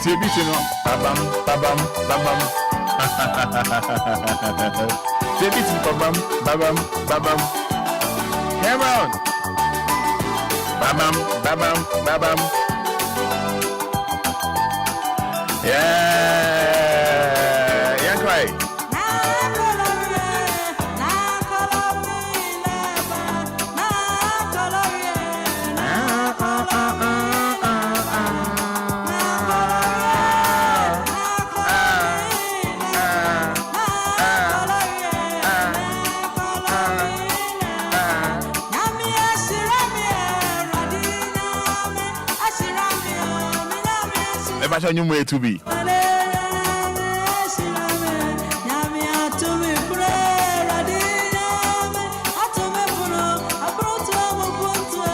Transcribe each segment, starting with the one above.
Tibitino, babam, babam, babam. Tibitino, babam, babam. Come on. Babam, babam, babam. Yeah, Enquiries. Ever you way to be?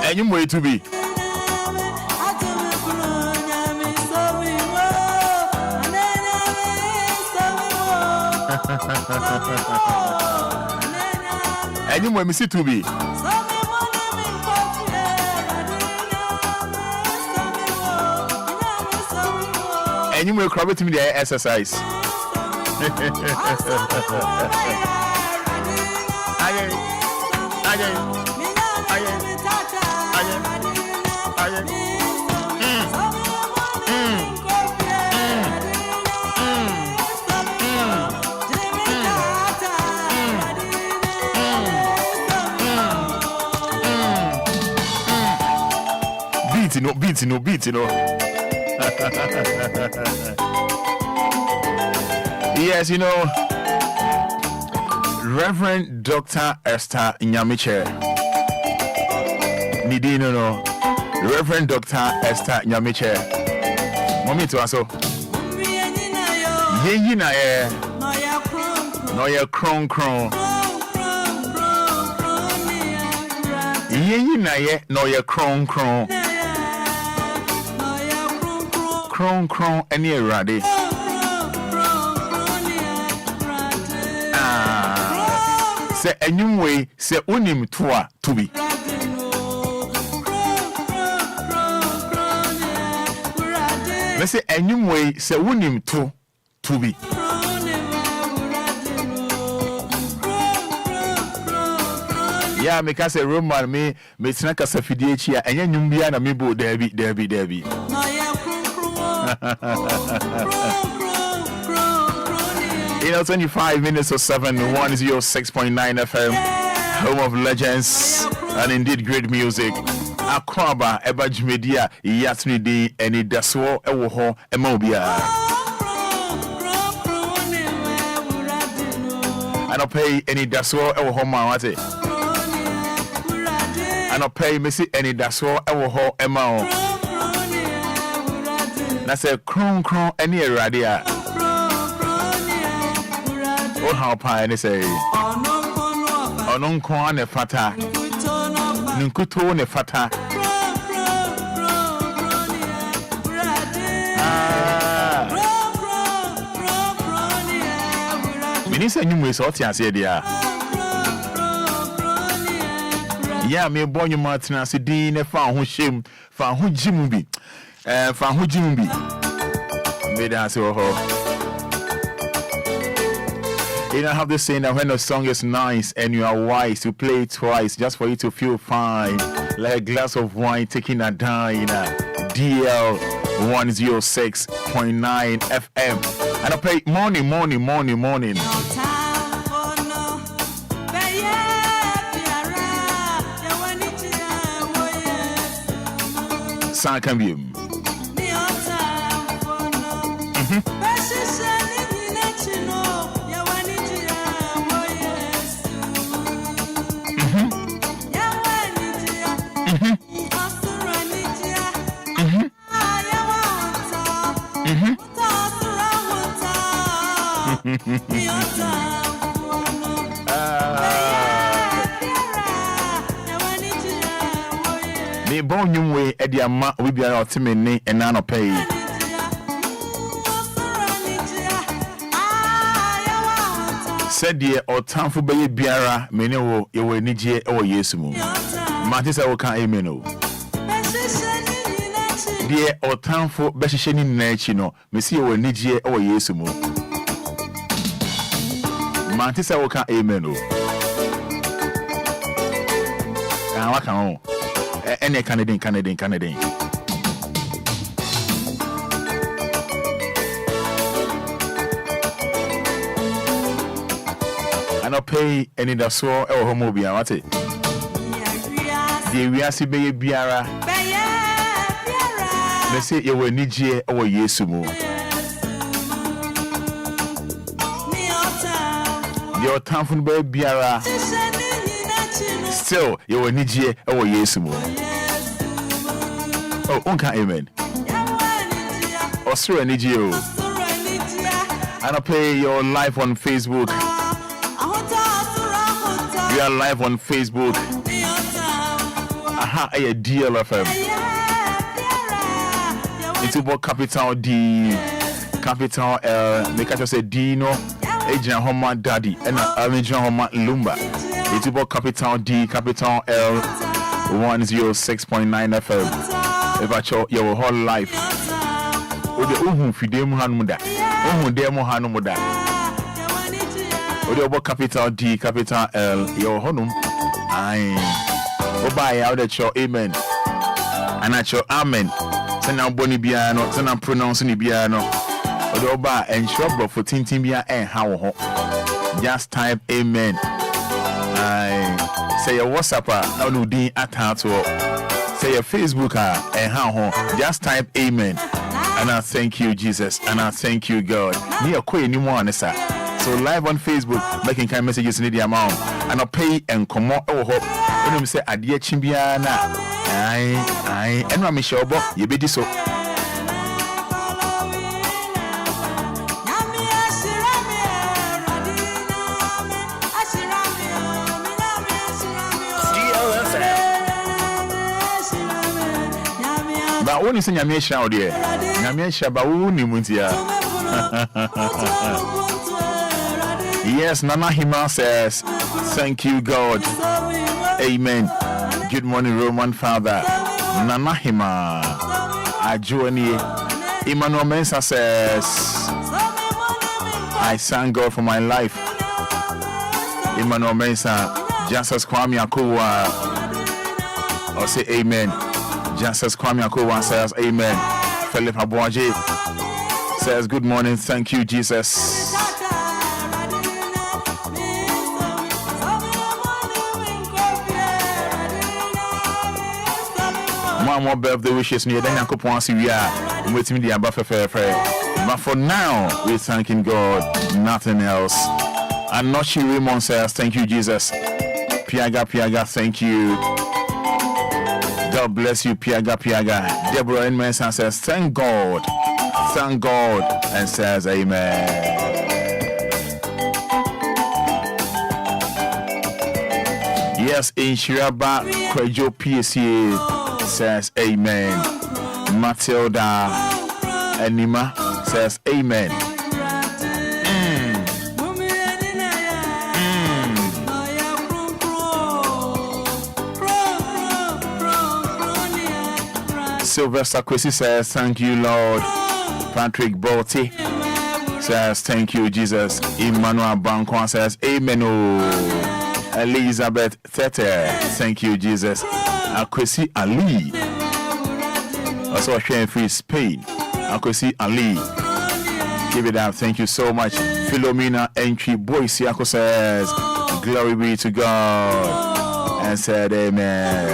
And you way to be? And you way me see to be? And you will cry to me the exercise. Beat, Yes, you know, Reverend Dr. Esther Nyamiche. Nidino no. Reverend Dr. Esther Nyamiche. Mommy to aso. Ye na ye. No ye kron. Ye na ye no ye kron. Kron any ready. Say anyway, say unim toa to be. Let's say anyway, say unim to be. Yeah, make us a Roman me snack as a fidicia and Yumbia and me bo Derby. You know, 25 minutes or 7, 106.9 FM, home of legends and indeed great music. Akwaba, Ebaj Media, Yatni di, Anidaso Wɔhɔ, Obia. I don't pay Anidaso Wɔhɔ Mawate. I don't pay Missy Anidaso Wɔhɔ Emao. That's a kron any radia. Oh, how pie and say, oh, non corn a fata, Ninkuto ne fata. Minister, you may sort ya said, yeah, me born you Martin as a dean, found who shame, found who Jimmy, found who Jimmy. Made us oh. You know, I have this saying that when a song is nice and you are wise, you play it twice just for you to feel fine. Like a glass of wine taking a dine. DL 106.9 FM. And I play morning. Sankambim. Me bon you way at the ama we be our team and nano pay. Said dear or time for baby biara, meno, you will need ye or yes moon. Martis I will can't amen. Dear or time for Beshin in nature, no, Monsieur will need ye or yes moon. Martis I will can't amen. I can't. Any Canadian. And I pay Anidaso Wɔhɔ Obia. What it? The we are see baby biara. They say you will need ye or yesu mo. Your time for baby biara. Still, you will need ye or yesu mo. Oh, unka amen. Osura need you. And I play your live on Facebook. We are live on Facebook. Aha, a DLFM. It's about capital D, capital L. Make I just say D no. Agent Homa Daddy and Agent Homa Lumba. It's about capital D, capital L. 106.9 FM. If I show your whole life. With the Fidem Hanmuda. Demo Hanumuda. With the capital D, capital L. Your honum. Aye. Obia out at your amen. And at your amen. Send out Bonnie Biano, send out pronouncing Biano. Oba and shop for Tintimbia and how just type amen. I say your WhatsApp no din atato. Say your Facebook and how just type amen. And I thank you, Jesus, and I thank you, God. Near quay anymore, sir. So live on Facebook, making kind messages in the amount. And I pay and come out or hope. When you say Adia Chimbiana, I and I'm sure you be so. But only sing a mesh out there. Namesha Bauni Muntia. Yes, Nana Hima says, thank you, God. Amen. Good morning, Roman Father. Nana Hima. Ajuani. Emmanuel Mensa says, I thank God for my life. Emmanuel Mensa, Jesus Kwame Akuwa. Or say amen. Jesus Kwame Akuwa says amen. Philip Abuaje says good morning. Thank you, Jesus. More birthday wishes near then Uncle Ponsi. We are waiting the above fair. But for now, we're thanking God, nothing else. And Nochi Raymond says, thank you, Jesus. Piaga, thank you. God bless you, Piaga. Deborah Enmensa says, thank God, and says, amen. Yes, in Shiraba, Kwejo PSA says, amen. Matilda Anima says, amen. Sylvester Kwesi says, thank you, Lord. Patrick Botti says, thank you, Jesus. Emmanuel Bankwan says, amen. Elizabeth Tete, thank you, Jesus. Akwesi Ali, also sharing free Spain. Akwesi Ali, give it up. Thank you so much. Philomena Entry Boyce says, glory be to God, and said, amen.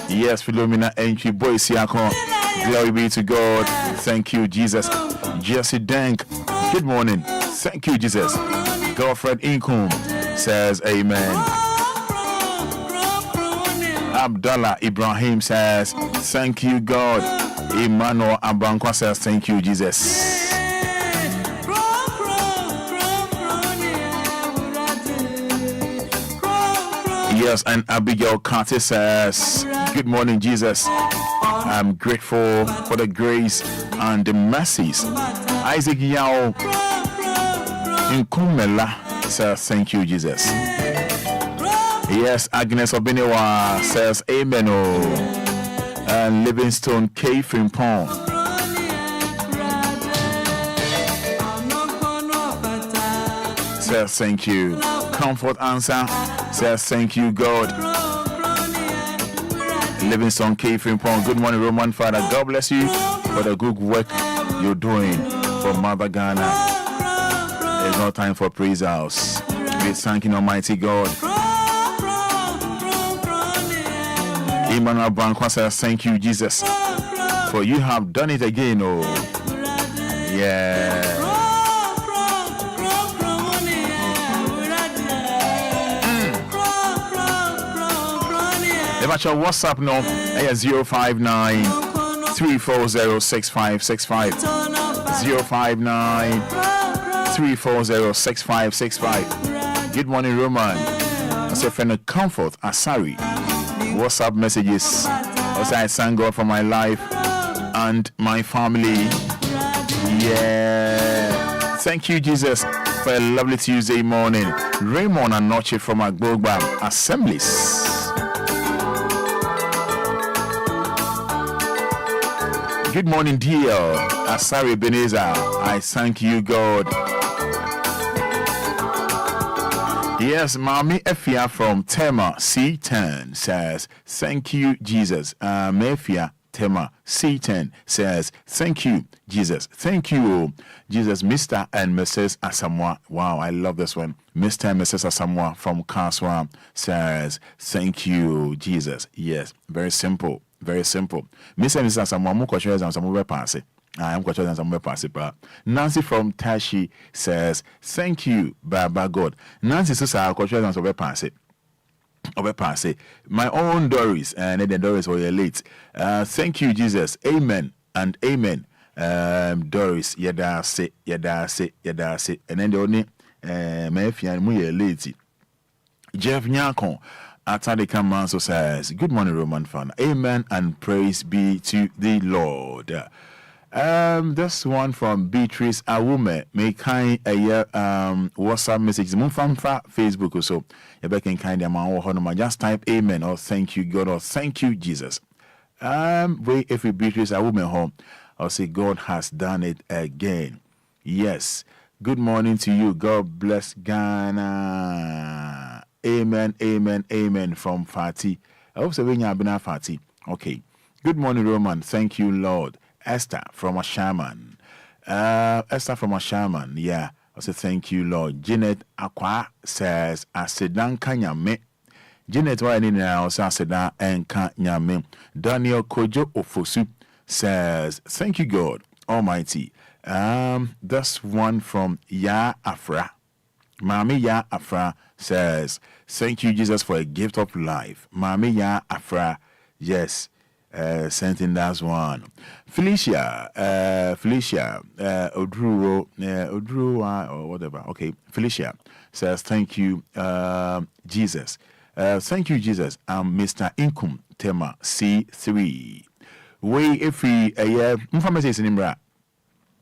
Yes, Philomena Entry Boyce, glory be to God. Thank you, Jesus. Jesse Dank, good morning. Thank you, Jesus. Girlfriend Inkum says, amen. Abdallah Ibrahim says, thank you, God. Emmanuel Abankwa says, thank you, Jesus. Yes, and Abigail Carter says, good morning, Jesus. I'm grateful for the grace and the mercies. Isaac Yao Nkumela says, thank you, Jesus. Yes, Agnes Obenewa says, amen. And Livingstone K. Frimpong says, thank you. Comfort Answer says, thank you, God. Livingstone K. Frimpong, good morning, Roman Father. God bless you for the good work you're doing for Mother Ghana. There's no time for praise house. We're thanking Almighty God. Emmanuel Bankwa says, thank you, Jesus, for you have done it again. Oh, yeah. About your WhatsApp no, 059 340 6565. 059 340 6565. Good morning, Roman. I say, friend of comfort, Asari. WhatsApp messages. Also, I thank God for my life and my family. Yeah. Thank you, Jesus, for a lovely Tuesday morning. Raymond and Noche from Agbogba Assemblies. Good morning, dear Asari Beneza. I thank you, God. Yes, Mami Efia from Tema C10 says, thank you, Jesus. Mefia Tema C10 says, thank you, Jesus. Thank you, Jesus. Mr. and Mrs. Asamoah. Wow, I love this one. Mr. and Mrs. Asamoah from Kaswa says, thank you, Jesus. Yes, very simple. Very simple. Mr. and Mrs. Asamoah, I'm quite sure I'm pass it. I'm quite sure I'm pass it. Nancy from Tashi says, thank you, Baba God. Nancy says, I'm quite sure I'm pass it. Pass it. My own Doris, and then Doris were late. Thank you, Jesus. Amen and amen. Doris, yada se. And then the only Mephi and Muye late. Jeff Nyakon. Atadika Manso says, good morning, Roman fan. Amen and praise be to the Lord. This one from Beatrice Awume. May kind a WhatsApp message. Mumfamfa Facebook or so. You back in kind of just type amen or thank you, God, or thank you, Jesus. Wait, if we Beatrice Awume home, I'll say God has done it again. Yes. Good morning to you. God bless Ghana. Amen, amen, amen from Fati. I hope so when you have been Fati. Okay. Good morning, Roman. Thank you, Lord. Esther from Ashaman. Esther from Ashaman. Yeah. I say thank you, Lord. Janet Akwa says, Asedan Kanyame. Janet, why didn't I say Asedan and Kanyame? Daniel Kojo Ofosu says, thank you, God Almighty. That's one from Ya Afra. Mami Ya Afra says, thank you, Jesus, for a gift of life. Mami Ya Afra, yes, sent in that one. Felicia, Odruwa, or whatever. Okay, Felicia says, thank you, Jesus. Thank you, Jesus. I'm Mr. Inkum Tema C3. We, if we, information in Imra.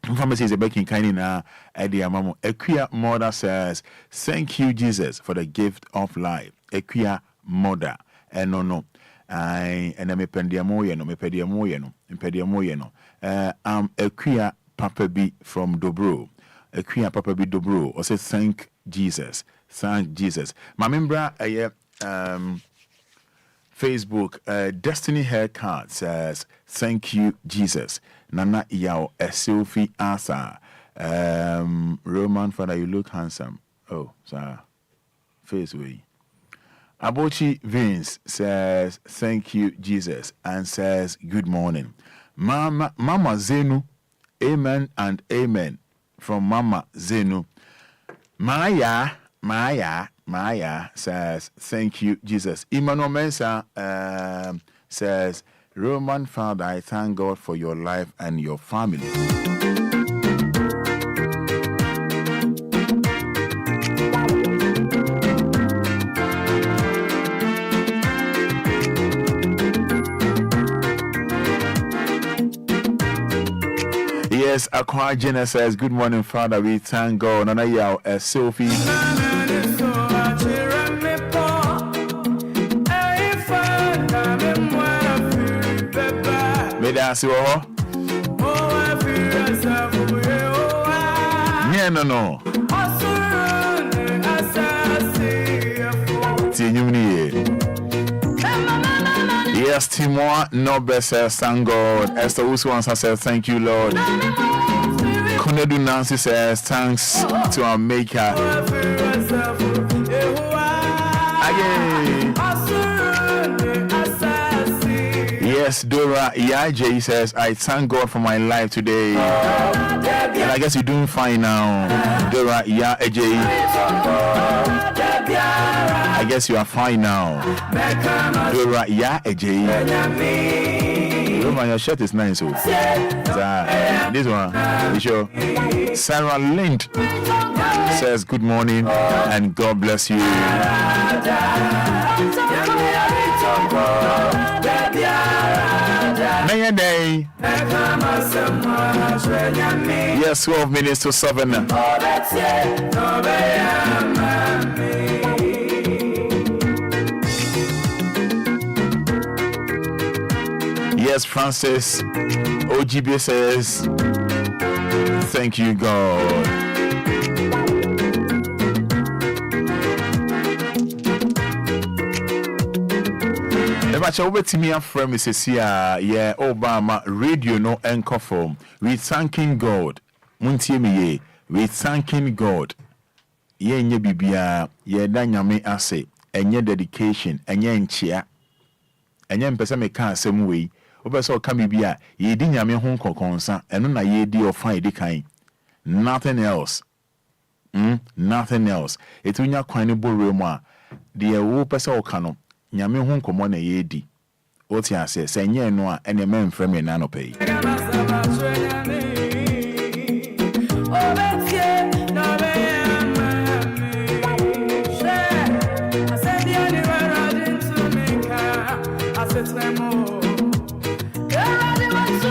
Pharmacy is a baking kind of idea. Mamo Equia Mother says, thank you, Jesus, for the gift of life. Equia Mother. And no. And I'm a pendiamoyeno. I'm Equia Papa B from Dobro. Equia Papa B Dobro. Or say, thank Jesus. Thank Jesus. My member, Facebook, Destiny Haircut says, thank you, Jesus. Nana Yao, a selfie answer. Roman Father, you look handsome. Oh, sir. Face way. Abochi Vince says, thank you, Jesus, and says, good morning. Mama Zenu, amen and amen. From Mama Zenu. Maya says, thank you, Jesus. Emmanuel Mensah says, Roman Father, I thank God for your life and your family. Aqua Jenna says, good morning, Father. We thank God. Nana Yao, Sophie. Anidaso Wɔhɔ. Yeah, no. Yes, Timor, no best says, thank God. Esther Uswansa says, thank you, Lord. Kunedu Nancy says, thanks to our Maker. Again. Yes, Dora EIJ says, I thank God for my life today. And I guess you're doing fine now. Dora EIJ. I guess you are fine now. Dora EIJ. Lumba, your shirt is nice. So. This one, sure. Sarah Lind says, good morning and God bless you. Day. Yes, 12 minutes to 7. Yes, Francis OGB says, thank you, God. Over to me from Mrs. Yeah, Obama radio no anchor form. We thanking God. Muntie we thanking God. Ye nye bibia ye da nyame ase enye dedication enye nchia enye mpese me ka asem we obese o ka bibia ye di nyame ho kokonsa eno na ye di ofan edi kan nothing else. Nothing else. Etunya kwan ne borwe mu a de wo pese o ka no nyame ho nkomo na ye di oti ase se nye no a ene me mfrɛ me na no pay.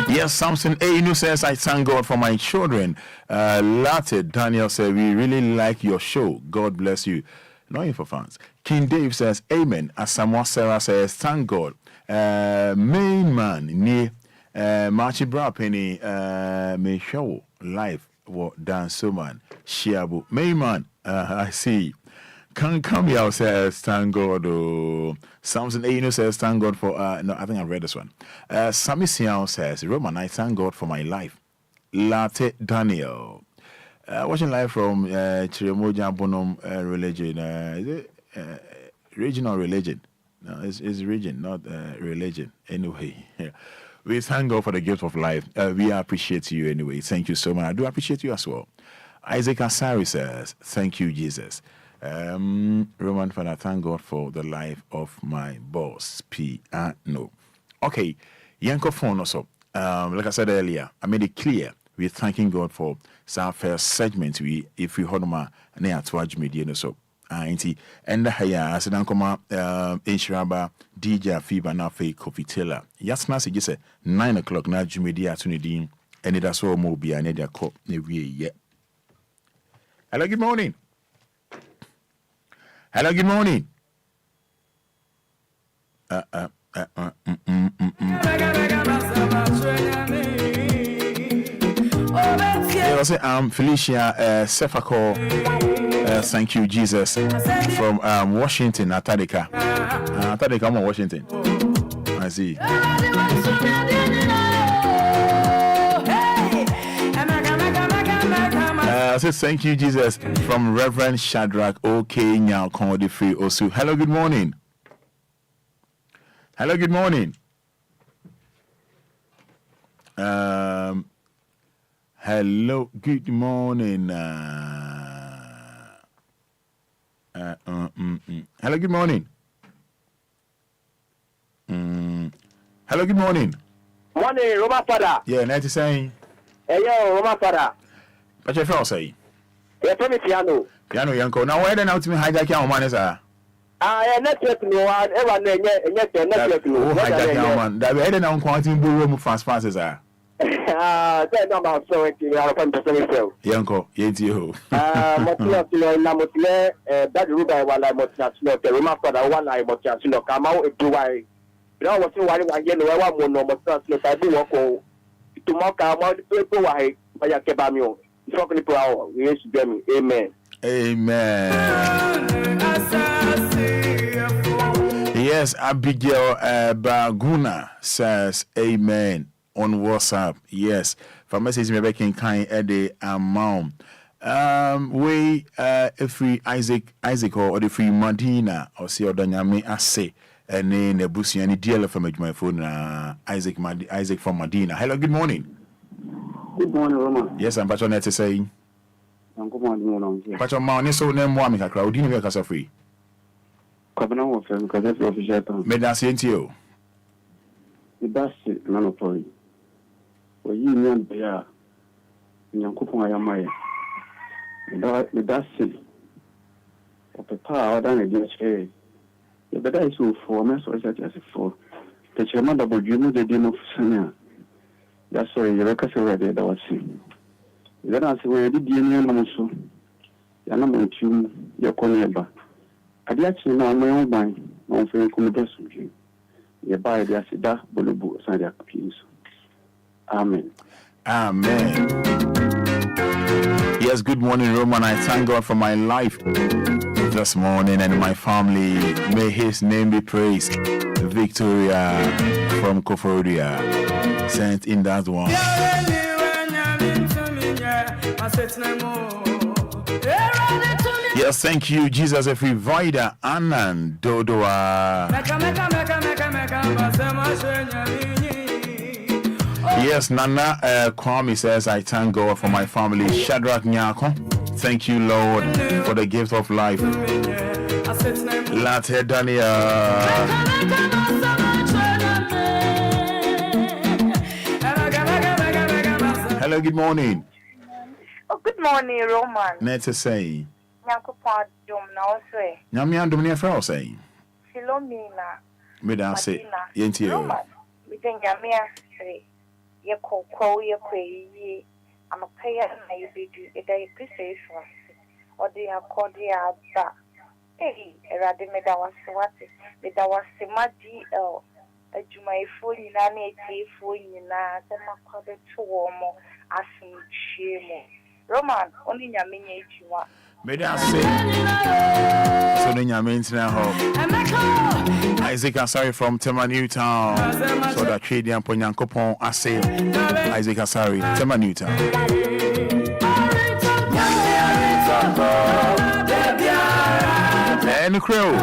Yes, Samson Ainu says, I thank God for my children. Latte Daniel said, we really like your show. God bless you. Knowing for fans. King Dave says, amen. As Samuel Sarah says, thank God. Main man, near Marchi Bra Penny, may show life what dance so man. Shiabu. Main man, I see. Can't come here says, thank God. Oh. Samson Aino says, thank God for, no, I think I've read this one. Sami Siao says, Roman, I thank God for my life. Latte Daniel. Watching live from Chiramoja Bonum religion. Is it regional religion? No, it's region, not religion. Anyway, we thank God for the gift of life. We appreciate you anyway. Thank you so much. I do appreciate you as well. Isaac Asari says, thank you, Jesus. Roman Fada, thank God for the life of my boss, Piano. Okay, Yanko phone also. Like I said earlier, I made it clear. We're thanking God for our first segment. If we hold my near to watch media, so and the higher as an uncoma Inshiraba DJ Fiba na fake coffee teller. Yasna say just 9 o'clock now Jumedia Tunidin and it has all Obia and their cop yet. Hello, good morning. Hello, good morning. I'm Felicia Sefako. Thank you, Jesus, from Washington, Atadika. Atadika, I'm Washington. I see. I said, thank you, Jesus, from Reverend Shadrach. Okay, now, Comedy Free Osu. Hello, good morning. Hello, good morning. Hello, good morning. Hello, good morning. Hello, good morning. Morning, Roma Fada. Yeah, nice to say. Hey, yo, Roma Fada. What you feel say? Yeah, from Piano. Piano, Yanko. Now, why then out to me hijack your man, sir? Yeah, network no one, network no. Oh, hijack your man. That we had an quantity room fast, sir. That's about so it's our person. Yanko, Yetio. Motina, Namotile, that Ruba, while I was not the Roma for the one I was just come out to why. You know what's why I get no one no more I do walk to mock out people why by a kebamio. Chocolate power, we used to be amen. Amen. Yes, Abigail Baguna says amen on WhatsApp. Yes, for message me back in kind Eddie amount. We free Isaac or the free Madina or see or Danyame Ase and then the Busi and the DLFM my phone Isaac from Madina. Hello, good morning. Good morning, Roman. Yes, I'm Patronet to say. Good morning, Patron Mount so name Wamika crowd, you know, casa free. Kabana of them, because that's official. Medasientio. The best none of you. For you, young bear, young couple, I am my. The best of the power than against her. The better is for me, so such as for the chairman double dream the din of Sanya. That's why you record already that was seen. Then I say, where did the name also? Yanam tune your corner. I did actually know my own mind, my friend come the best with you. You buy the Asida, Bolubu, Sadia Peace. Amen. Amen. Yes, good morning, Roman. I thank God for my life this morning and my family. May his name be praised. Victoria from Koforia. Sent in that one. Yes, thank you, Jesus, a provider. Anan Dodoa. Yes, Nana Kwame says, I thank God for my family. Shadrach Nyako, thank you, Lord, for the gift of life. Latte Dania. Hello, good morning. Oh, good morning, Roman. Nete say. Nyankopɔn dom na ɔsɛ. Nyame andom ne afra say. Philomena. Meda say. Yenti yo. Roman. We think Nyame ase. Ye kokɔ ye kweyi. Amapaya na ye bedu. Eda ye pese so. Odi akɔdi aba. Eh, erade meda wase wate. Meda wase ma DL. Adwumayɛfoɔ nyinaa na etiefoɔ nyinaa sɛ makɔde to wɔn mo asomdwie mu. Roman, only Nyame nya edwuma. Meda say. So the Nyame ntina ho. Isaac Asari from Tema Newtown. So that trade and Ponyankopon ase. Isaac Asari, Tema Newtown. And the crew.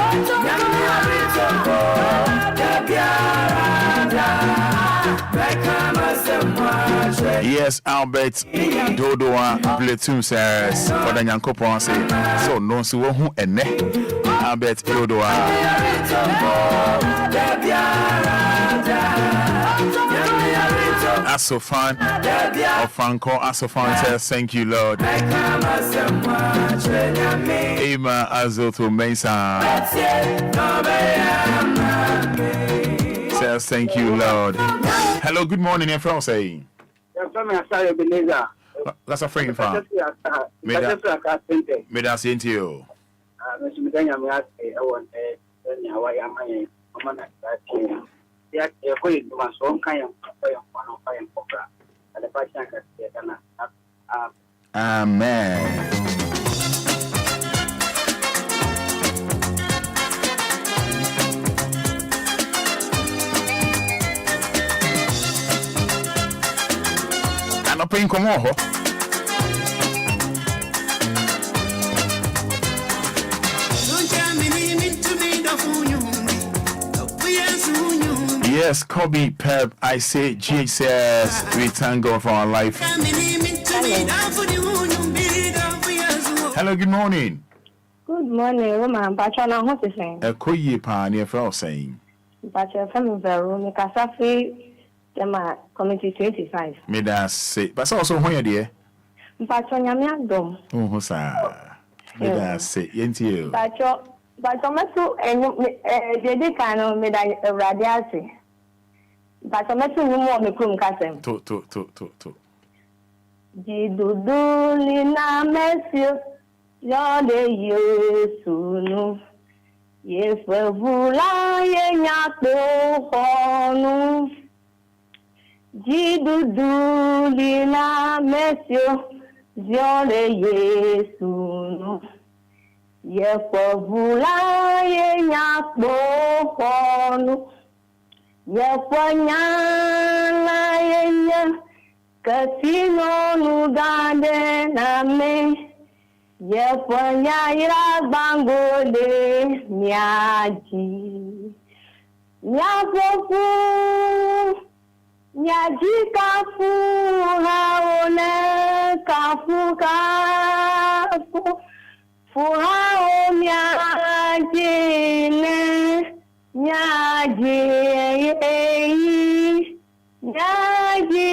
Yes, Albert Dodoa Bletum says for the Yankopon say so no so who ene Albert Dodoa Asofan of Franco Asofan says thank you Lord. Ema Azoto Mesa says thank you Lord. Hello, good morning, everyone say. That's a friend from. Meda saying to you. Amen. Paying come on, yes, Kobe Pep, I say Jesus, we thank God for our life. Hello, good morning. Good morning, Roman. Patrona, what is saying? A koye pa near for saying. Patrona, from the room, Casafi. Committee 25. Me that say, but also when you dear. Patrona, me dom. Oh, sir. Me that say, yenti you. Patrona, and the decano made a radiasi. But I'm not sure you more me kum kasem. To. Jiduduli na mesio yode Yesu Yefevula ye nyato honu Jiduduli na mesio yode Yesu Yefevula ye nyato honu Yefanyala ye nyato Kasino lugade na me Yefanya ira bangode nyaji Nyapofu Nyaji kafu haone kafu Fuhao nyaji ne Nyaji Nyaji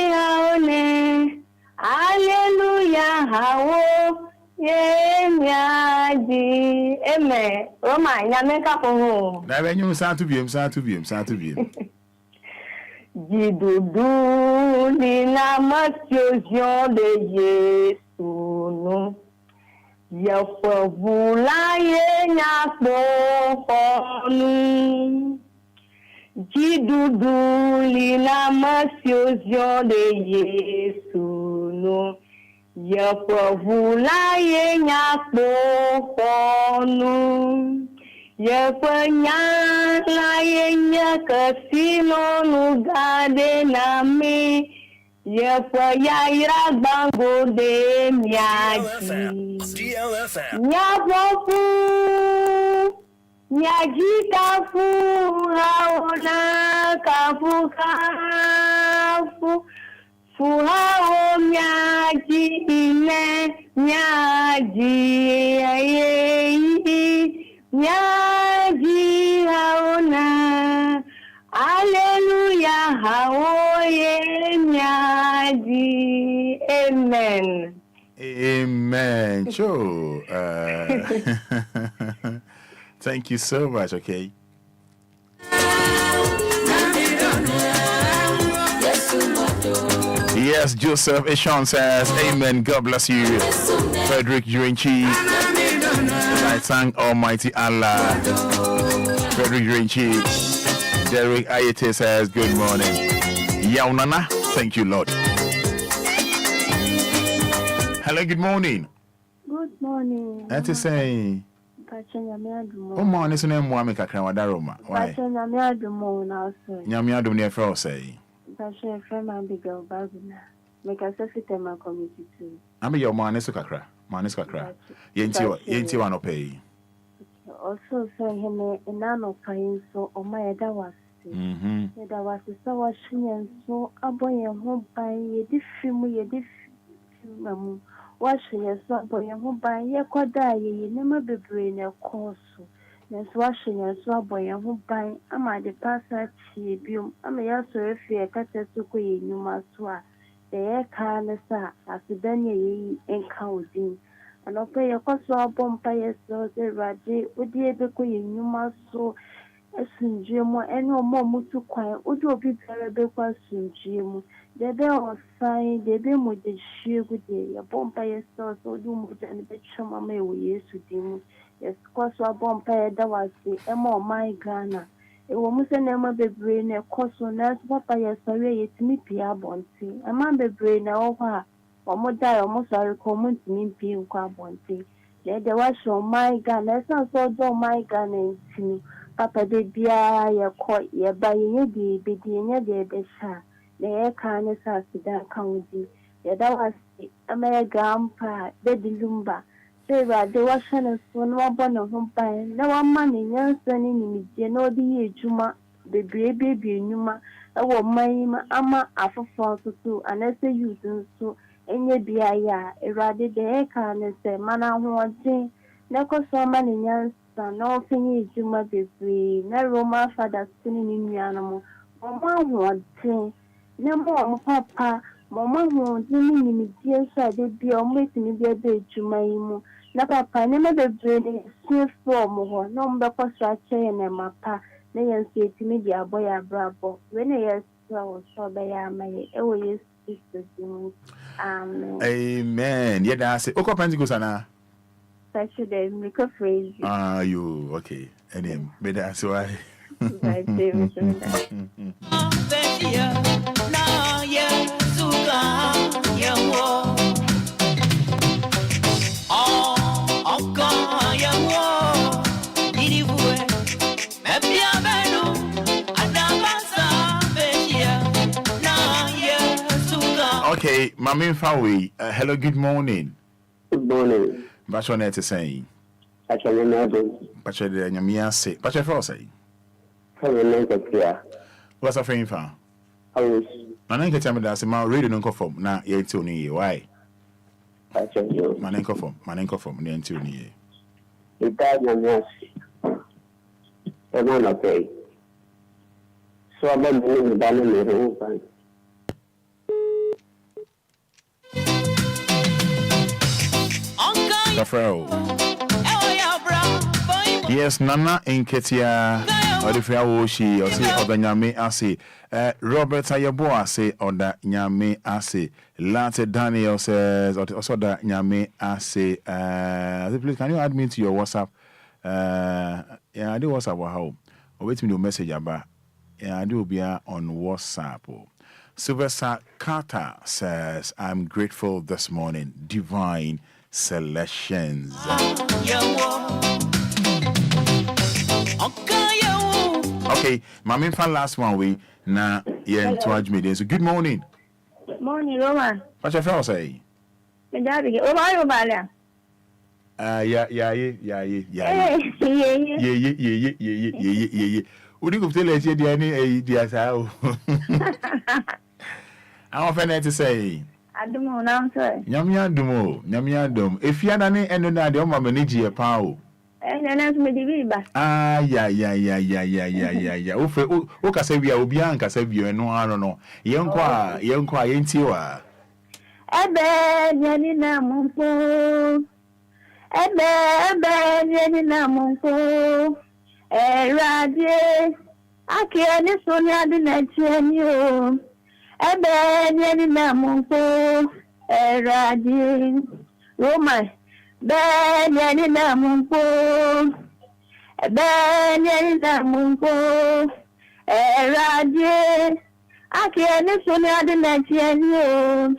haone Hallelujah hawo ye nyaji amen Roma nyameka poho Na benyu sa to biem Jidudu lina matyo de Yesu no Yafavula ye nyakpo honu Jidudu lina matyo de Yesu no Yafavula ye nyakpo honu Yafanyala ye nyakasino nugade nami Yafayaira bango de miyaji Nyapofu Nyaji kafu haona kafu Fuhao nyaji ine nyaji Nyaji haona Hallelujah haoye nyaji Amen. Sure. Thank you so much, okay? Yes, Joseph Ishon says, Amen. God bless you. Frederick Jurinchi. I thank Almighty Allah. Frederick Jurinchi. Derek Ayete says, good morning. Yaunana, thank you, Lord. Hello, good morning. Good morning. That is saying, oh, morning, so name Mwame Kakrawadaroma. Why? Nyamiadum near Fro say. Passion from my big girl Babina. Make a system committee too. I'm your man is Kakra. Man is Kakra. Yenti one pay. Also, say him a nano pine so on my other was. There was a sour and so a boy and home by a different washing a son boy and home by a quadai, ye never be brain a course. Yes, washing a swab boy and home by a my departure, she beam. I may also if you catch a suki, you must swear. The air can as the Benny encountered. And I'll pay a cost of bumpire so the Raji would be able to you must so a Jim and no more mutu quiet would be very big question, Jim. The bell was fine, the beam with the sheer good day, a bumpire so do more than the chum may we used to dim. Yes, cost of bumpire that was the Emma my Ghana. It was most never be brain a cost on us, what by a sorry, it's me Pia Bonty. A man be brain over. Or die almost a recommend me being quabonty. Let the wash on my gun, that's not so do my gun and me. Papa de Bia, your court, ye by ye be near the besha. The air kindness has to that county. The that was a mere grandpa, Betty Lumba. Say, the washing and so no one of home by no one money, young son in me, no the Juma, the baby, Numa, a woman, ama, after 42, and I say you do so. Enye biaya erade de ka ne se mana hoɔden na kɔsɔ ma ne nyansa na ɔfenye ejuma bebree na Roma Fada sini ne nuanom ɔmo ahoɔden na mo papa mo ahoɔden ne nimdie nso a de bia ɔmo etimi bia be ejuma yi mu na papa ne me bebree ne sie fo ɔmo hɔ na ɔmo bɛkɔ so akyɛ ne mapa na yɛn nso yɛtumi de abɔ yɛ abrabɔ wei na yɛsrɛ wo sɛ ɔbɛyɛ ama yɛ ɛwɔ Yesu Kristo din mu. Amen. Amen. Yeah, that's it. Oko Pentecost ana. Such a day, make a phrase. You okay? And then, but that's why. Right, David. Okay, Mami Fawi, hello, good morning. Good morning. What's your name to say? Actually, never. What's your name? Say. What's your first say? How you name it here? What's a friend for? I was. My name is Tammy. That's my radio non conform. Now, you're tuning in. Why? Actually, my name conform. My name conform. You're tuning in. You died on yes. I'm not okay. So I'm not doing the banner. Yes, Nana Inketia, or the Fiawoshi, or say, or the Nyame Ase, Robert Ayabo Ase, or the Nyame Ase, Latte Daniel says, or also the Nyame Ase. Please, can you add me to your WhatsApp? Yeah, I do WhatsApp. How? Wait me to message about. Yeah, I do be on WhatsApp. Sylvester Carter says, I'm grateful this morning. Divine selections. Okay, my main fan last one we na yeah to me. So good morning. Morning, Roman. What's your fellow say? Yeah. Would you go tell us any dear? I'm offended to say. I don't know, I'm sorry. Nyamiadum. If you are any and the Oma Manigi a pow. And then as me the Yeah. Oka say we are Obia say you and no, I don't know. Young ain't you are. Ebe Yanina Munko. Ebe Yanina Munko. Radie. Akiani Sonia the Nigeria. Ebe Yanina Munko. Radie. Roma. Ben Yanina Munko. Ben Yanina Munko. Radie. Akiani Sonia the Nigeria.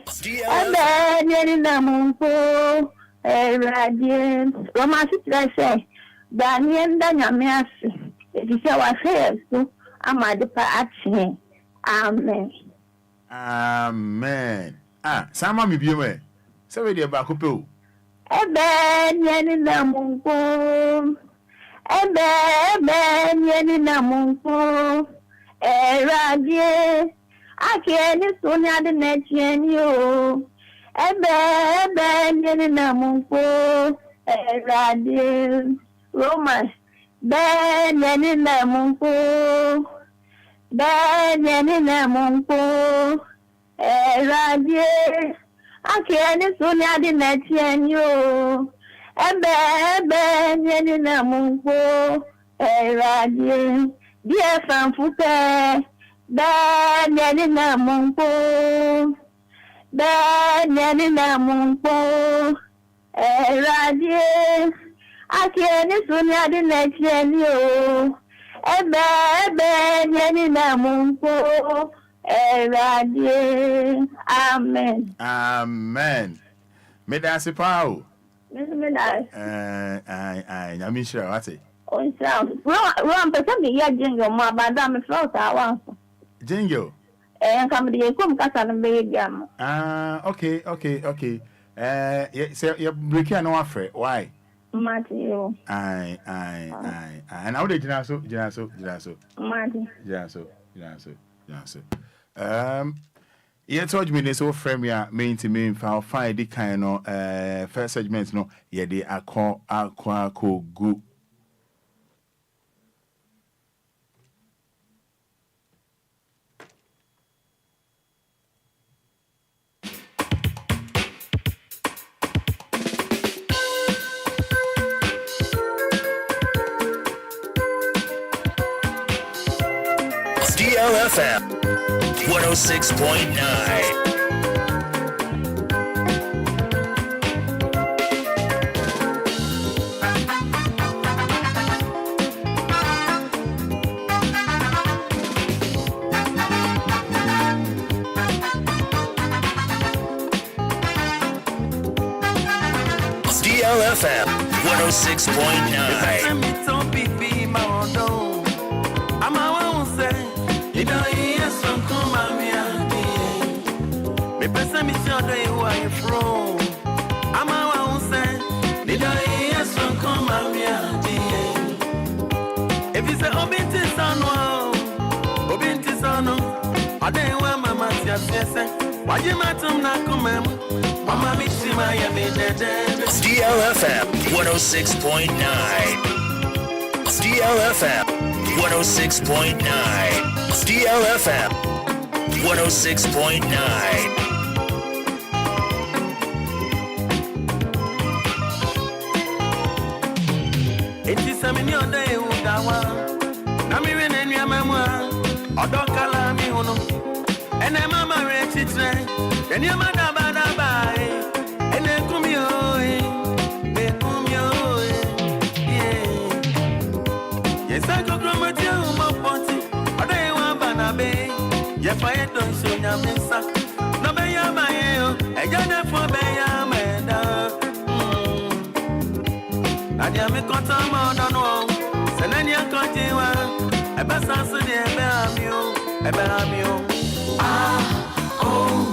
Ebe Yanina Munko. Radie. Roma say. Daniel Danyamiasi. It is our fair, so I'm at the action. Amen. Amen. Sama mi biome. Sabe dia ba kupe. Ebe nyeni na munko. Ebe nyeni na munko. Radie. Akieni sonya de necheni o. Ebe nyeni na munko. Radie. Roma. Ben Yanina Munko. Ben Yanina Munko. Radie. Akiani Sonia di Netienyo. Ben Yanina Munko. Radie. DLFM Fute. Ben Yanina Munko. Ben Yanina Munko. Radie. Akiani Sonia di Netienyo. Ebe Yanina Munko. Radie. Amen. Amen. Medasi pao. Medasi. I'm sure what it. On sound. Run, but something ya jingle, my madam is out. I want. Jingle. Come to the come cast and baby. Okay. So you're breaking no afraid. Why? Matthew. Aye. And how did you know? Matthew. You told me this whole frame ya main to main file find the kind of first segment no yeah they are called go. DLFM 106.9. DLFM 106.9. If you say Obinti Sano, I didn't wear my master. Why you matter not come? Mama Missy Miami DLFM 106.9. DLFM 106.9. DLFM 106.9. It is a million day with that one. Namirin and your mamma, or don't call me uno. And I'm a marriage train, and your mother by. And then come yo, yeah. Yes, I go from a deal, my party. Or they want Banabe. Yes, I don't show your missa. No, be your mayo, and you're not for Bayameda. And you make contact on no. Send any continue. I pass answer the Ebamio. Ah, oh,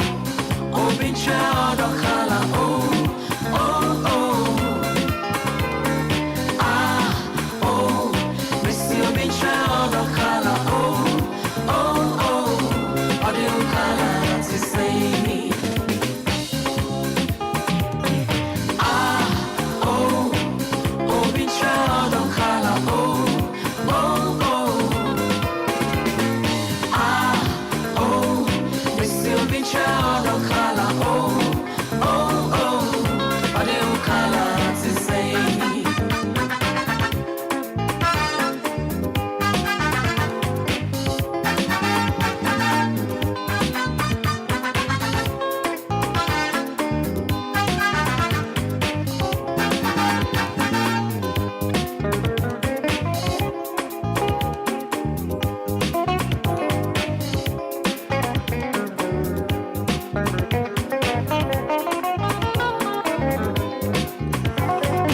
been child of color.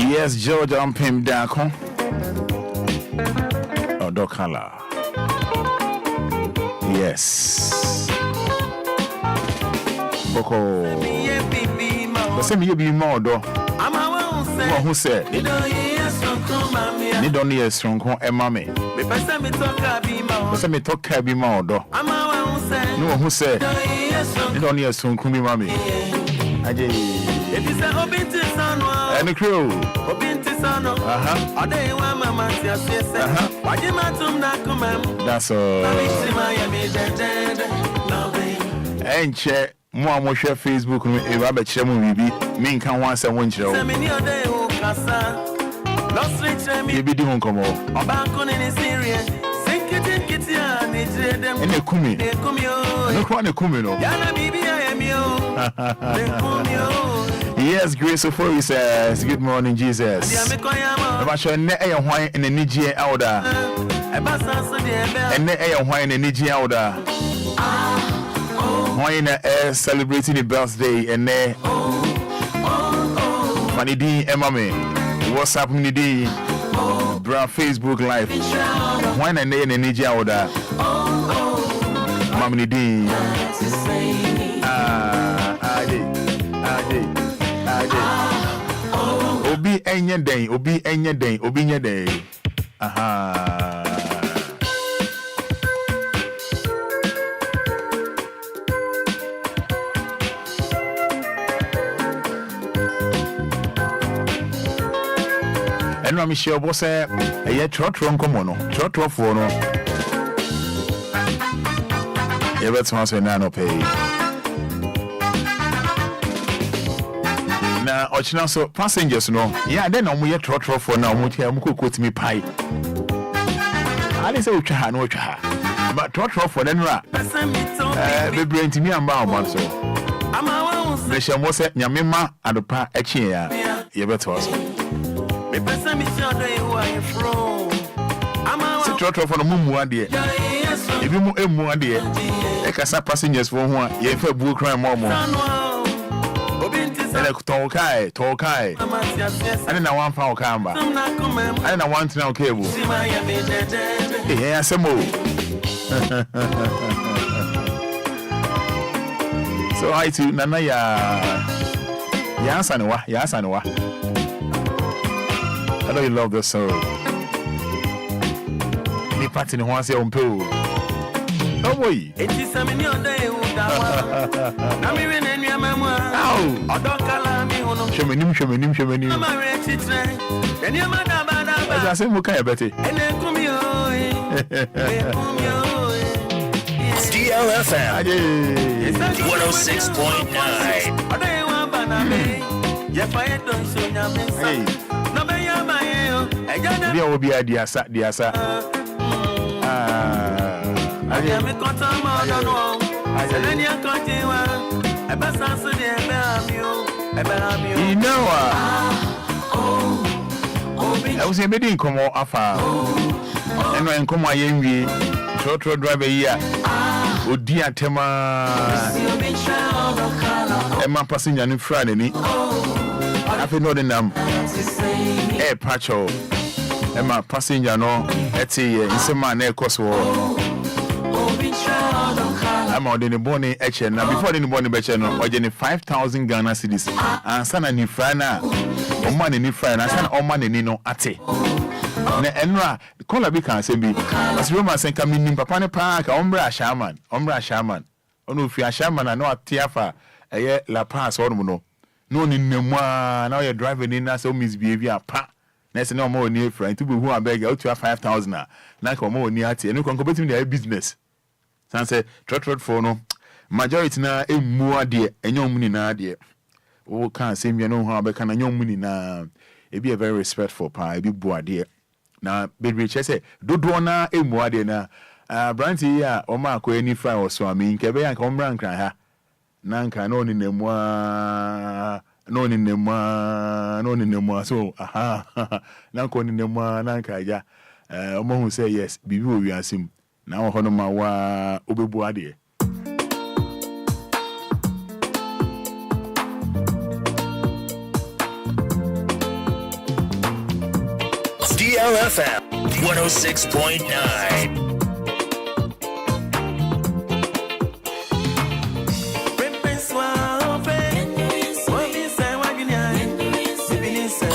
Yes, George Pim Dako. Odokala. Yes. Boko. Listen, you be more do. Who said? You don't need a strong mammy. Listen, me talk be more do. No, who said? You don't need a strong mammy. It is a Obinti Sano. And the crew. Obinti Sano. Are they one mamma? Why you matum not come? That's all. And check more share Facebook. If I bet you maybe me can once and one show. You be doing come on. About in Syria. Sink it in Kitia. And they come in. Look what they come in. Yana Bibi, I am you. Yes, Grace of Four says, good morning, Jesus. I'm sure never wine in the Niger Elder. And never wine in the Niger Elder. Wine celebrating the birthday and ne. Manidi Emame. What's up, Manidi? Bra Facebook Live. Wine and in the Niger Elder. Manidi. Obi enya day. Aha. And I'm sure boss a trot wrong come on. Trot for no. Ever to nano pay. Na ochina so passengers no yeah then omo ye trotro for na omo tia omo kokoti mi pai ali say otwa ha na otwa ha But trot for them, be brain to me and bound so. The shall was at Yamima and the pa a chair. You better also. The person is your day who I am from. I'm trot for the moon one day. If you move one day, I can start passengers for one. You have a book crime more. Tokai. I didn't want power camber. I didn't want to know cable. Yeah, some more. So I too, Nana, yes, I know. I know you love the song. Me party in once your own pool. Oh boy. It is a million day. Show me. I say, okay, Betty. DLFM 106.9. Hey, Obia, Diasa. You know, I was a meeting come on afar. And when come my young trotro driver here, Odia Tema, Emma passing on Friday. I feel not in them. Pacho, Emma passing, you know, at in some man, Cosmo. I'm on the bonnet action now before the bonnet action or getting 5,000 Ghana cedis and son and Nifrana or money Nifrana and son or money Nino Ate. Enra, the color be can say be as Roma saying coming in Papane Park, Ombra Shaman. Oh no, if you are Shaman, I know a Tiafa, a year La Paz or no. No, in the now you're driving in us, so misbehavior. Pa. Next, no more near friend to be who I beg out to 5,000 now. Now, more near Tea, and you can compete in their business. Sanse trot for no majority na emu ade enyo muni na ade o kan say me no how be kan enyo muni na e be very respectful pa e be bu ade na be say dodo na emu ade na branti ya o ma ko ani fry o so ami nke be ya ka omra nkran ha na nka no ni nemu so aha na ko ni nemu na nka ja o mo hu say yes bibi o wi asim. Now, Honoma wa Ubebuadi. DLFM 106.9.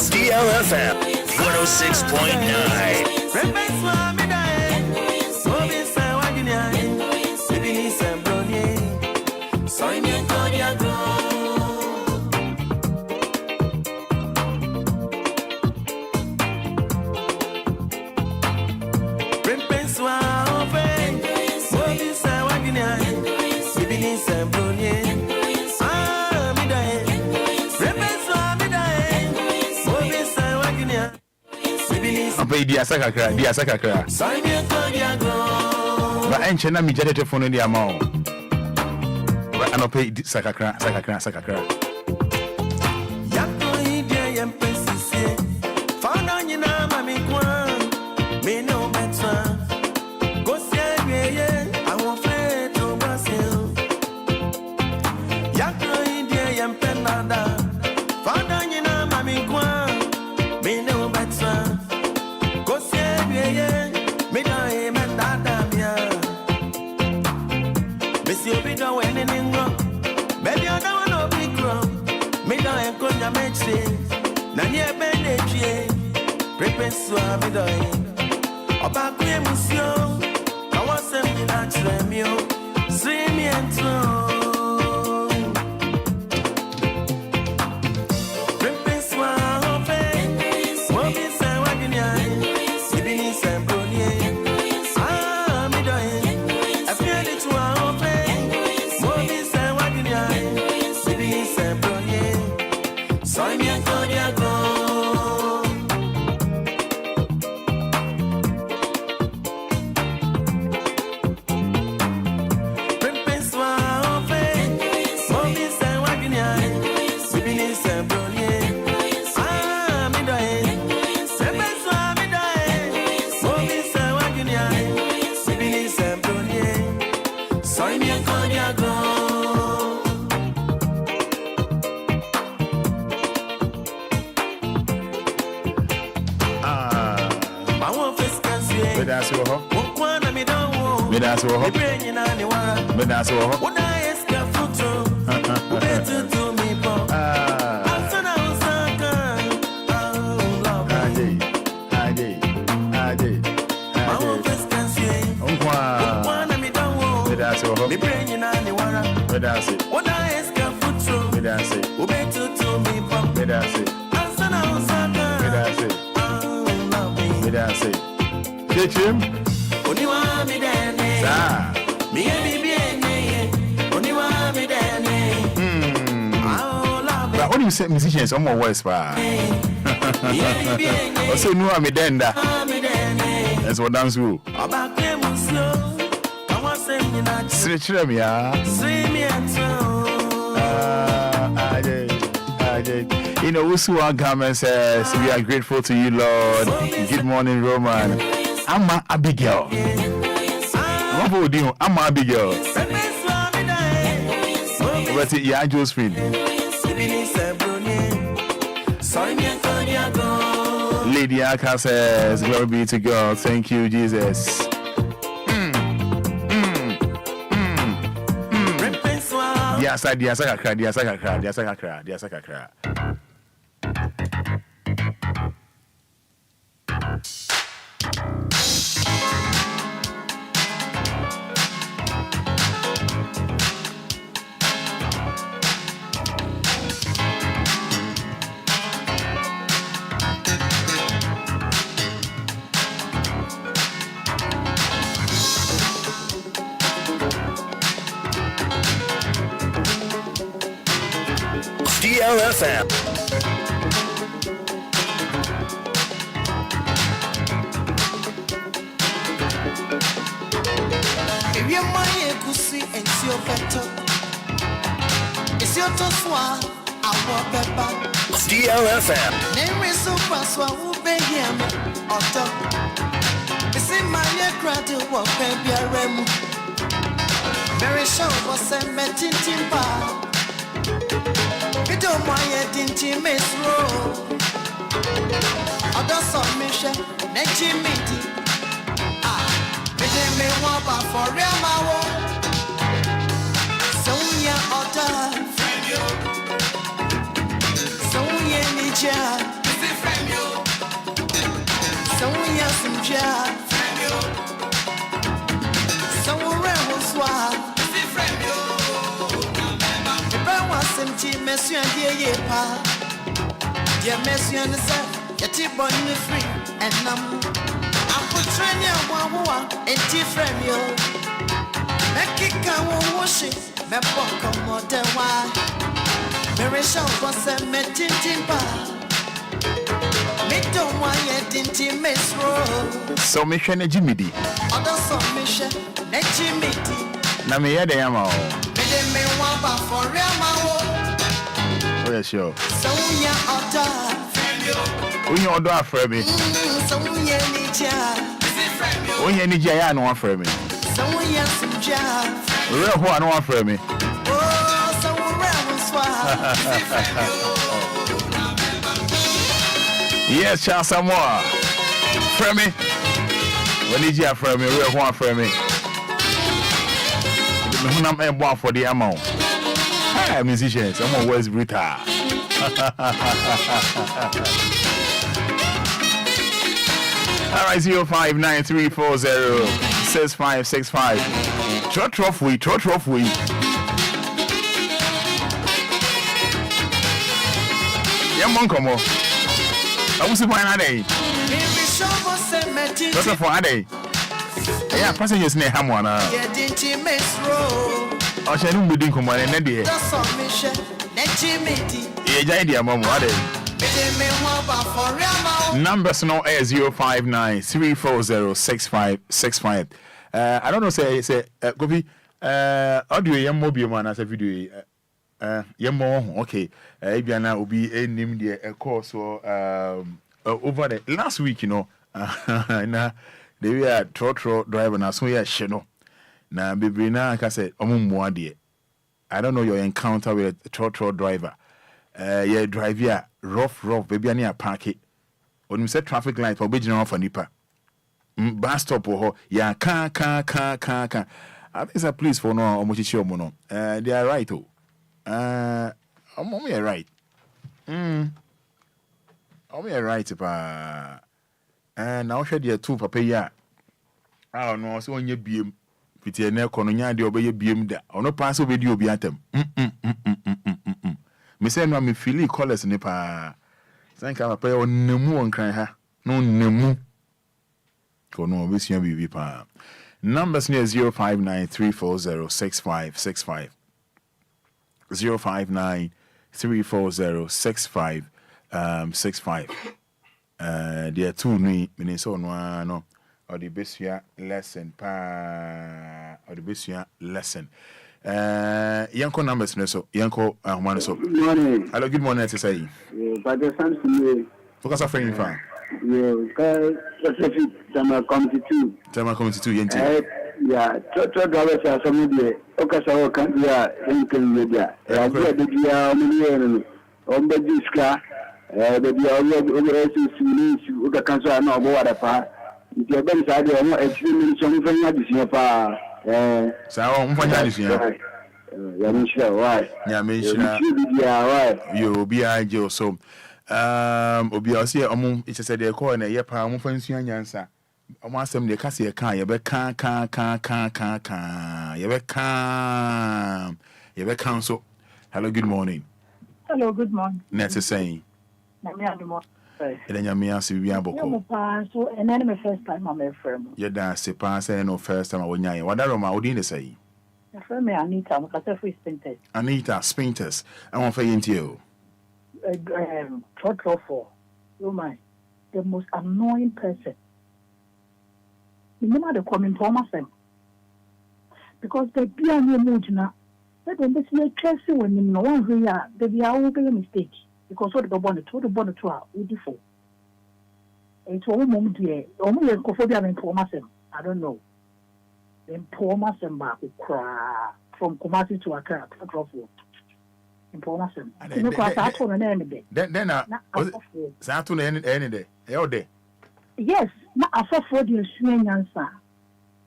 DLFM 106.9. Diasa kakra. But I ain't me jetted phone in the amount. But I don't pay sakakra. want first cancer. Anidaso Wɔhɔ. One me don't want. Anidaso Wɔhɔ. Brain in any wara. Anidaso Wɔhɔ. What I ask a photo. Better to me, Bob. After now, Saka. Oh, love. I want first cancer. One me don't want. Anidaso Wɔhɔ. Me brain in any wara. Anidaso. What I ask a photo. Anidaso. Better to me, Bob. Anidaso. After now, Saka. Anidaso. Oh, love. Anidaso. Chechim. Only one me there. Ah. Me and me only one me there. But when you say musicians, I'm more voice pa. Also, no, I'm a denda. That's what dance you. Stretch me, yeah. You know, Usuwa Garment says, we are grateful to you, Lord. Good morning, Roman. I'm Abigail. I'm Abigail. But yeah, Josephine. Lady Aka says, glory be to God. Thank you, Jesus. Diasakakra. DLFM. If you're my pussy and your better, it's your toss one. I want pepper. DLFM. Name is so fast, I will be here. Otto, it's in my crowd to walk, baby. I rem. Very show was a metin timber. You don't want it into Miss Row. Other submission, Netty Mitty. Me want back for real, my war. So, yeah, other. So, yeah, Nija. So, yeah, some jar. So, real swag. If Monsieur, dear, pa. Dear Monsieur, yet you born me free, and I'm portraying one and different you. Make it come wash it, me walk more than why. Mary Shaw was a metin bar. Me don't want yet into Miss Row. So, Mission Jimmy D. Other submission, let Jimmy D. Namia de Yamo. Me want back for real, my Oh, yeah, sure. so yeah, other. When you order for me, So yeah, Nija. when you need Jaya, no one for me. So yeah, some jar. Real one, no one for me. Oh, so around swag. Yes, Charles Samoa. For me. When did you for me? Real one for me. I'm a boy for the amount. Hi, musicians. I'm always brutal. All right, 0593406565. Trot rough we. Yeah, Monkomo. I was fine a day. That's a for a day. Yeah, passengers near Hamwana. I shall not be doing command and Neddy. Yeah, idea, Mom. Numbers no air 059340656. I don't know, say, Gobi, audio yam mobile man as a video. Yamo, okay. Ibiana will be a name the course or over the last week, you know. Now, they were trotro driver, now so yeah, sheno. Now, baby, now I said, I don't know your encounter with a trotro driver. Yeah, drive here, rough, baby, I need a park it. When you set traffic light for being off a nipper. bus stop ho ya ka. I think it's a police for no omochichi omo no. They are right oh. Omo are right. Omo are right pa. Now share the two papa ya. Ah no so onye biem. Fiti ene kono nya de obeye biem da. Ono pass obedi obi atem. Me say no me feel colors ne pa. Thank you papa onemu onkran ha. No nemu. Kono obesua bibi pa. Numbers near 059340656. 059340656. There are two new Minnesota no or the Bessia lesson pa or the Bessia lesson. Yanko numbers so Yanko so. Good morning. Hello, good morning to say. But the Samson Focus on friend fan. Tama committee 2 yenti. Yeah, to drivers are some of the Okasa Candia, Lincoln Media. I said the Dia Million on the Disca, the Dia over the cancer and all water pa. The events are there, extremely something at the pa. So, I'm finding Yamisha, why? Yamisha, you be I Joe so. Obia see omo it said they call na ye pa omo fansu anyansa omo asem de kase ye kan ye be kan ye be kan so. Hello, good morning. Hello, good morning. Net is saying Na me admo. Eden ya me ase bi aboko. No pa so and my first time I'm a friend. Ye da se pa say no first time wonya ye wadaro ma odi ne say. My friend me Anita, I'm a free spinters. Anita Spinters. I want for yenti o. For oh my, the most annoying person. You know the coming for myself because they be on your mood now. That when they see a Chelsea when you know one who are they be all be a mistake because what the bonnet to our beautiful. It's all moment here. Only a cophobia and for myself. I don't know. Then poor myself back cry from Kumasi to Accra. Information. Then Saturn any day. Yes, not a for the swing answer.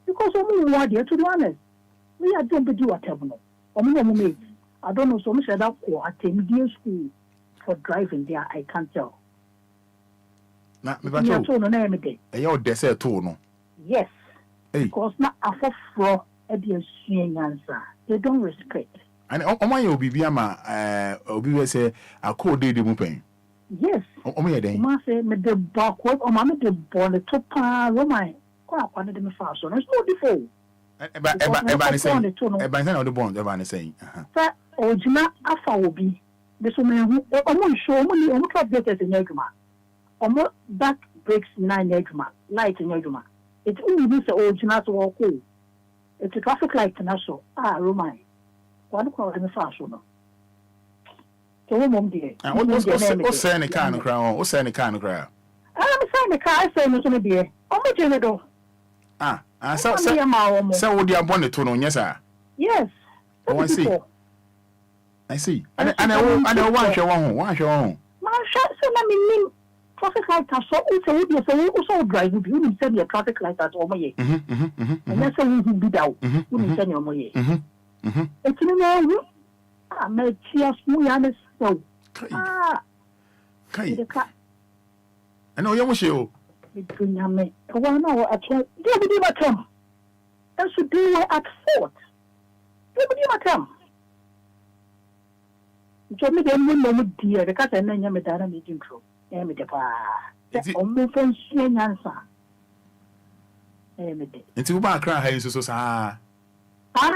Because only one day, to be honest, we are going to do a terminal. Only I don't know so much about or attend school for driving there, I can't tell. Not me, your desert too, yes, because not a for the swing answer. They don't respect. And Oma you be ama obi say akọ de mu pen. Yes. Oma ye den. Oma say me the backward o ma me the ball the top Roma. Ko akwa de me fa so. No so different. Eba ni say. Eba ni say no the bond eba ni say. Sa ojina afa obi. Be so me hu omo show omo traffic gators in adwuma. Omo back brakes na adwuma. Light in adwuma. It only be say ojina so wo ko. It's a traffic light na so. Roma. One call in the fashion. So, mom, dear. What's saying the kind of crowd? What's saying the kind of crowd? I'm saying the car, I say, no, dear. Oh, my general. So, would you have wanted to know? Yes, sir. Yes. Oh, I see. And I want your own. My shot, so let me mean traffic light. I saw also drive with you. You send your traffic light at all my year. And that's how you be down. You send your money. It's in the I made tears more honest so. I know you wish you. Between me, one hour at home. They would do my term. That should be at fort. They would do my term. So me then we know dear because I know me that I'm eating true. I'm the pa. I'm from swing answer. It's about crying so sa. But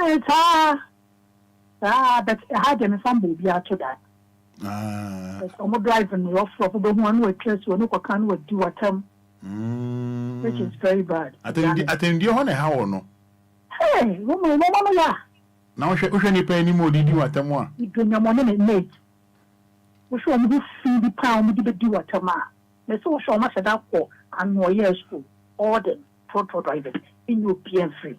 I had them some baby to that. I'm driving rough for the one who trust when you can do a term, which is very bad. I think you want to how no. Hey, woman, now she only pay any more. Did you at them one? You do your money, mate. We show me feed the pound, we do a term. There's so much at that for and more years school, all the total driving in European free.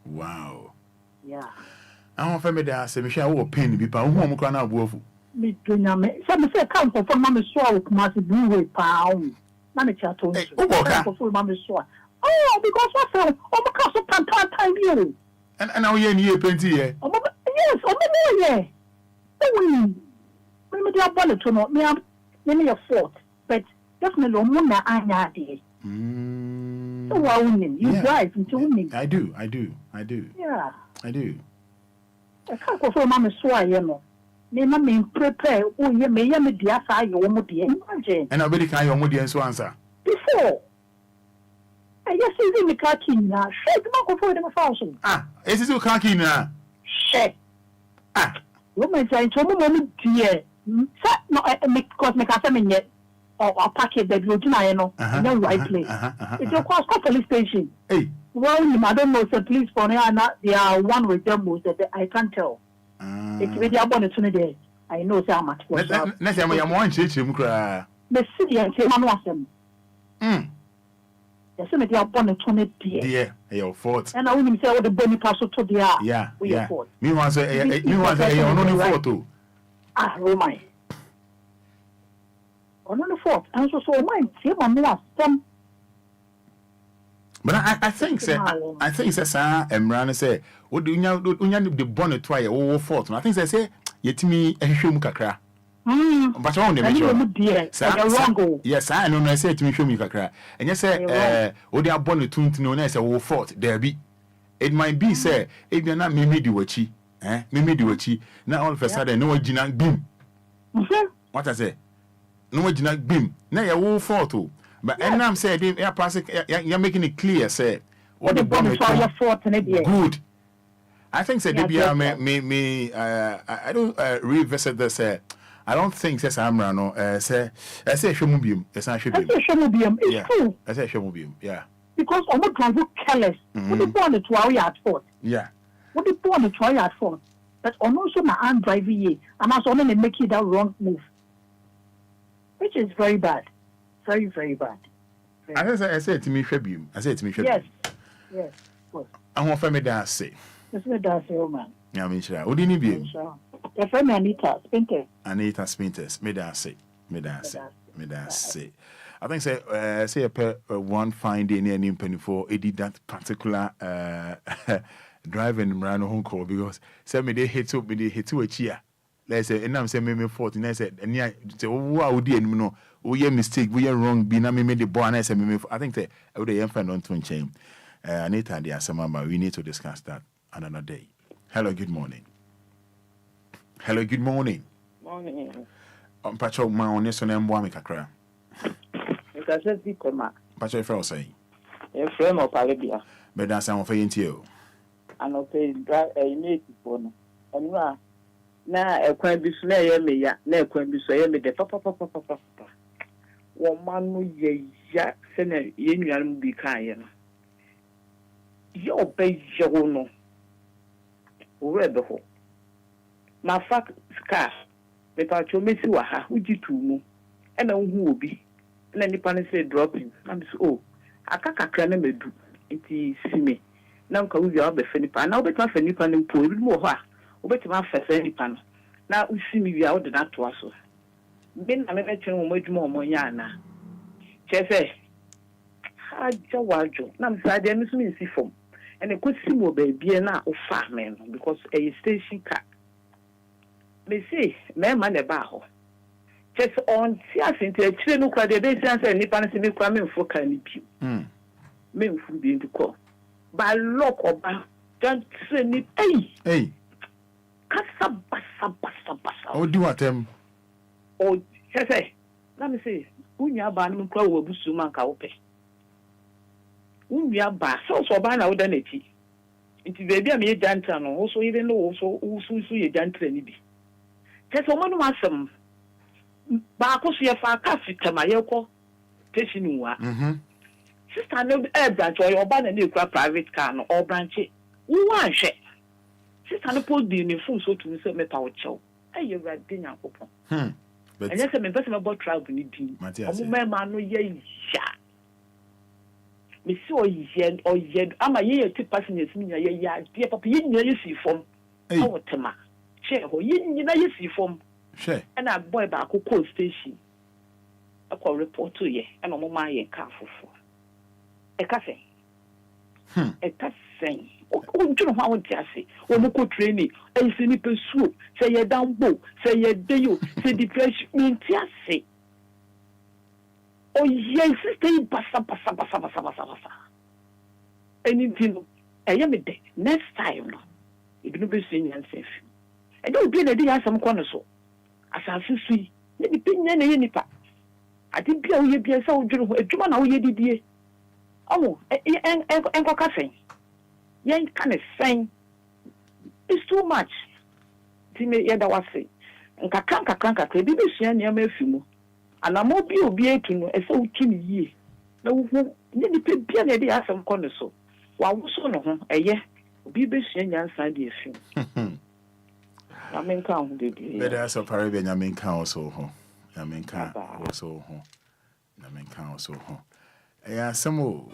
Wow. Yeah. I want family that say Michelle will pay the people who am crying out. me dunya me some say come for mama so kuma se blue way pound na me chat on come for mama so oh because what say o ka so tan you and now you need plenty here yes o me yeah me dey abole to no me your fault but definitely o mo na anya de so why wouldn't you drive into winning I do yeah I do I can't go for mama so I know me prepare oh yeah me dia sa you mo dia imagine and nobody can your mudi so answer before I just see me car key na shake no go for them house is it car key na shake woman say to mo dia no because me can say me yet or packet that you know in the right place it's your call police station hey well I don't know so please for me they are one with them most that I can't tell it's really about it today I know say how much next time you want to cry me see and say man wasem yes me dey upon it dear your fault and I will say what the bony pass to there yeah fault me want say you no fault Romai on the fault and so mine see man wasem. But I think sir Emran say what do you the bonnet twice or fault I think say yetimi ehwehwe mu kakra but on the measure yes I know I say to me show me kakra and you say what they are bonnet tuntu no na say wo fault there be it might be say if you na me di wachi me di wachi na all of a sudden no wagina bim what I say no wagina bim na ya wo fault but and I'm saying you're making it clear say what the bonnet your fault good I think say me I don't revisit this I don't think says Amra no say I say shomubium it's not should be it's true I say shomubium because I'm not trying to careless what the bonnet to our at fault what the bonnet to our at fault but on also my hand driving ye and also only make you that wrong move which is very bad very very bad I say to me shobium I say to me shobium yes I want family that say yes me that say man yeah me sure what do you need be your friend Anita Spinters me that say I think say a one fine day near Nimpany for did that particular driving around home call because say me they hit to a cheer let's say and I'm say me 14 I said and yeah say what would you know we mistake we are wrong be na me made the boy and I say me I think that I would have found on to chain Anita and the Asamama we need to discuss that another day. Hello good morning morning Pacho ma on eso na mbo amekakra ka se bi koma Pacho e fra say e fra mo pale bia be dan san fa yenti o ano pe dra e ni tipo no enu a na ekwan bi so na ye me ya na ekwan bi so ye me de papa wo manu ye ya se na ye nuarum bi kan ye no yo be je wo no wo be ho ma fak ska me pa cho mesi wa ha uji tumu e na hu obi na nipa ne say dropping na me so aka kakra na medu enti sime na nka wo bia obefa nipa na obetuma fa nipa ne mpo ebi mo ho a obetuma fa fa nipa no na usimi bia wo de na to aso bin na me be twene mo adwuma mo nya na chefe ha jawajo na me sa de me so me si fom ene ko si mo ba bia na o fa me no because a station car me see me ma ne ba ho just on see asinte chire no kwa de be si answer nipa no se me kwa me mfo ka ni bi me mfu bi ndiko ba lock oba dan se ni hey kasa basa o di watem o chefe na me say unya ba no kwa wo busu man ka wo pe unya ba so ba na wo da na ti nti baby am ye jantra no wo so even no wo so ye jantra ni bi so mo no asem ba ko so ye fa ka fitama ye ko tesinu wa sister no branch o oba na na ekura private car no o branch wo anhwe sister no po di ni phone so to say meta wo chew aye rade nyankopon but and yes me person about travel ni din o mo ma no ye ya me si o ye ama ye ti passengers mi ya de papa ye nya ye si fom awotema che ho yin na yesi fom Sure. And a boy back who call station. A call report to ye, and a mama and car for. A cafe. A cafe. Oh, you know how to say, or no training, and see me pursue, say ye down bow, say ye do, say depression, mean say. Oh, yes, stay bassa. Anything, I am a day. Next time, it will be seen and safe. I don't be the day some corner so. As I see, maybe pin any part. I didn't be a so a German how you did. Oh, and cafe. Yan can saying it's too much. Timmy Yada was saying, and Kakanka, baby, she and your few. And I'm more be to know a so keen ye. No, you did be any day some corner so. While so no, a year, be beside and side the few. I mean, count the day. Better as a Parabian, I mean, council home. I mean, count also home. I mean, council home. Yeah, some more.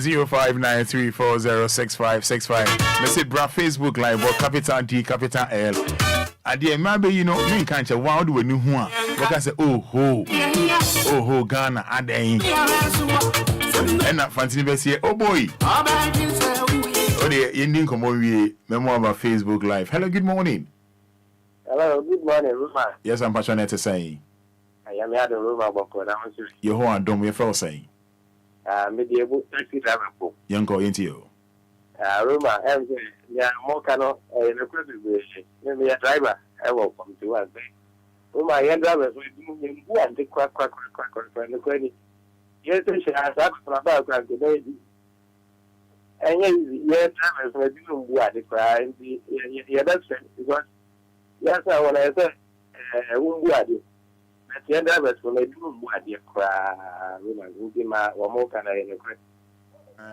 0593406565. Let's say bra Facebook live or capital D capital L. And the maybe you know me can't say wow do we know who I say oh ho Ghana and that fancy be say oh boy. Oh the ending come on we memo about Facebook live. Hello, good morning. Hello, good morning, Ruma. Yes, I'm passionate to say. I am here to Ruma about what you ho and don't we feel saying. Medieval taxi driver. Young go into you. Roma, more canoe, a credit. Maybe a driver, I will come to us. Roma, young drivers will do who and the quack, and the credit. Yes, she has asked for about the baby. And yes, drivers will do what the crime, the other sense, because yes, I want to say, won't do it. The other drivers will do what the cry, will be my one more kind of in the credit.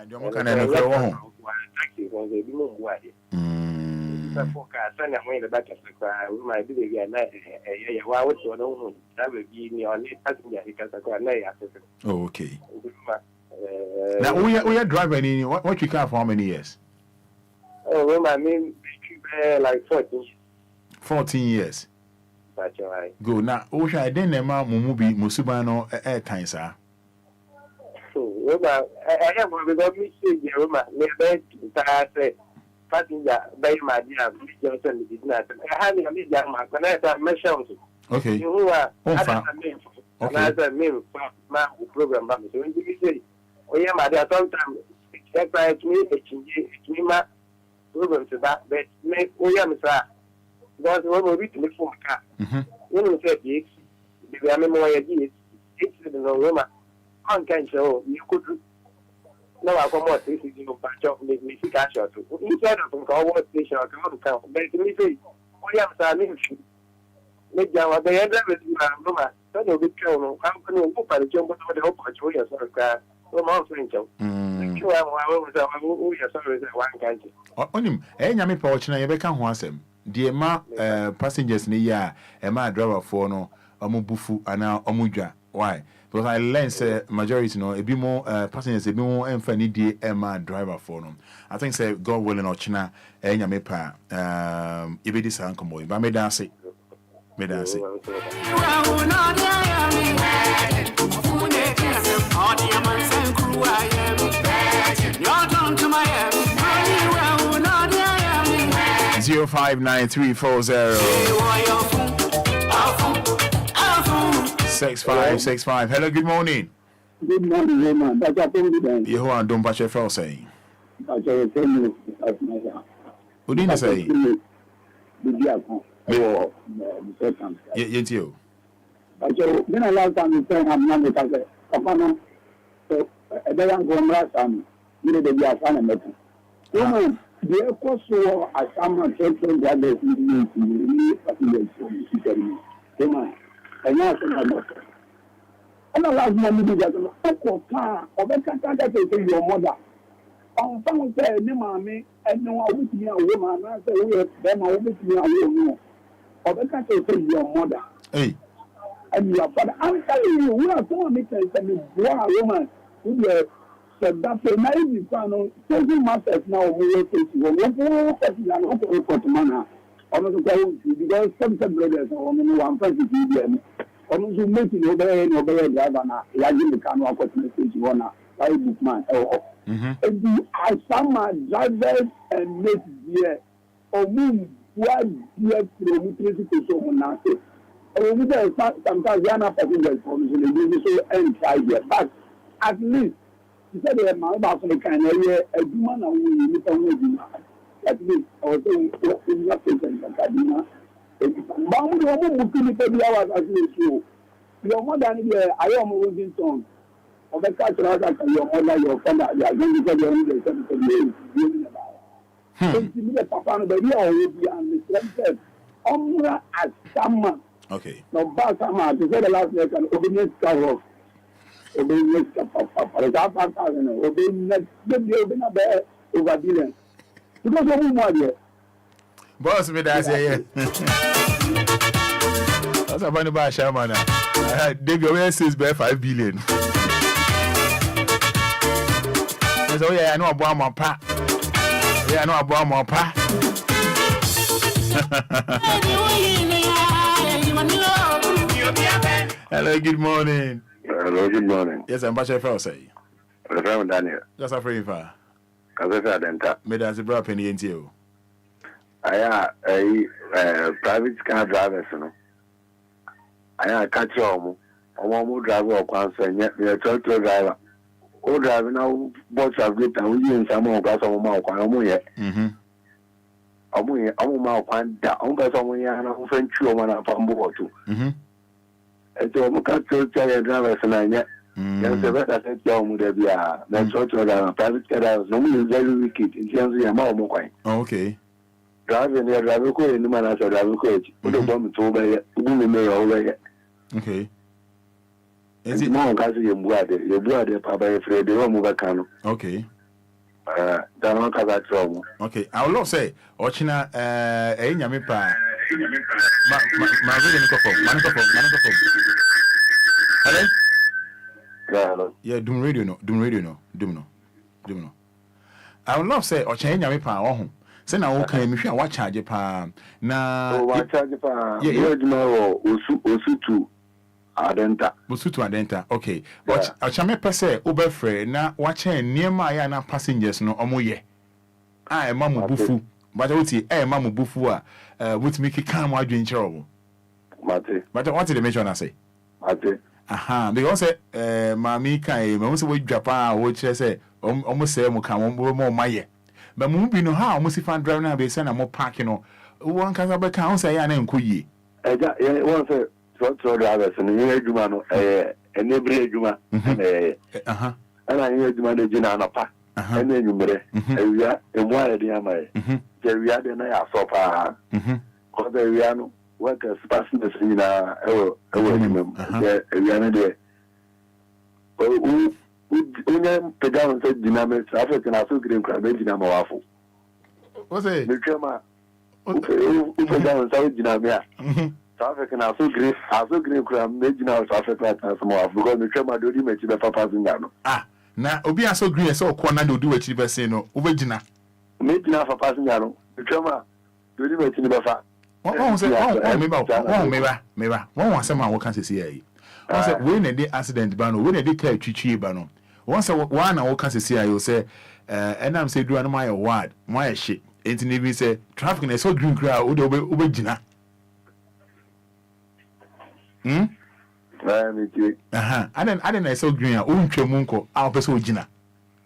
You're more kind of a taxi when they do what it. Son, I'm way the back of the cry. We might be again. Why would you know that will be me on it passenger because I got lay after. Oh, okay. Now we are driving in what you can for how many years? Oh, well, I mean, like 14 years. That's right. Good. Now, I didn't know Mumubi Musubano air time, sir. I have one without me saying, Roma, near bed, passenger, by my dear, Johnson did not. I have a big young man, when I have measures. Okay. You are another name for my program. So when you say, oh, yeah, my dear, sometimes it's me, it's me, my program to that, but make William, sir. Because when we reach the phone car, when we said yes, the memory is it's the Roma. Can't show you could no I come out this is you patch up me shot instead of what station I come count but me say William Salim make down the end of it Roma so no be count I'm going to go for the jump over the hope to your sort of car Roma French you are one country on him nyame pa ochina ye beka ho asem de ma passengers ni ya e ma driver for no omubufu ana omudwa why. Because I learned majority, no, a bit more passengers, a bit more emphasis, the driver for them. I think, say, God willing, or China, and Yamepa, if it is uncle boy, but me dance it. Me dance it. Zero 59340 6565. Hello, good morning. Good morning, Roman. That's a thing. You who are don't patch your fell saying. That's a thing. Who didn't say? You. But then I last time you said I'm not because so I don't go last time. You know, they are fine. Roman, the course for a summer taking that is Roman. And I love my movie that your mother. On someone said, Mammy, and no, I would be a woman. I say, we have them, I would be a woman. Or the country say your mother. Hey, and your father. I'm telling you, we are so many and you are a woman. that the naive one, taking masters now, we will take you. We report man. Almost because some brothers or one person to almost making obey driver now. Yagin the canoe of the one. I book man. I some drivers and make dear or move what dear to someone now. Sometimes they are not passengers from the so and but at least he said that my boss in the kind of a woman and at least also in your patient and Kadina. Bound to a hours as you your mother I am moving song of the cultural that your mother, your father, they are going to tell you the papa and the real will be and the said, Omra as someone. Okay. No, but somehow to say the last lesson, obedience cover. Obedience papa. Obedience, obedience, over billion. Because of whom are you? Boss, me that's it. That's a funny bar, Shamana. David, where says bear 5 billion. So, yeah, I know about my pa. Yeah, I know about my pa. Hello, good morning. Hello, good morning. Yes, I'm Basha Felsay. Reverend Daniel. Just a free fire. Kazasa Denta. Made as a bra penny into. I private car drivers, you know. I catch you. I want driver or concern yet. Me a truck driver. Oh, driving now, boats have good and we in some more gas of my car. Yet. I'm my one down, but someone I'm French woman up on board too. And so I'm cut to tell drivers and I yet. Yes, the rest I said, young would be a private car. No, very wicked in terms of your mom. Okay. Driving there, driver coach, and the man as a driver coach. Put a bomb to obey, women may over. Okay. Is it more because your brother, Papa, Fred, the home of a canoe? Okay. Okay, I will not say, Ochina, Yamipa. Hello? Yeah, Doom Radio, no. I will not say, Ochina Yamipa, oh, send a okay, Michelle, watch charge pa. Now, watch charge pa. Yeah, tomorrow, Osutu. Adenta. Busutu Adenta. Okay. But Achame pese obefre na wache niema ya na passengers no omoye. Ah mamu bufu. But wuti mamu bufu a wuti miki kan mo adwen kire Mate. But what did they mention I say? Mate. Aha, because mami kai me say we dwapa wo kire say omo say mo kan mo maye. But mu bi no ha omo si fan drive na be say na mo park no. Won kan ba kan say ya na enkoyi. Eja won say so drivers and you juma no and every juma and I hear juma de jina na pa and then you mere we are and why dey am I we are then I so pa cause we are no workers passing the na we are there o pedal say dynamic traffic na so green crowd be jina ma wafo what's it the chama o pedal say dynamic traffic and also green crime making out traffic light and some of because the trauma do make you better passing down. Ah, now Obia so green so corner do what you be saying no Obejina. Making out for passing down. The trauma do make you better. One say one was some what can say here. One say when a accident ban when a car chichi ban. One say one what can say you say and I'm say do an my word my shit. Ain't even say traffic and so green crowd Obejina. I didn't so green. Munko, our person Gina.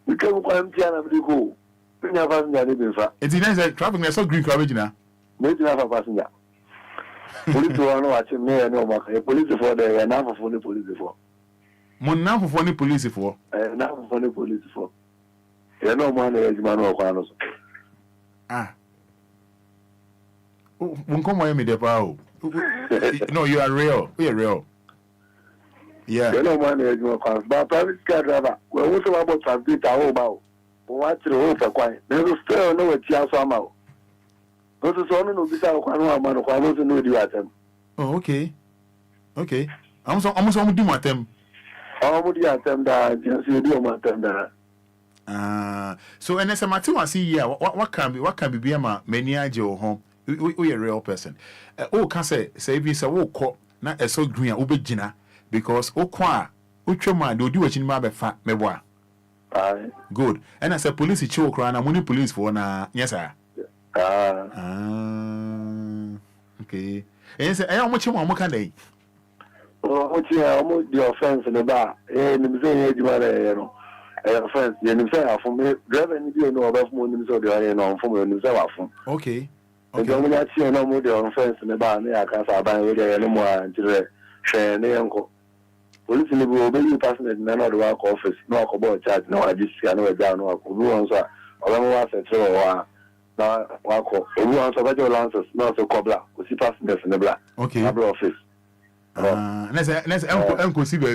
We come from Tiana Bico. We never have it's nice traffic so green original. Maybe have a passenger. Police one watching me and no police for the enough for the police for. Mon for the police for. Enough for the police for. You know, man, is man or Quanos. Ah. Won't come away me the power. No, you are real. We are real. Yeah. You know, man, but private car driver. We also about transit our about. Watch the whole for quiet. There is still no chance somehow. But it's only no bisa kwano amano kwano to know the atem. Oh, okay. Okay. I'm so do my tem. I'm do atem da just you do my tem da. So and as a matter was here, what can be many ajo home. We a real person. Can say if you say call na so green ubegina because okwa utwema do what in my fat meboa. Good. And as a police choke run a money police for na yes sir. Okay. And say how much more can they? What you almost the offense in the bar. And the same offense, you say from me, driver, you know about money so they are on from himself. Okay. And don't let you know more the offense in the bar. I can't buy with any more and share any uncle. Police in the will be passing at none of the work office, no about charge, no, I just see another down or rules or was a throw. Now, everyone's about your answers, not so cobbler, who see passengers in the black. Okay. Office. Let's Uncle Siber.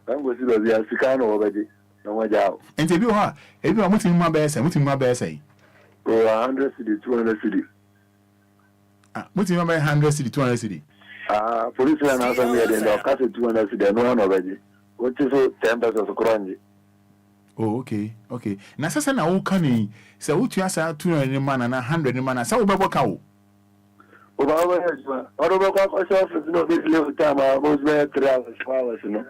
I'm going to be a Sicano already. No more doubt. And if you are moving my best, and moving my best, say, 100 city, 200 city. Moving my 100 city, 200 city. Police and answer me at the end of Castle 200 city, no one already. What is it? 10 pesos of Koranji. Oh, okay. Now, Sassan, I will come so what you ask 200 man and 100 man, so about cow. Over myself is not this little time. I was there 3 hours, 4 hours, you know.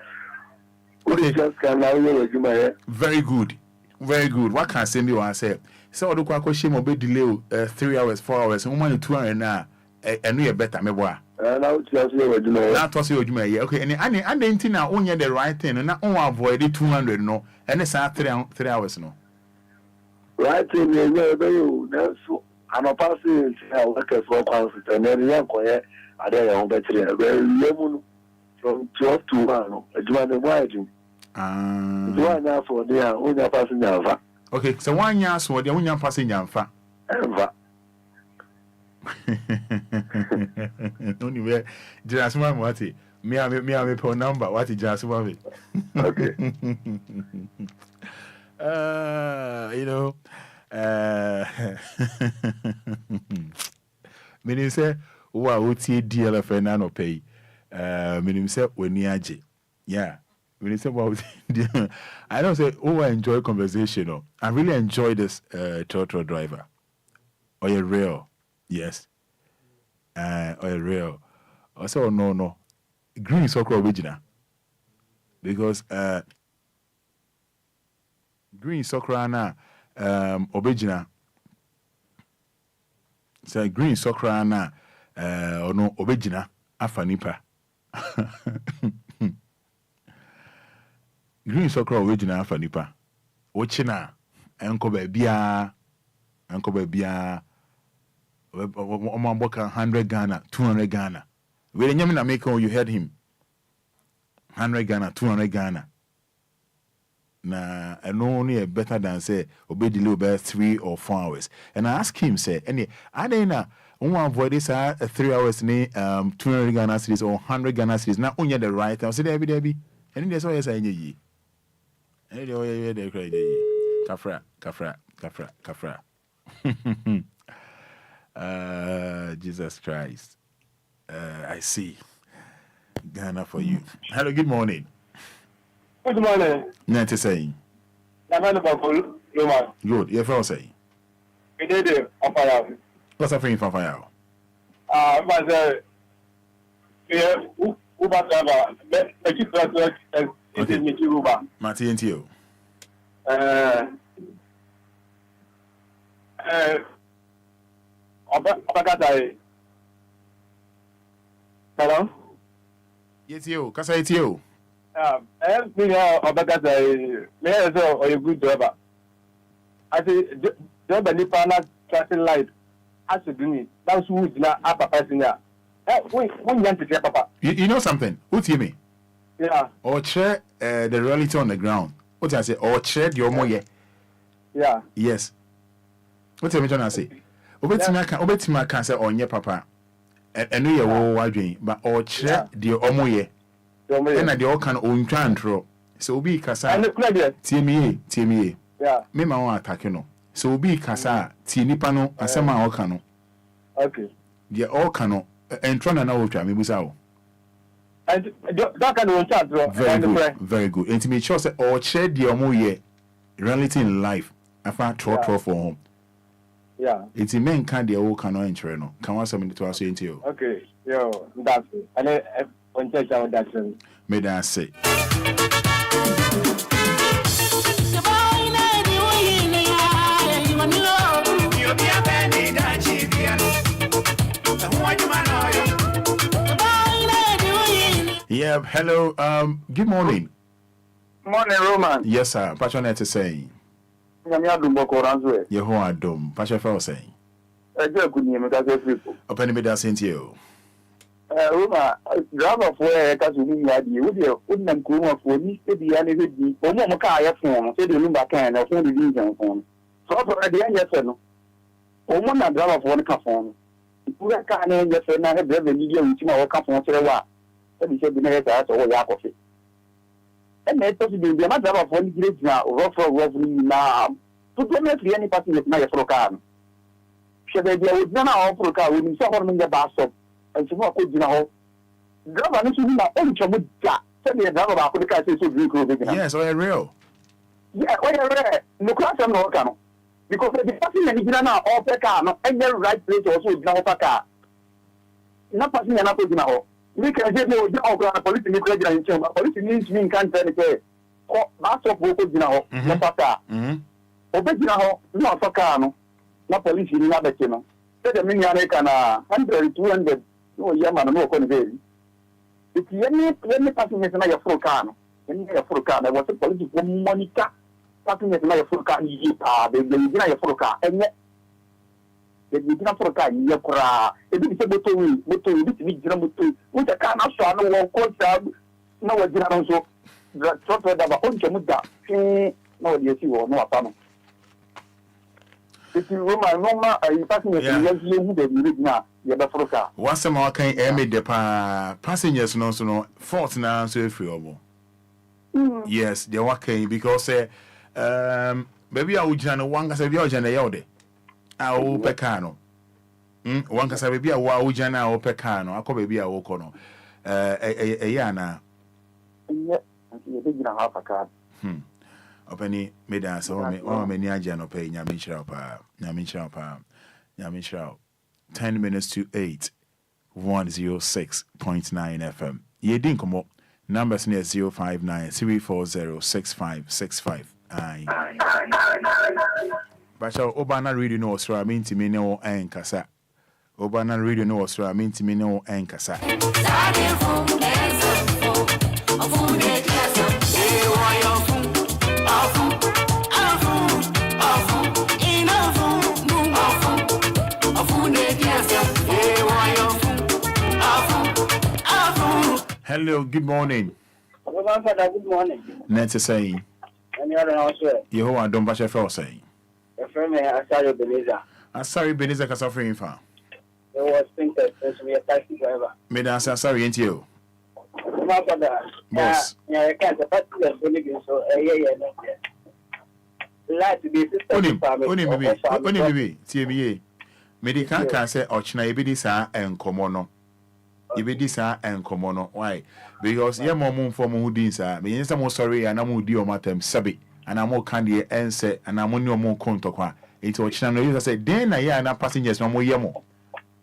Very good. What can I say? Me one say. So the kwako shame obe delay 3 hours, 4 hours. Woman 200 na. And we better me boy. Now just you do. Now toss you do me. Okay. And the now only the right thing. Now on avoid the 200 no. And it's 3 hours no. Right thing you that's I'm passing workers for council and then you are there on battery. From 12 to 1, a Juan writing. One year for the only passing Java. Okay, so 1 year so the only passing Java. Only where just one what me have phone number. What is just one? Okay. You know, meaning say, wow, what's DLFM no pay? Meaning say when you yeah. When you say about I don't say I enjoy conversation. No. I really enjoy this total driver. Or you real? Yes. Or you real? I say no. Green soccer original. Because green soccer na original. So green soccer na or no original afanipa. Green soccer original afanipa. Ochina enko bebia omamboka 100 Ghana, 200 Ghana. When you na make you heard him. 100 Ghana, 200 Ghana. Na only better than say obey delay about 3 or 4 hours. And I ask him say, any I na one avoid this 3 hours ni 200 Ghana cities or 100 Ghana cities. Now only the right time. Say Debbie. And that's why I say ye. And they cry Kafra. Jesus Christ. I see. Ghana for you. Hello, good morning. Good morning. Nanti saying. I'm on the bubble, Lumba. Good. You're for saying. We did it on fire. What's happening for fire? But Uber driver, I keep that and it's me to Uber. Marty and you. Hello? Yes, you. Kasa it's you. I have been Obagata, may or a good driver. I say, driver Nipana traffic light. As to do it, that's who is not upper passenger. Papa. You know something? What do you mean? Yeah. Or share the reality on the ground. What I say? Or share your moye. Yeah. Yes. What do you mean? I say? Obetima can say on your papa. And we are wondering, but or share the omoye. And I all can own trantro. So be Kasa. TME. Yeah. Me ma wan attack no. So be Kasa. Ti nipa no asema oka no. Okay. The oka no. Entro na wo twa me busa wo. And that kind of chat, bro. Very good. And to make sure say or share the omoye. reality in life. I found trot for home. Yeah. It's a main kind of old canoe in Treno. Can I submit to us into you? Okay, yo, that's it. And then when check out that thing. May I say? Yeah, hello. Good morning. Morning, Roman. Yes, sir. Patronette is saying. Yehoah Dom. Pasha Fel saying. I just couldn't even get people. Open me that sent you. Roma, driver for a Casuni idea. Wouldn't them come up for me to be any with the Omaka phone, say the Lumba can of the region phone. So for the end, yes, no. Omona driver for the phone. If I can't, yes, and I have the media which my come from Sewa. Let me say the next hour or Yakofi. And they possibly be another driver for the great now, or for now. To do any person with my car. Should they be a would not offer a car with someone in the bus stop and so forth, you know. Driver, this is my own chum. Tell me a driver about the car so drink. Yes, I real. Yeah, no class and no car. Because the person in the now or the car, and the right place also now for car. Not passing an apple now. We can say no, police in the chamber. Police means me can't tell it. Oh, that's of work now. No car. Obia, no for car, no police in another channel. Said the mini American 100, 200, no Yaman, no convey. If you any passing is another full car, any full car, there was a police Monica passing is another full car, they begin a full car, and yet they begin a full car, Yakura, a bit of motor, with a car, not so no coach, no general so the sort of the own Jamuda, no, yes, you or no apartment. If you remember, I passing you now, you're the Froka. What's the marking? Emmy the passengers no fault now, so free. Yes, they're working because, maybe I would join one because of your Janayode. I will pecano. One because I will be a Wawujana or pecano. I could be a Wokono. A yana. Yet, you're taking a half a card. Openi meda so many agent no pay nyamichra pa 10 minutes to 8 106.9 FM ye din komo numbers near 059 340 6565 ai Bacha obana radio no so I mean to me no enkasa obana radio no so I mean to me no enkasa Hello, good morning. Fada, good morning. Nancy saying. And you're also. Yehoah don't bash a saying. A friend, Asari Beniza. Asari Beniza can suffer in far. There was thinker, to be a taxi driver. Made answer sorry into you. Boss. Yeah, I can't. So, like to be TBA. Medical can say, Ochna, Ibidisa and Comono. Ibidisa and Comono. Why? Because your mom for Mudinsa, means I'm sorry, and I'm with you, Matem Sabi, and I'm more candy and say, and I'm on your more contoqua. It's Ochna, you say, then I am passengers no more yamo.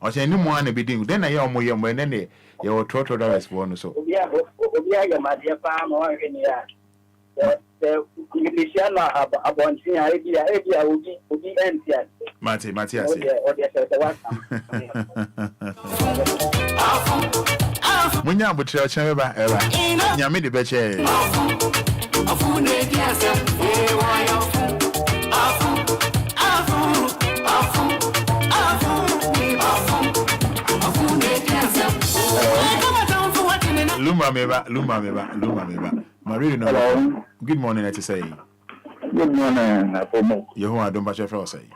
Or say, no more than be then I am more yamo, and then your total dollars for one so. Obia, my dear farm, or any the English about idea would be empty. Matthias. When you have a church, you made the better. Lumba. Marie, no. Good morning, I say. Good morning, Yehoah don't bash a fellow say.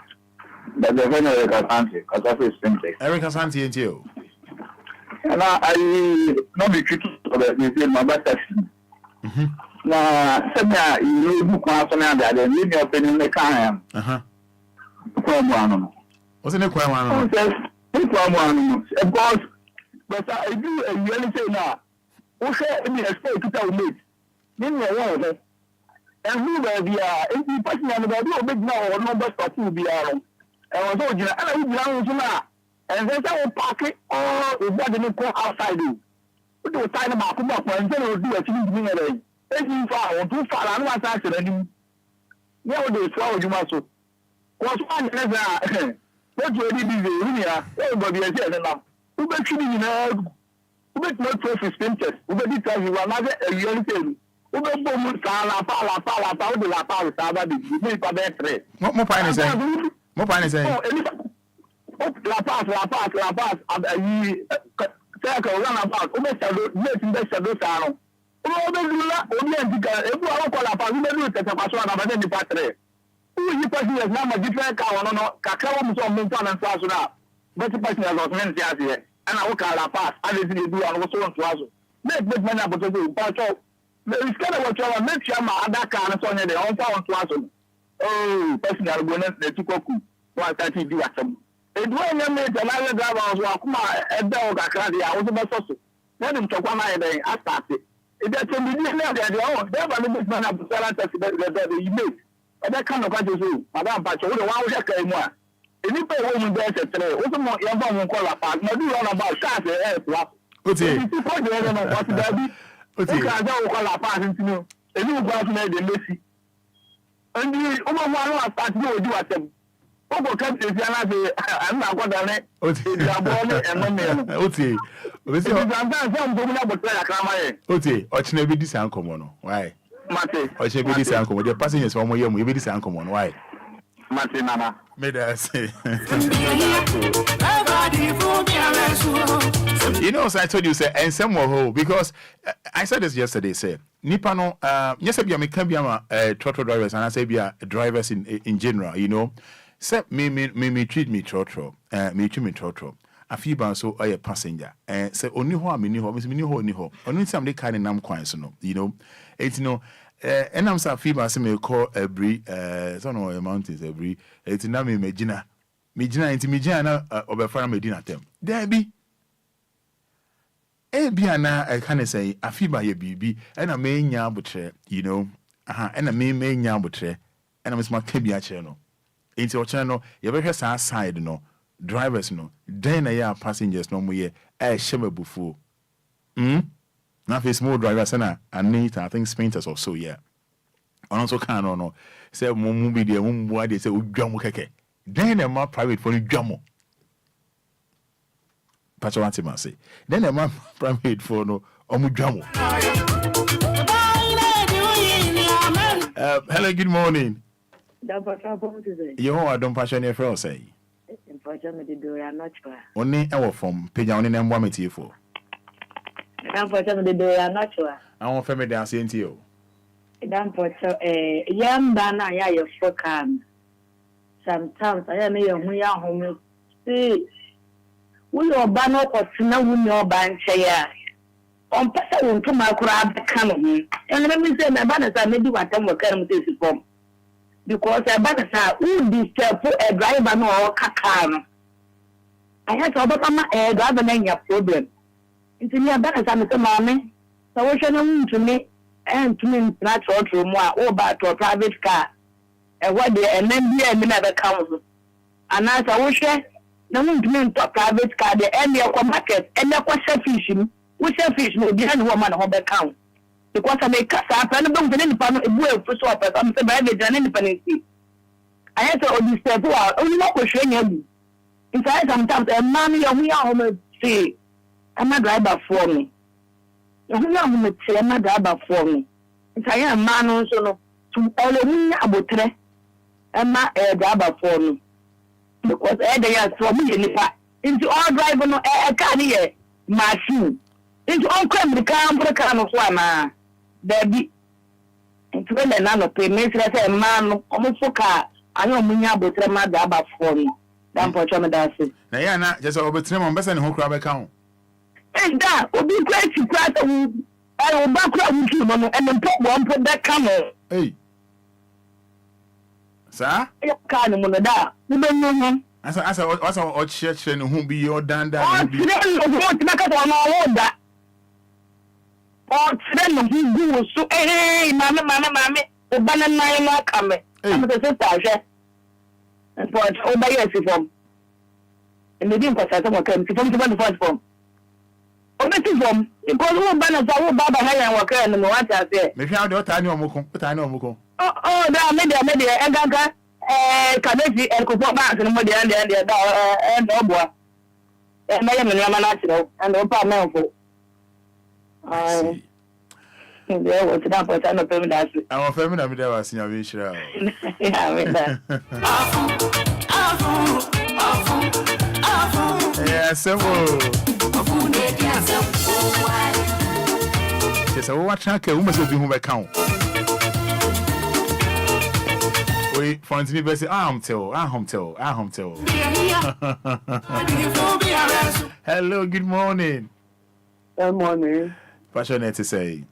But the Eric Asante, because I feel simply. Eric Asante and you. And I not be tricky about this, my better. Now, you look after that, and you have been in the car. What's in the choir? Of course, but I do really say now. Who said me expect to tell me? Didn't know and who will be a person and the big now or no best of 2 be and was original and and then I will park it or is that the new outside you. Put the time about come up and then will do a thing. Taking far or too far and one answer and now they throw you muscle. Was one what you did is everybody is here now. Who makes you who makes no trophy sprinters? Who makes it you another a real thing? Who makes no sala, power, the la power, the make a better. What more pine is saying? More pine is saying. La pass, and circle run about. Who makes a best of oh, they do not only if we are called upon the new Tetapaso and then the battery. Who you person is now a different car on Kakao on Minton and Sasuna. But the person has men here, and I will call a pass, and it's in the and so on to us. Make big men able to do, but it's kind of what you are, make sure my other car and so on, they all found to us. Oh, personal bonus, the Tukoku, what I think you at them. It was a mate, another driver was Wakuma, a dog, a candy, I was about to. Let him talk one night, I started. It has been there, they are never the man of the salad that you make. And that kind of country, Madame Pacho, the one who came one. If you pay women there today, also more young woman call a part, maybe all about cars, what's it? What's it? I don't call a part into you. And you go to make the messy. And you, one who start to do at them. Ogo country is I'm not going to let it. And Oti, Oti, Ochne be this uncommon. Why? Mate, Ochne be this uncommon. The passengers from Moyam, we be this uncommon. Why? Mate, Nana. Made us say. You know, so I told you, say, and some more because I said this yesterday, say, Nipano, yes, I can be trotro drivers, and I say, be drivers in general, you know. Say me treat me trotro, me treat me trotro. A few bands so a passenger. Say only ho me ni ho, me ni ho ni ho. Only some they kind of nam Enquires no, you know. It's no and I'm sa few bands me call every some of mountains every it's na me Medina into Medina na obefara Medina tem. There be na I can say a few by ye bibi and a me nya butre, you know. And a me nya butre and I'm smart kebia channel. Into your channel, you ever hear side no drivers no then a passengers no more shame before. Now if small drivers and need I think painters or so yeah. And also can no say movie there why they say ujamo keke. Then a more private for ujamo. Pachawanti say. Then a more private for no omujamo. Hello, good morning. You know, don't pass any friend say. Only our from Pigeon and Wamity for. Unfortunately, they are not sure. I want family dancing to you. A young banner, I have for calm. Sometimes I am a young home. See, we are banner or to know when your bank chair. On person to my crab come on. And let me say, my banners are maybe what I'm working with this form. Because a banner who disturb a driver no kakam. I had to overcome a driver name your problem. It's in your banner, Mr. Mommy. So what should I to me and to me natural to more or back to a private car. And what they and then be a minute council. And as I wish no one to me to private car, the end of market and the question fishing, which a fish will be a woman on the count. Because I make us up and don't any panel for swap as I'm surviving an independency. I had to disturb only not question you. Inside sometimes a man of me home say, I'm a driver for me. I'm a driver for me. Inside a man also to all me about tre. I'm a driver for me. Because they are for me into all driver no a car machine. Into all crime the car of one. Baby, and to the nano pay, make a man almost for car. I know me about the mother about for me. Damn, for Chamadas. Diana, just over 3 months and who crab account. And that would be great to cry. I will back up with you, and then put that camera. Hey, sir, you can't know that. You don't know him. As our church and who be your danda. Oh, you don't know what to make it on all that. Oh, then he do so. Hey, mamma, Obana nine more come. I'm the sister. But Obia is from. And they didn't pass some of them to the first form. Obeti from because Obana Zawu Baba Haya Waka and the Moata there. Maybe I don't know Moko, but I know Moko. Oh, there are many, Egaga, Kanesi, and Kupoma, and Modi and Obwa. And I am in Yamanatino and Opa Melfo. There was enough for Tano Feminasi. I'm a feminine, I was in your wish. Yeah, with that. Yes, yes, I watch a woman will be home account. We find me best. I'm tell. Hello, good morning. Good morning. Passionate to say.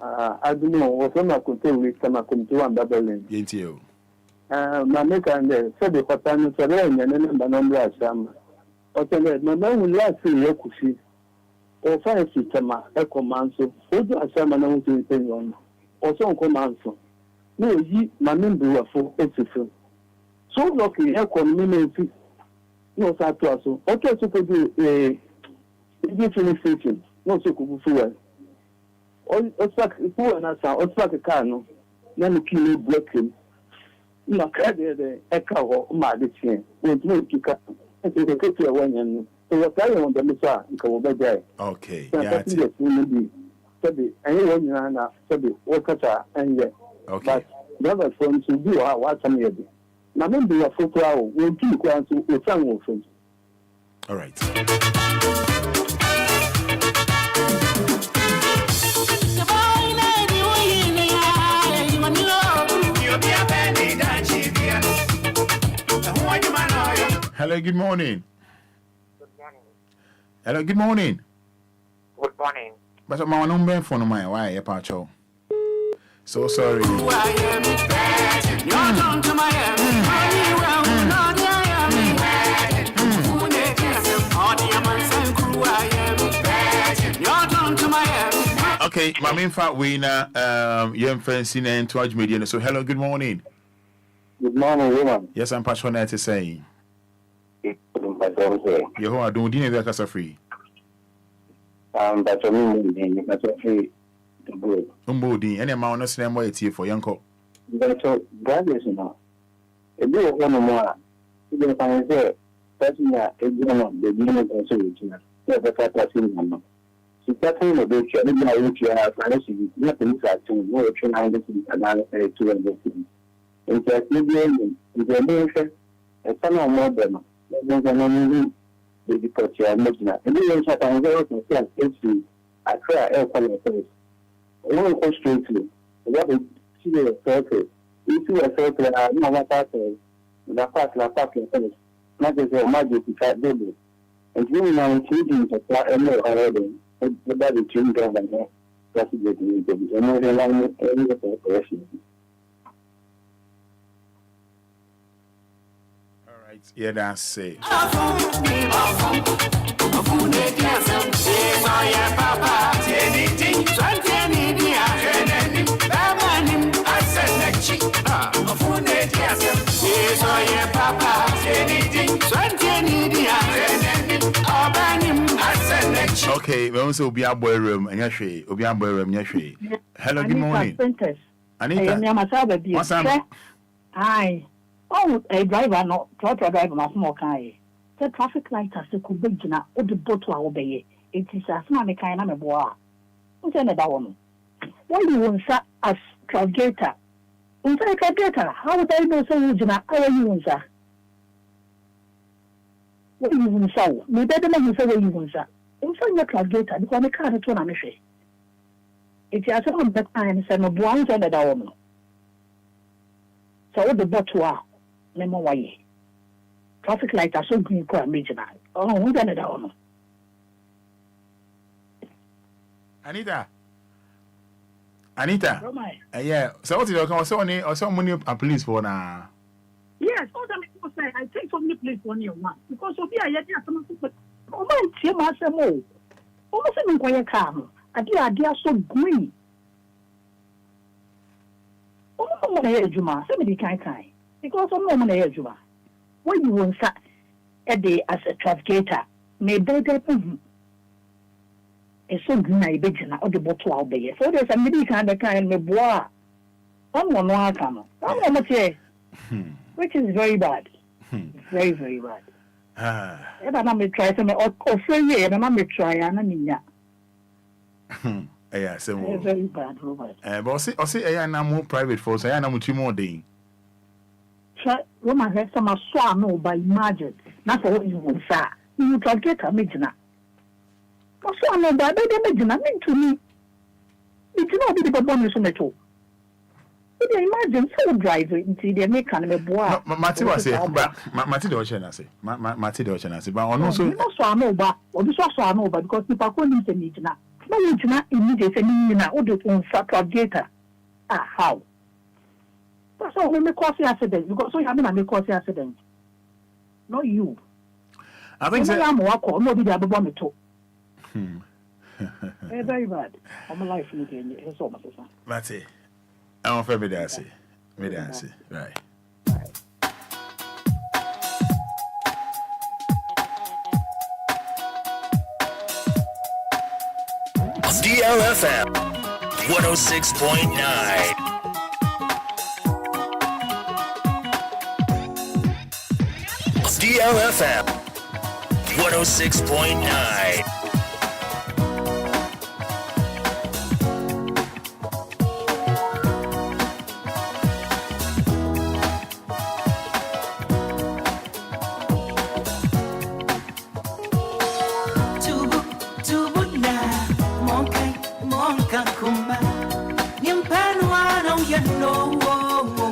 I don't know what I'm going to do with my computer and Berlin. Ain't you? My maker and the Fada Patano Serene and then the number of some. Okay, my man will last in Yokushi. Or fire system, a command so. What do I say? My name is on. Or some command so. No, ye, my member of full exercise. So lucky, I community. No, Sato. Okay, so could do a different station. No, so could do Osaka, who and Osaka Cano, then kill broken. No, the echo of my chin. Won't make you cut. I think the picture when you was I on the Missa, you go over there. Okay, yeah. Anyone you are now, said the Okata and yet. Okay. But never from to do what I'm here. My member of Football will do grant to a family. All right. Hello, good morning. Good morning. Hello, good morning. Good morning. But my number phone my why Pacho. So sorry. Okay, my main fact winner, young friends in and Twitch media. So hello, good morning. Good morning, woman. Yes, I'm passionate to say. Yehovah, don't you know that's free? But that's free. Umbodi, any amount of slam way for Yanko. But that is not. A bit of one more. You can find there. That's not a good one. The unit also reaching. The passing number. She's talking about you. I know you have financially nothing to no train. I don't think another 200 things. In fact, maybe the nation, a son of more than because you are making it. And you have to go to the I try air quality. I want to go straight to what is the circle. If you are circle, I know what I say. The part of the not as a magic to try double. And you know, including the plot and more already. The body tuned down by now. That's the thing. And more than one area of operation. Yeah, that's it. Okay, we also be a boy room and Yashi, Obia boy room, Yashi. Hello, good morning. Anita, what's up? Hi. Oh, a driver, no, trotro driver, my small car. The traffic light has to could be now, or the boat to obey. It is as my kind of a boy. What's another one? Why you want as translator? Inside translator, how would I know so you not? How are you, sir? What you want so? Me better than you say what you want, sir. Inside your translator, because I can't turn on a say. It is a bad time, send a boy and a woman. So the boat to our. Nemo why traffic light are so green for regional. Oh, we don't know. Anita. Yeah. So what is your come? So many police for now. Yes, all the people say I take so many police for you, man. Because Obia, yet some people. Oh my, see myself more. Almost in quiet calm. I are so green. I'm going to Juma, somebody can't. Because I'm not going to Juma. When you want a day as a trafficator, may better. It's so good, I bet you not the bottle out there. So there's a medical kind of bois. Someone will come. Which is very bad. Very, very bad. If I'm going to try some offer, and I'm going to try, and I mean, yeah, so very bad, Robert. But I say, I am more private force, I am 2 more days. Roman has some swallow by imagine. Not for what you will say. You can get a midnight. Swallow by the midnight, to me. It cannot be the bonus on the two. Imagine so driving into the mechanic of bois. Matty was say, but Matty Ocean, I say, Matty Ocean, I say, but also, no swallow, but or this was swallow, because people couldn't say midnight. No, it's not immediately, or the own propagator. Ah, how? That's all we make cause accident. Because so you haven't made cause accident. Not you. I think I'm walking, nobody the other one too. Very bad. I'm a life looking. It's so much. That's it. I'm on February. Right. DLFM 106.9. DLFM 106.9.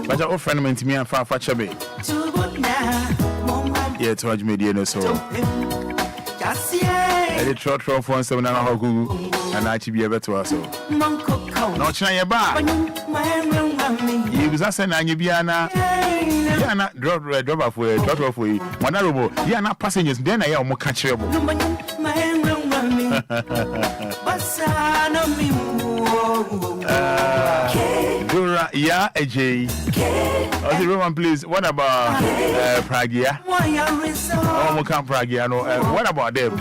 But your friend meant me and far chabe. Yeah, to watch media no so. I did trot from 7 and a half and I be able to us. No, China bar. You was asking Anibiana. Yeah, not drop off way. Honorable, yeah, not passengers, then I am more catchable. Dora, yeah, AJ. Oh, the Roman, please. What about Pragia? Oh, we can't Pragia. No, what about them?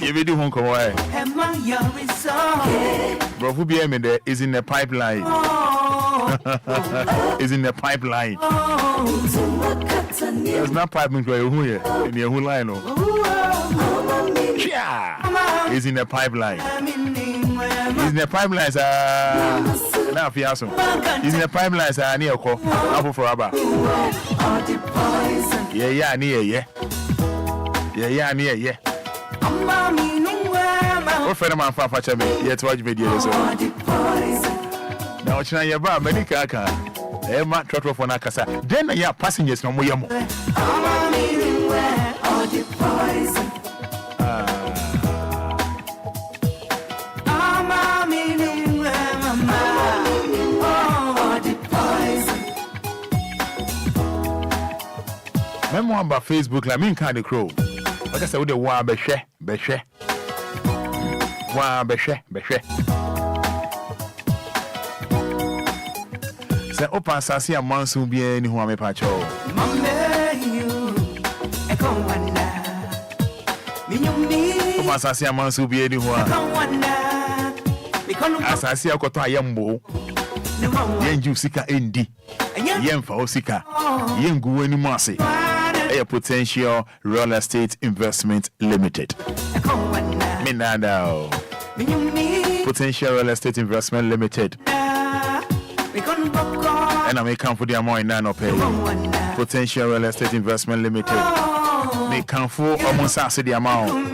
You will do home come away. Bro, who be there is in the pipeline. Is in the pipeline. There's not piping for you here in the whole line. Yeah, is in the pipeline. Is in the pipelines. Now, Fiaso. Is in the pipelines. Near Ko. Apple for Abba. Yeah, near. What friend of mine for me? Yet watch video. Now, China, your bar, Medica. Emma, trotro for Nakasa. Then, yeah, passengers no more. Remember about Facebook, like me kind of crow. Like I said, with the wa beshe. Say, open sasi a monsoon be any who am pacho. Open sasi a monsoon be any who as I see a cotton yambo. Yenju sika endi. Yemfa osika. Yengu any mercy. A Potential Real Estate Investment Limited. Minado. Potential Real Estate Investment Limited. And I may come for the amount in pay. Potential Real Estate Investment Limited. May come for almost the amount.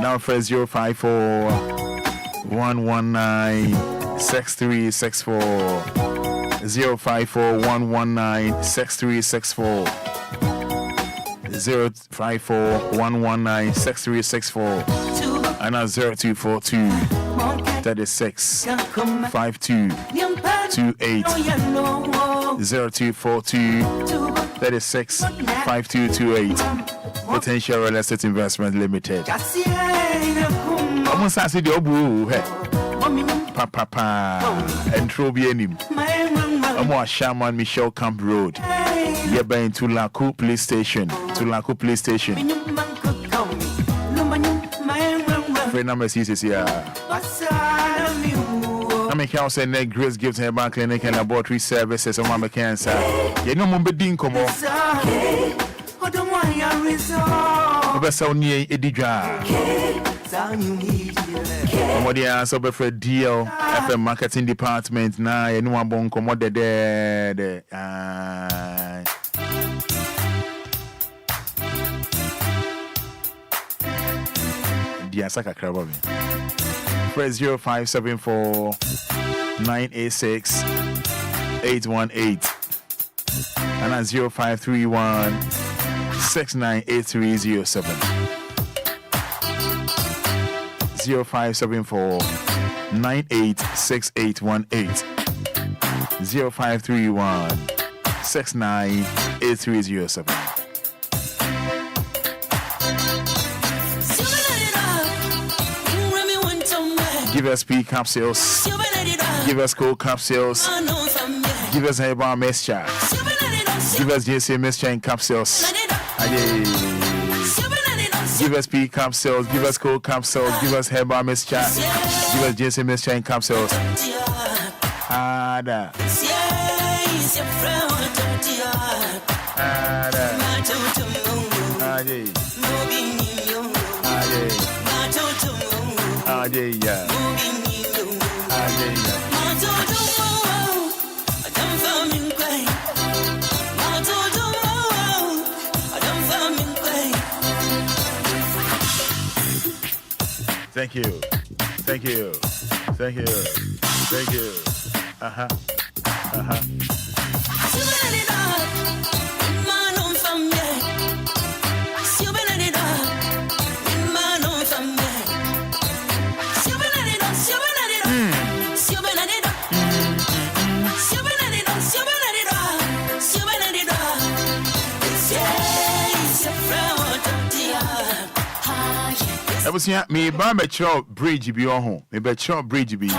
Now first 054 119 6364. 054 119 6364. 054 119 6364. And now 0242 36 52 28. 0242 36 5228. Potential Real Estate Investment Limited. I'm going to the Obu. Papa and Trobi Enim. I'm going to Shaman Michelle Camp Road. You're going to Laku Police Station. Friend number 6 here. I make you say next Grace gives her bank clinic and laboratory services on my cancer. You know, Mumbedin come on. Professor Nia Edija. What the answer be for DLFM marketing department now? You know, I'm bon come there. Saka Krabomi. Press 0574 986 818 and at 0531 698307. 0574 986818 0531 698307. Give us P capsules. Give us cold capsules. Give us herbal mixture. Give us JC mixture in capsules. Give us P capsules. Give us cold capsules. Give us herbal mixture. Give us JC mixture in capsules. Ada. Thank you. I was here, me by chop bridge be on home. Me by chop bridge be.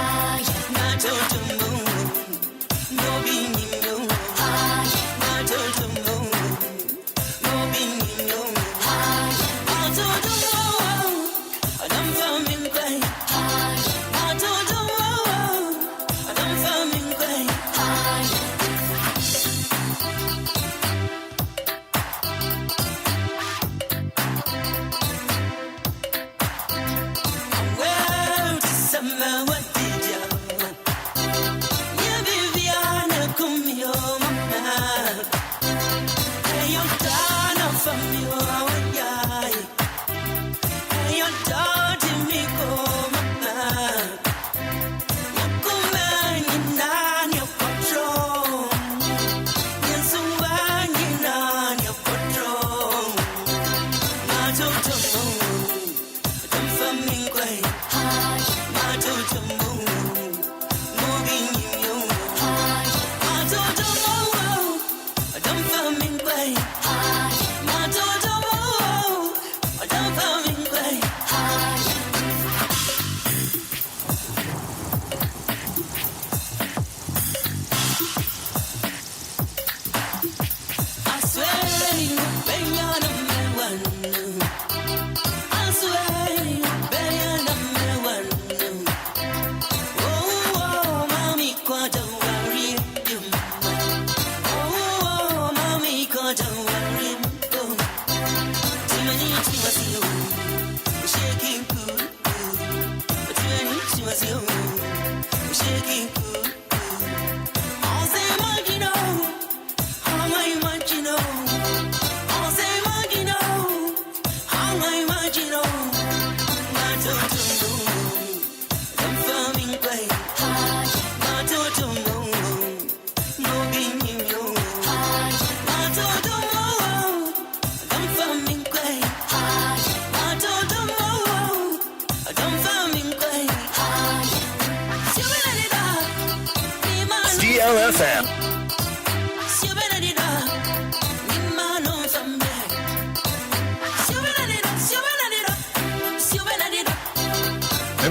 DLFM.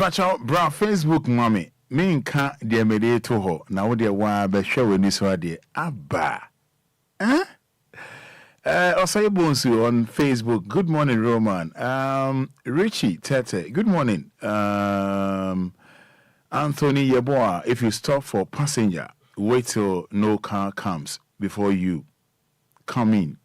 Mepacho bra Facebook mommy. Me nka de mede to ho na wo de wa be hwe wani so ade aba. Osai Bonsu on Facebook. Good morning, Roman. Richie Tete. Good morning. Anthony Yeboah. If you stop for passenger, wait till no car comes before you come in.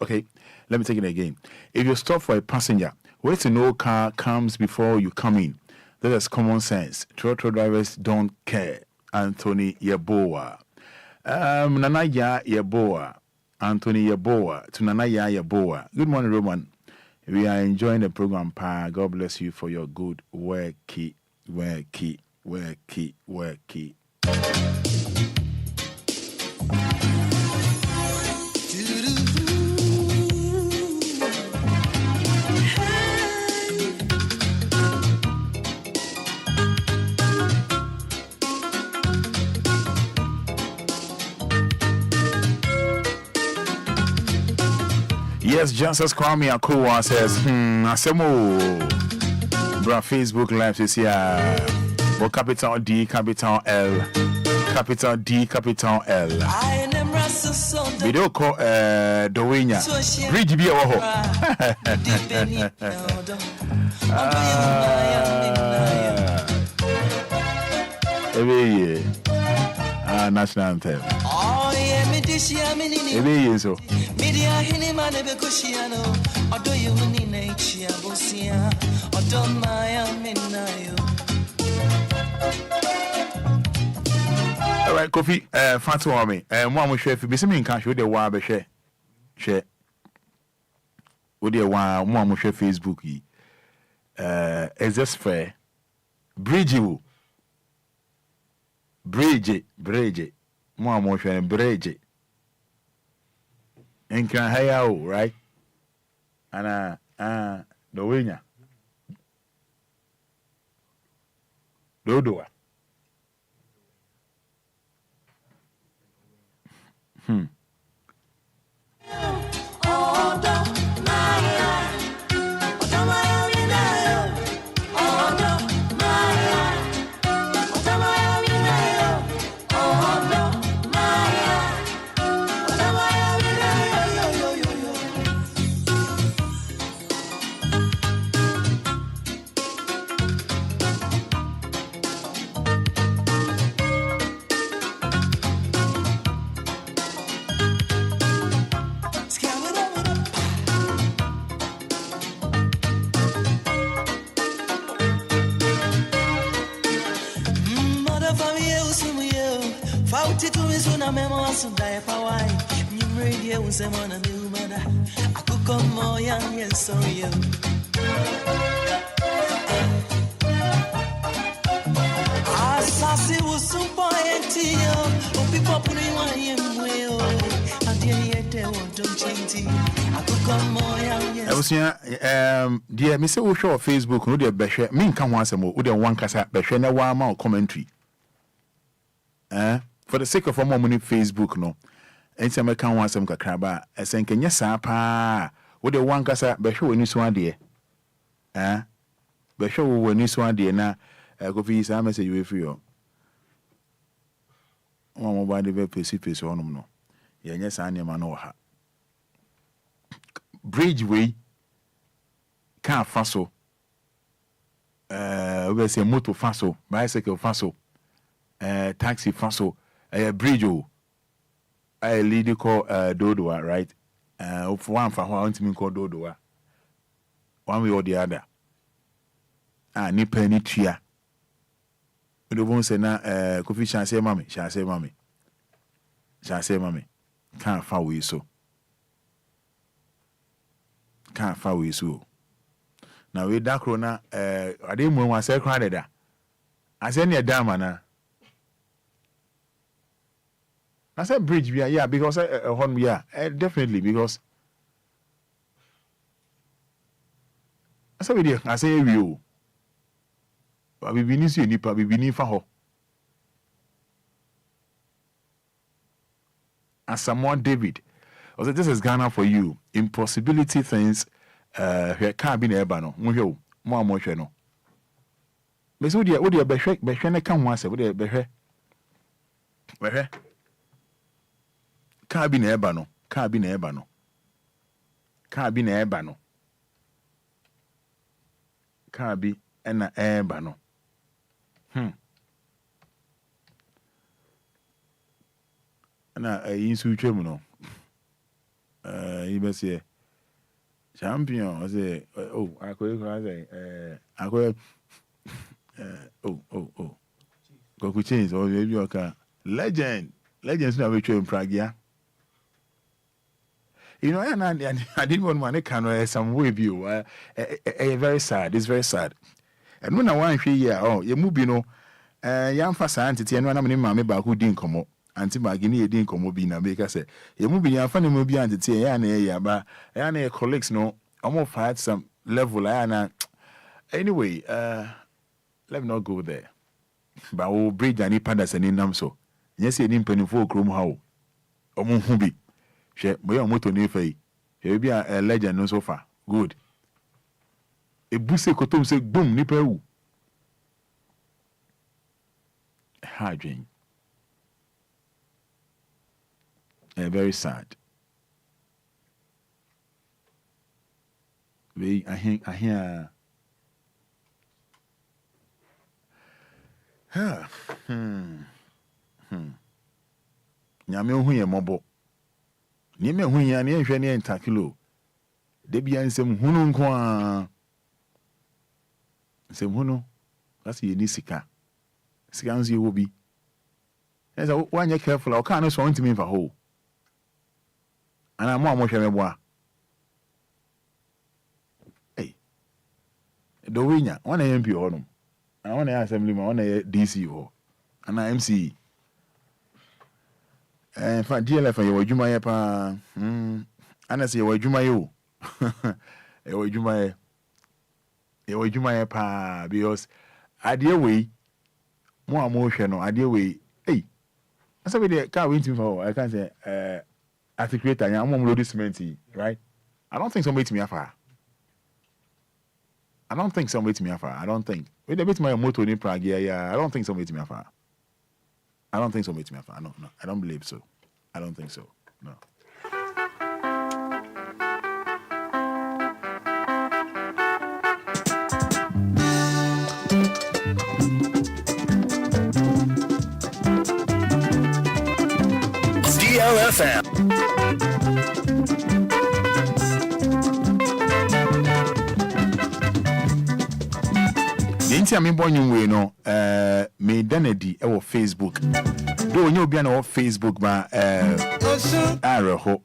Okay, let me take it again. If you stop for a passenger, wait till no car comes before you come in. That is common sense. Trotro drivers don't care. Anthony Yeboah. Nanaya Yeboah. Anthony Yeboah to Nanaya Yeboah. Good morning, Roman. We are enjoying the program, Pa. God bless you for your good work. Yes, Justice Kwame Akowa says, Asemo, bra Facebook Live this year, capital D, capital L, capital D, capital L. Video call, Dowenya, Bridge be Wɔhɔ. Every year, national anthem. Every year, so. Media Hinima Nebekoshiano, Odo Yuni Nature Bosia, Odo Maya Minayo. All right, Kofi, Fatu Army, and one chef, Bissing Cash with the Wabe share. With the one chef Facebook. Is this fair? Bridge. One more Bridge. Enquires, right? And the winner. Dodoa. Dear Mr. Osho Facebook, no dear Beshe, mean come once more, with a one cassa, Beshe, no one commentary. For the sake of a moment, Facebook, no. And some can want some cacraba, as saying, can yes, pa, with a one cassa, Beshe, when you swan dear. Beshe, when you swan dear, now, go for his message with you. One mobile developer, face on no. Yes, I know her. Bridgeway. Car faso, we say motor faso, bicycle faso, taxi faso, bridge, a lady called Dodoa, right? One for one to me called Dodoa. One way or the other. Ni penny tria. The one say na coffee shall say mommy. Can't far we so. Now we da krona I didn't want to say crowded. I said near Damana. I said bridge yeah because definitely because I said we I say we but we need you nipa we need for her. As someone David, I said this is Ghana for you. Impossibility things. Here can't be near Bano. More no. Miss Udia Beshwe can once, would you Behre? Cabin Ebano. Kabi and a ebano. Na insu chemuno. You must say champion. I say, I could go change or maybe you can legends now which in Prague. Yeah. You know, I didn't want to can some way view. Very sad. It's very sad. And when I want to hear, you move, young fast entity, and when I'm in my back who didn't come up. Anti Magini didn't come up in a baker say, you move in your funny movie entity, but I colleagues no, almost had some level. Anyway, let me not go there. But we'll bridge any padders and in them so. Yes, you didn't penny for chrome how. Omuhubi. She, boy, a motor nefe. He be a legend no so far. Good. A busse cotum say boom, nipper. Hygiene. Very sad. I hear. Nyame hu ye mobo. Ni me hu ya ni ehwe ni entakilo. De bia nsem hunu nko a. Nsem hunu. That's ye ni sika. Sika nzi wo bi. Esa wanye careful. O kan no so ntimi mfa ho. Ana mo hwe meboa. Hey. Do winya, wana MP honum. I want to assembly, I want to DC or and MC. And for DLFM, you were Juma pa. And I say you were Juma you. You were Juma pa because I dear way more emotional. I dear way. Hey, I said we can't win for. I can't say articulate. I'm going to do cement, right? I don't think somebody to me afar. I don't think somebody to me afar. I don't think. Wait a bit, my motor in Prague. Yeah. I don't think somebody to me afar. No, I don't believe so. I don't think so. No. DLFM. Inti ami bonyu we no me danadi e wo Facebook do onye obi na wo Facebook ba areho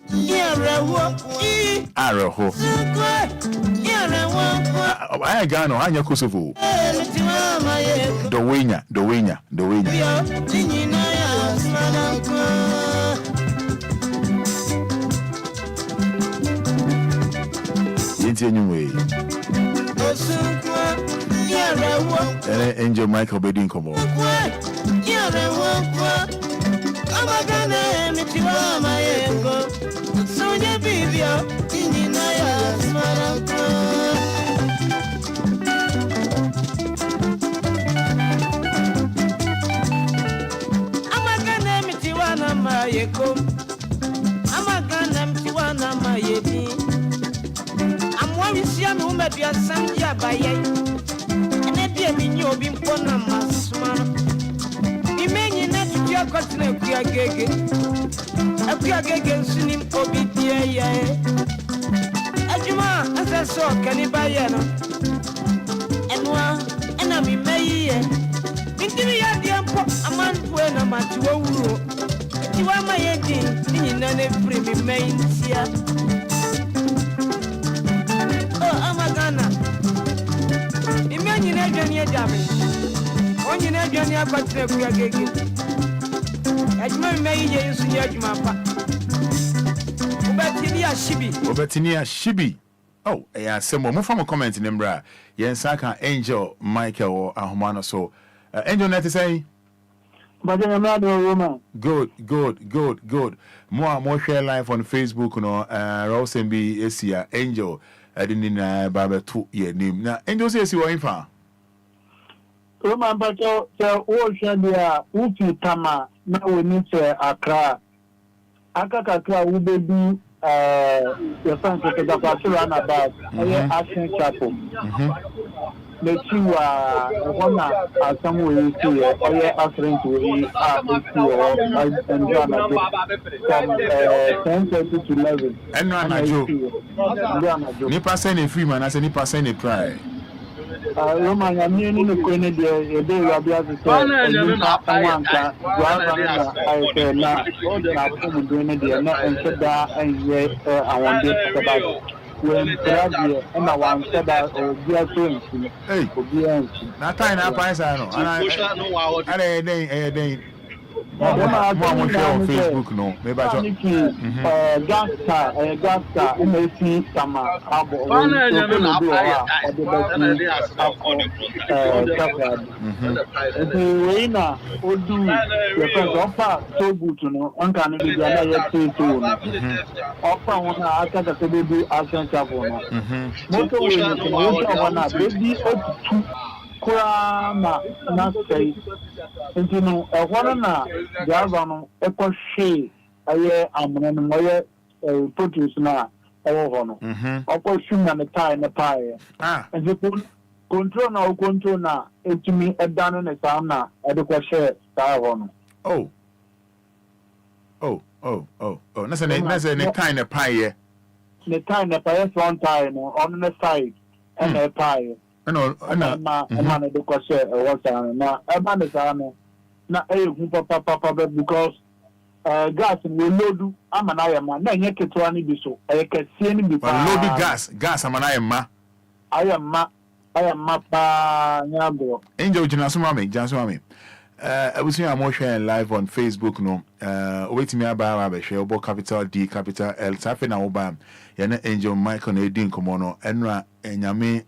aya gano anya Kosovo do wenya inti enyu we Angel Michael Bedin come on. Obi mpona masuma imenyi na tuya kotine akuya gege nsuni obi die ye ajuma aseso kaniba ye no enwa ena mi meyi ye ntimi ya die mpo amantu na matiwa wuro tiwa maye din ni na ne free mi meyi ntia amagana imenyi na dwani ejame onyi na dwani akwatire akuya gege ajuma mi meyi ye nsuni ajuma pa Obetini Ashibi. Oh, yeah, some more from a comment in Embra. Yes, I can Angel Michael or Ahumano. So, Angel, net to say, but I'm not a woman. Good. More share live on Facebook, Rosenby Asia Angel. I didn't Baba 2 year name. Now, Angel says you are in far. Roman Pacho, ocean there, Ufi Tama, now we need Accra. Akaka will be your son to the Passion about Action Chapel. The two one are somewhere here, or answering to and from 10:30 to 11. And Nipa send a free man, I say Nipa send a cry. Roman, I'm in the Queen, a day Rabia to say, and you have one car, I say, now, I'm doing it, and said that, and yet, I want to about when Pradia, and I want said that, or dear friends, hey, Obia, not time up, I know, and I Mom on Facebook, no. Maybe I Gasta, MAC, Sama, Abo, Reina, Odu, your friends offer so good to know, uncanny be another say so. Offer one after the baby action travel. Most of the baby two. Kurama na say nti no ehoro na driver no ekwohwe aye amene no moye produce na ewo ho no okwohwe na tie na pie nti control na etimi edane ne sam na edekwohwe tie ho no na say ne tie na pie ne tie na pie front tie no on the side and the pie no the question was na eba na no na ehu papa because gas we load amana ya ma na nye ketwa ni bi so kesie ni bi pa load gas amana ya ma ayama pa nyabo Angel Jinaso mame abusu am share live on Facebook no wait me aba ba share obo capital D capital L safe na oba ya na Angel Michael na edin komo no enra enyame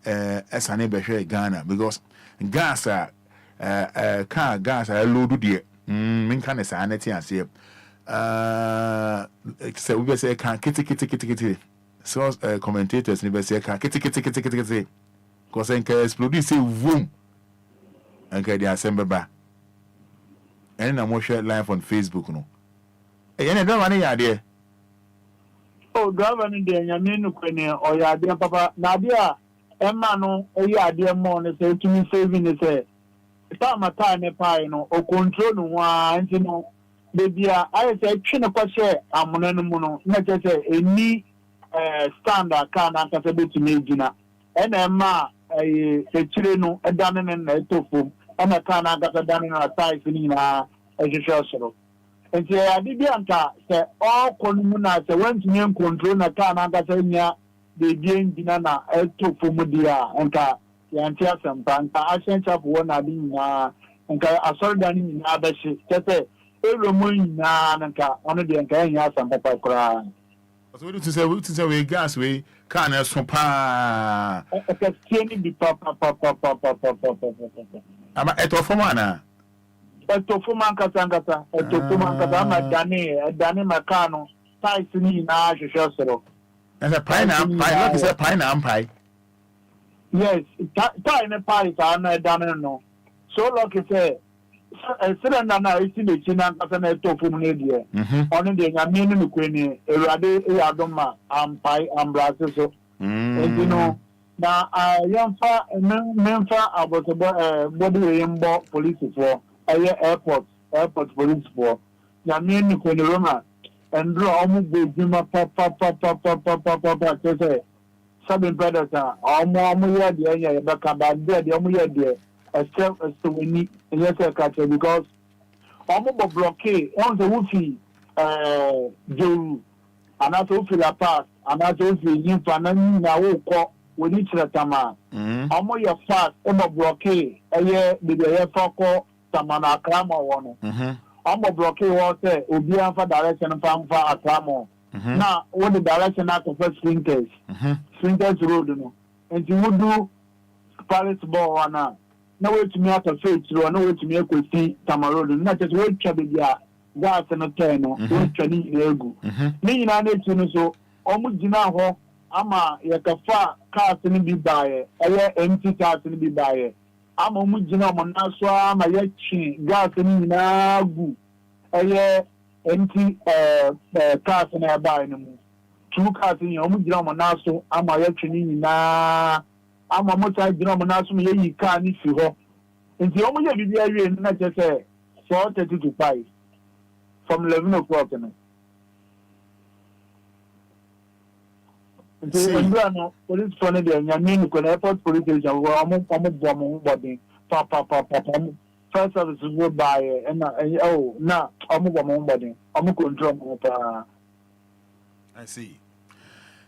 esane be share Ghana because gas car gas load de min kan sa aneti ase say we be say kan kiti so commentators ni be say kan kiti cause en ka explode say boom en ka dia sembe ba and na mo share live on Facebook no na driver ni ya de driver ni de nyame no kwene o ya de papa na de a emma no e ya de mo no say to me saving ni say ta ne pai no o control no wa anti no baby a I say twi ne kwa share amuna no mu no na che say eni standard car na ka say betumi gina and emma sekire no edane ne na etofom ana kana gata dani na tai fini na ejishosoro enti ya bibi anta se all konu na se wantumi control na kana gata nya de engine na etofom dia anta ya antia sampa anta action chap wona bi na nka asordan ni na abashi tete eromo na nka ono de nka nya sampa pa kura so we to say we gas we can so pa ekasieni bi pa ama etofoma na etofoma nkata ama dani makano tais ni na hwehwesoro esa pineapple is a pineapple yes ne pie ta na dani no so lucky say cylinder na isi le china nkata na etofoma na die onu de nyame ni kweni ewade eyadoma ampai ambrase so you know na yamfa memfa abotobo body yembo police for airport police for nyame ni kweni roma endro omu bejuma papa say sabin predator omu ye de enya be ka ba de omu ye de except ni yes ka because omu bo blockade on the wufi jeru anato wufi la pass anato wufi yimfa na na wo ko woni chiratama omu ye fast omu blockade eye bibi ye fako tamana akrama wono omu blockade wo say Obia fa direction fa akrama na what the direction at of Sprinters road no and you would do Paris ball wana na wait me out of faith road na wait me akosi Tamaro na just wait twa bia gas no turn no wait twa ni egu ni na na etu no so omu gina ho ama ye kafa cars ni bi bae eye empty cars ni bi bae ama mu gyina mo na so ama ye chi gas ni na gu eye enti cars na ba ni mu two cars ni o mu gyina mo na so ama ye chi ni na ama mo ta gyina mo na so me yi car ni fi ho enti o mu ye bibia wie na che say 4:30 to 5 from 11 o'clock na no police for the Yamin could airport police station where I'm bombing body. Papa. First service will buy and now I'm bombing body. I'm control. I see.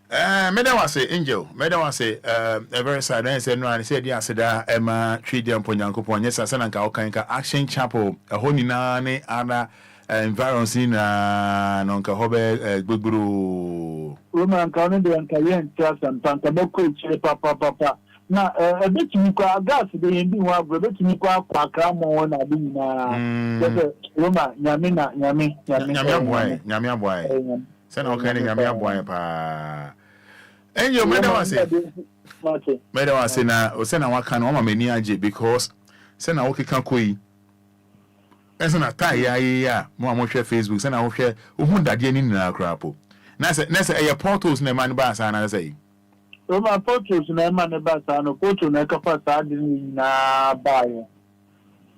Madam was say Angel, Madam was say a very sad and said no, and said yes, Emma treat them for Yanko Pon, yes, and Kaukanka Action Chapel, a honinane, other environs in Nonka Hobe, Guru. Roman Canada and Cayenne, Trust and Pantaboko, Papa. Now, a bit to gas, they in the one, a bit to Quacamo, and I've been Roma, Yamia boy. Send all kind of Yamia boy, pa. And your madam was say now, send our can on many because send our Kikakui. As an attire, more share Facebook, send our share, who that yen in our crapo. Nasa a portals ne man bass and I say. Roma portals ne man bass and a portal ne capacity na buy.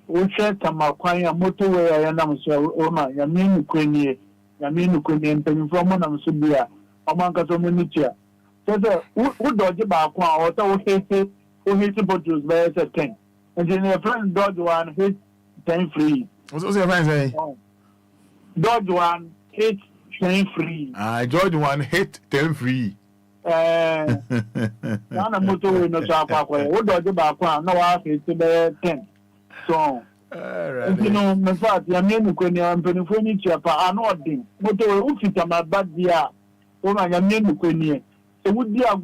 We share Tamaquaya motorway and I'm so Roma, Yamin Queen, and penny from one of Subia, among us Munitia. So, who dodge about or so hate who hate the portals by a 10. And then a friend dodge one hit 10 free. What's your friend say? Dodge one hit 10 free. George one hit 10 free. Nana motorway no chapakwe. What dodge about one? No, I hate to 10. So, you know, in fact, Yamin Quenya and Penny Chapa are not dim. Motorway Ufita, my bad dear. Oh, my Yamin Quenya. So, would be a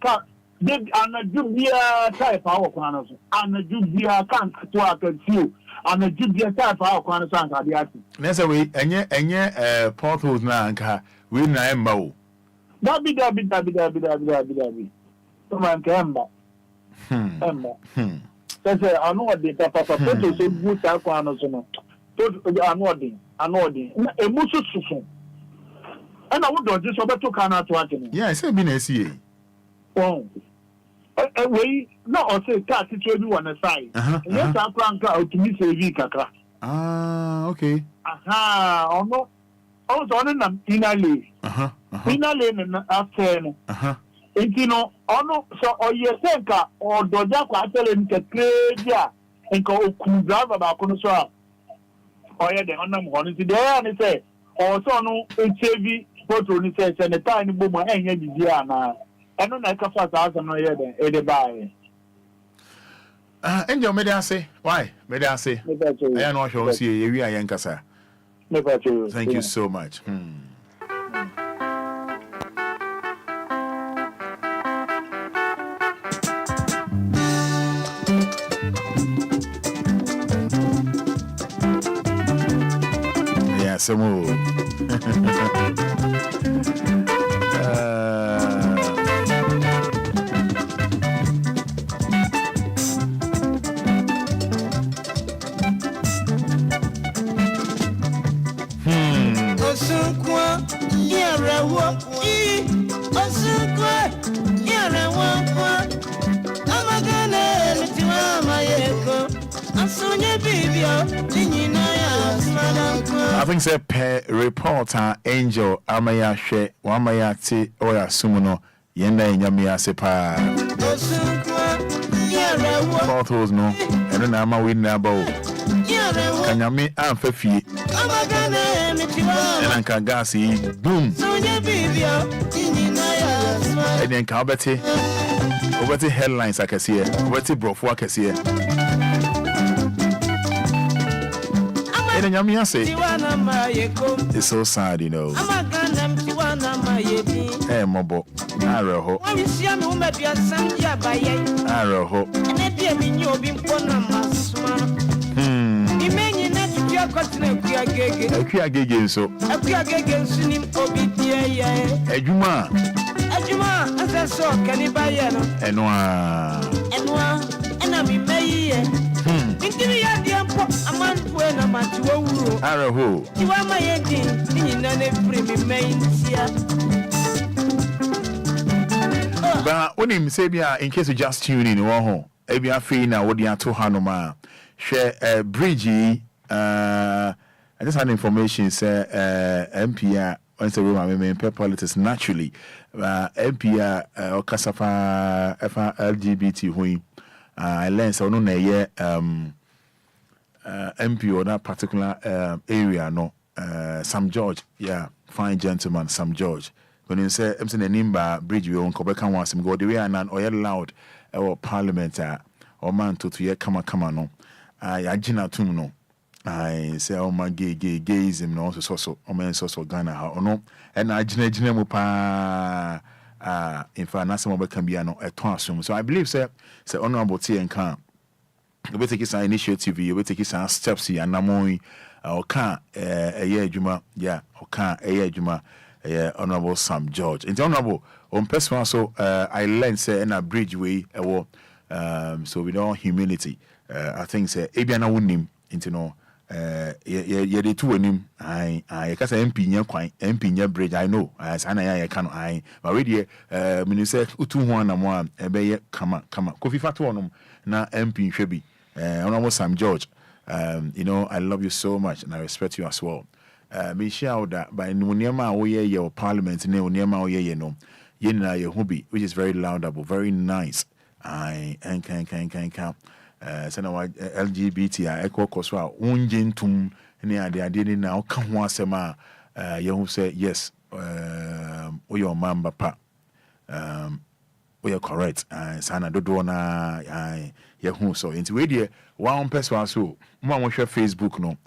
car. Did Anna Jubia type our corners? Anna Jubia can't talk and few. Anna Jubia type our corners and the necessary, and yet, portals now, we know Mo. Dabby. Come on, Emma. That's I know what the papa photos so good at corners. Anoding. A musu. And I would just over to Canada to Anthony. Yes, I've been a CA. Oh. We no or say cat to on the side. Yes, I plank out to me say Vika. Okay. Aha, no. Also on them inale. Inale and after. And you know, no, so or you think or Dojaka tell him to trade and go drive about Konosa. Or yeah, the on one there and say, also no HAV photo and says and the tiny boomer and Diana. I don't like a 4,000 a year, Eddie by. And your media say, why? Media say, I am not sure. See, we are Yankasa. Thank you so much. Yeah, some more. I think say per reporter Angel Amaya she Wamaya ti oya sumuno yenda nyamia sepa photos no eno na ama we na bawo kanyame amfafie ena nka gas yi boom eden ka obeti headlines akese obeti brofo akese it's so sad, you know. Hey, Mobo, Araho. Araho. So. me may. Into ya, dear pop, a month when I'm at you. Araho. You are my ending, in an free main here. But when him say, in case you just tune in, Ebia free now, what you to Hanoma share a bridge. I just had information say MPR once the room I mean politics naturally MPR or Kasafa LGBT who I learned so no na MP or that particular area no Sam George, yeah, fine gentleman Sam George. When you say I'm saying Nimba bridge we on Kobeka wants him go the way and or loud or parliament or man to ye kama no I jina tum no I say oh my gayism no so o men so Ghana or no and I jina mu pa in fact na some can be no eton so I believe say honorable T and can we take some initiative we take some steps here and namoi or can a year juma yeah or can a year juma honorable Sam George in honorable on person so I learned say in a bridge way so with all humility I think say ebiana wonim into no ye de two wonim I kasa MP nya kwan MP nya bridge I know as ana ya can I but we dey me say utu ho na mo a be ye kama kofi fatu onum na MP hwebi honorable Sam George you know I love you so much and I respect you as well me share that by niyama wo ye your parliament ne niyama wo ye no ye na ye hobi which is very laudable very nice I can send our LGBT echo koswa unjentum ne ade ni na oka ho asema ye who say yes we your mamba pa we are correct sana dodo na ye who so into we there one person so mo share Facebook no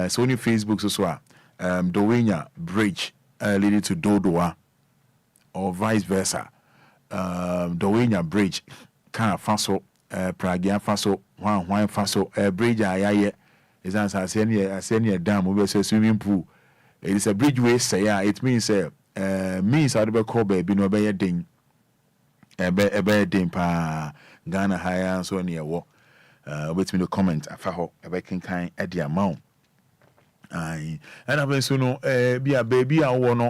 so on Facebook so Dowenya bridge leading to Dodoa or vice versa Dowenya bridge kind of faso Pragia faso one faso bridge ayaye is answer senior dam we say swimming pool it is a bridge way say it means means I be call baby no be ding ebe ding pa Ghana higher so near wo wait me to comment afa ho ebe kinkan e the amount and I've been so no be a baby I want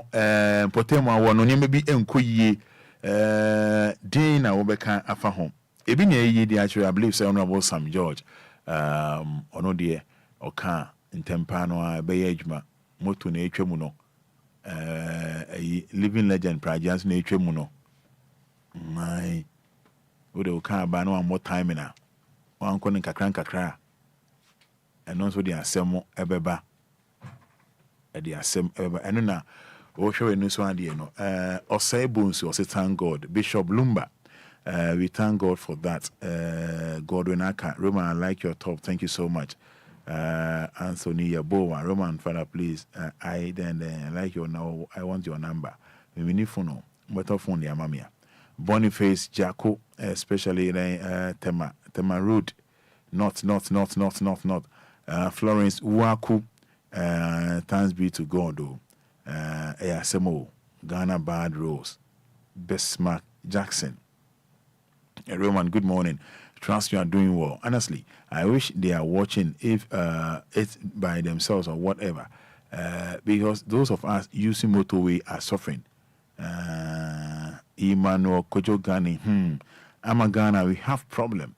potemo I want no be enkoyie din na wo be kan afa ho ebi na yi di actually I believe say honorable Sam George ono de oka ntempa no a be adwuma moto na etwa mu no living legend project na etwa mu no my wo de oka ba no more time na wan ko nkakra and also the asemo ebeba the asem eno na wo hwe no so ade no osai bonsu o say thank God Bishop Lumba we thank God for that Godwin Aka Roman I like your top thank you so much Anthony Yabowa Roman Fada please I then like your now I want your number we need phone better phone ya mamia Boniface Jacko especially Tema Road not Florence Uwaku thanks be to God though Asemo Ghana Bad Rose Bismarck Jackson Roman good morning trust you are doing well honestly I wish they are watching if it's by themselves or whatever because those of us using motorway are suffering Emmanuel Kojo Gani I'm a Ghana we have problem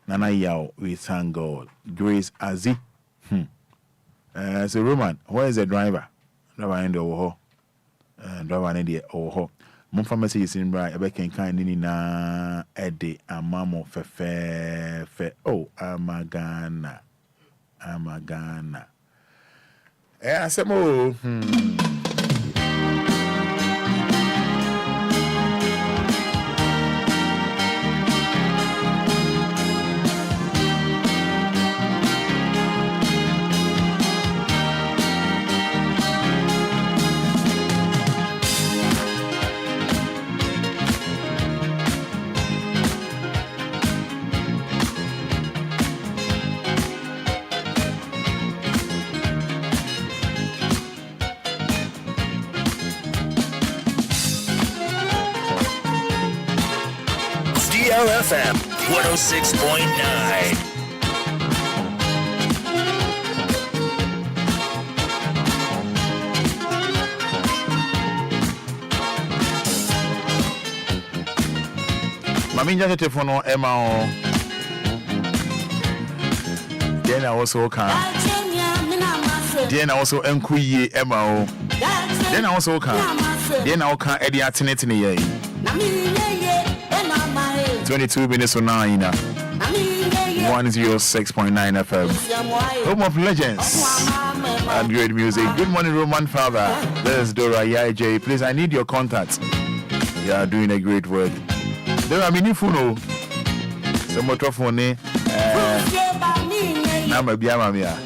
Nana Yao we thank God Grace Azi so Roman where is the driver in the Wɔhɔ driver in the Wɔhɔ Mumfa messages in bright ebe kan ni na ede amamo fe oh amagana asemo DLFM 106.9. Maminja telephone Emma. Then I also can. Then I also Enquiries Emma. Then I also can. Then I can Eddie Atinetini. 22 minutes to 9. 106.9 FM. Home of legends and great music. Good morning, Roman Father. This is Dora Yaij. Please, I need your contact. You are doing a great work. There are many funo. Some more phone. Nama biama mia.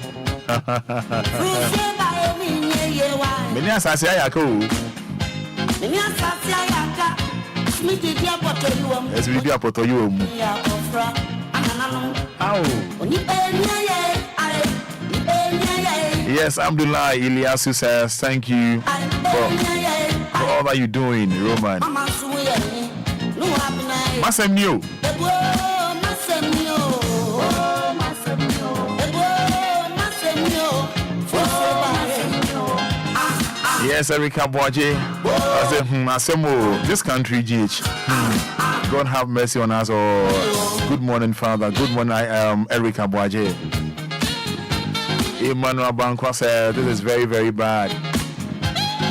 Many asasi ayako. Many asasi ayaka. Yes, we do a poto you. Yes, Abdullah Ilyasu says thank you for all that you're doing, Roman. Masem new. Yes, Erika Boaje. I said, this country, GH. God have mercy on us all. Good morning, Father. Good morning, Erika Boaje. Emmanuel Bankwa said, this is very, very bad.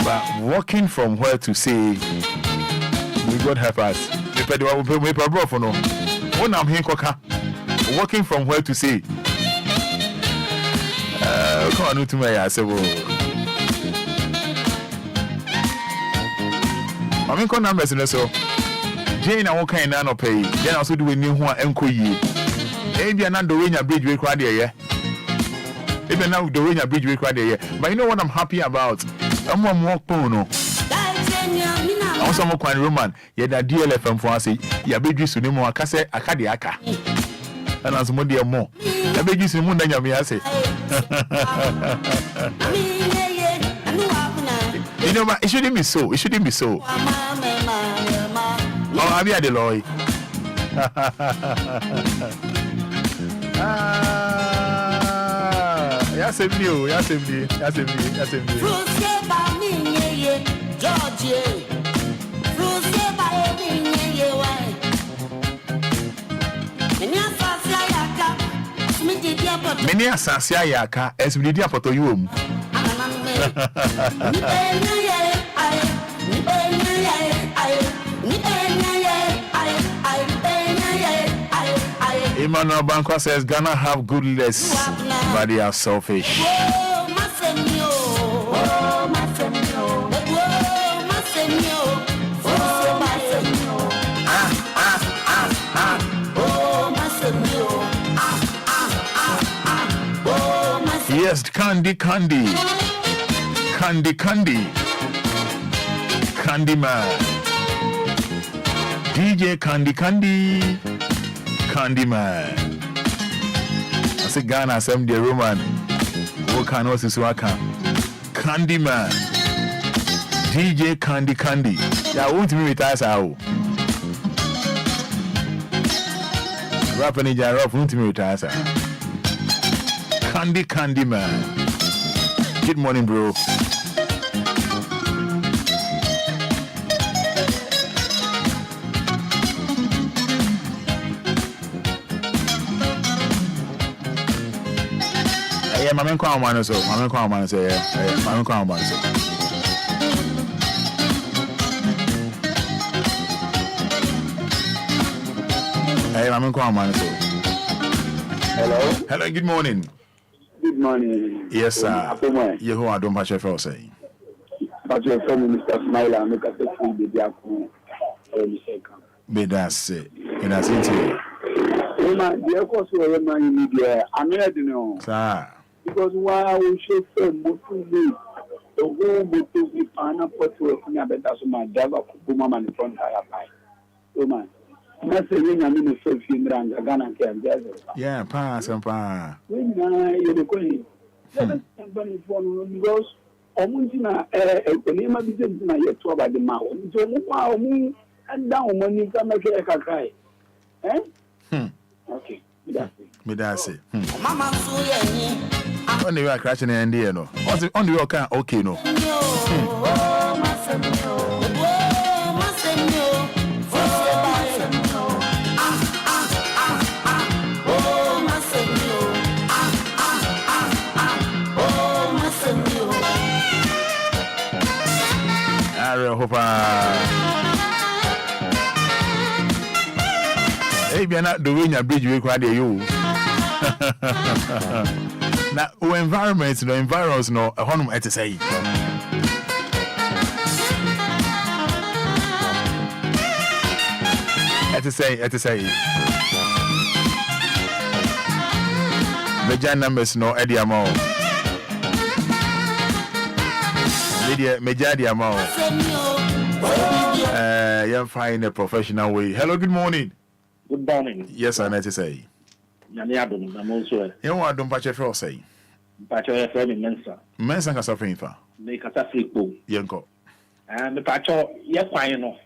But walking from where to say, may God help us. Walking from where to say. Come on, to me, I said, I mean, numbers in so Jane, I won't kind of pay. Then also do a new one Enquiries. Maybe I'm doing a bridge required here. Even now, doing a bridge required here. But you know what I'm happy about? I'm more pono. Also, more quite Roman. Yet that DLFM for us, ya bridge to name more Cassa Acadiaca. And as more dear more. The bridge is more than Yamiase. You know, but it shouldn't be so. It shouldn't be so. Oh, I'm here, Deloy. Yes, I'm new. Yes, I'm new. Yes, I'm new. Yes, I'm new. Many assassins, Yaka, as we did up to you. Emmanuel Bankwa says Ghana have good lists, but they are selfish. Yes, Candy man. DJ Candy man. I say Ghana, some the Roman. What can also swaka? Candy man. DJ Candy. Yeah, won't me with us out. Rapping in Jarop, won't me with us. Candy man. Good morning, bro. Yeah, Mamma Crown one so. Mamma Crown one say, yeah. Mamma Crown one so. Hey, Mamma Crown one so. Hello, good morning. Good morning. Yes, sir. Yehovah don't patch your say. But your friend, Mr. Smile, and make us a free baby. Be that's it. And that's it. The course we are in media. I'm ready to know. Sir. Because while we should say, Mutu, the whole Mutu, we find a port to a better so my devil, Puma, and the front higher by. Woman. Messaging, I mean, the first few rounds, Ghana can gather. Yeah, pass and pass. When you're the queen, somebody because Omuntina, a name of business, my yet to about the mouth. So, and down when you come back, I cry. Eh? Medase. Mama Suye. On the way crashing in the no. On the way okay no. Oh, Masemio. Oh, Masemio. Oh, Masemio. Oh, Masemio. I hope hey, be not doing a bridge we crowd you. Now, environments, no environs, no a home at say. At to say. Major numbers, no Eddie Amo. Media, Major Amo. You're fine a professional way. Hello, good morning. Good morning. Yes, I need to say. Yaniadum, I'm also. You want to patch your say. Patch your friend in Mensa. Mensa can suffer in far. Make a free pool. Yanko. And the patch, yes, I know.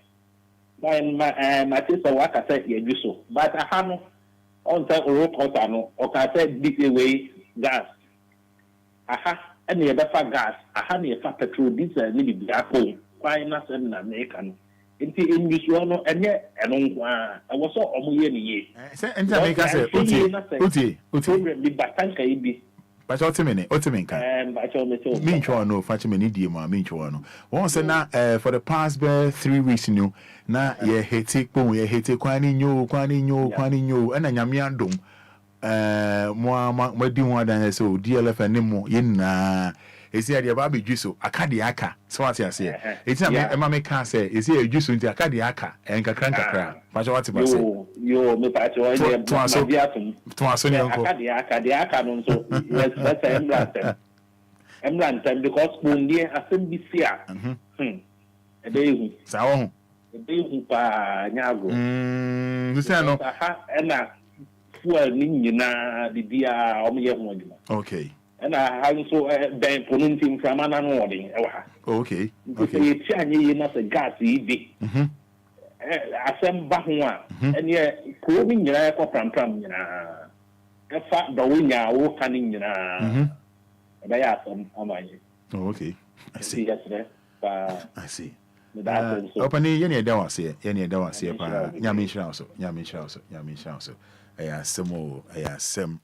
My sister, what I said, you so. But I have no on time or rope or can say big away gas. Aha, and the other gas. I had a fat petrol, this and maybe black hole. Why not an American? Into English, one and yet, I was so almost year. And I make us say, Uti, the Batanka be. But what's a minute? What's a minute? Mean you no, fetch me need you, mean you once and now for the past 3 weeks, you know, now ye hate boom, ye hate quani you, and I'm yandum. More do more than so, DLFM anymore, yin. Is here the baby juice, Akadiaka. So what I say? It's a mamma can say, is here juice into Akadiaka and Kakranka. But what about you, me patch your idea to us, Akadiaka, so let's say Embrantem because Bundy has been here. A day, so a day, Nyago. And fuel Nina, the dear Omia. Okay. And I have so been pronouncing from an awarding. Okay. Okay. You not a gas easy. I send Bahua, and yet, proving your air for Pram. A fat the winner, all cunning, they are some on my. Okay. I see. Yesterday. I see. Opening any don't see any don't see Yamin Shauso. I asked some more. I asked some.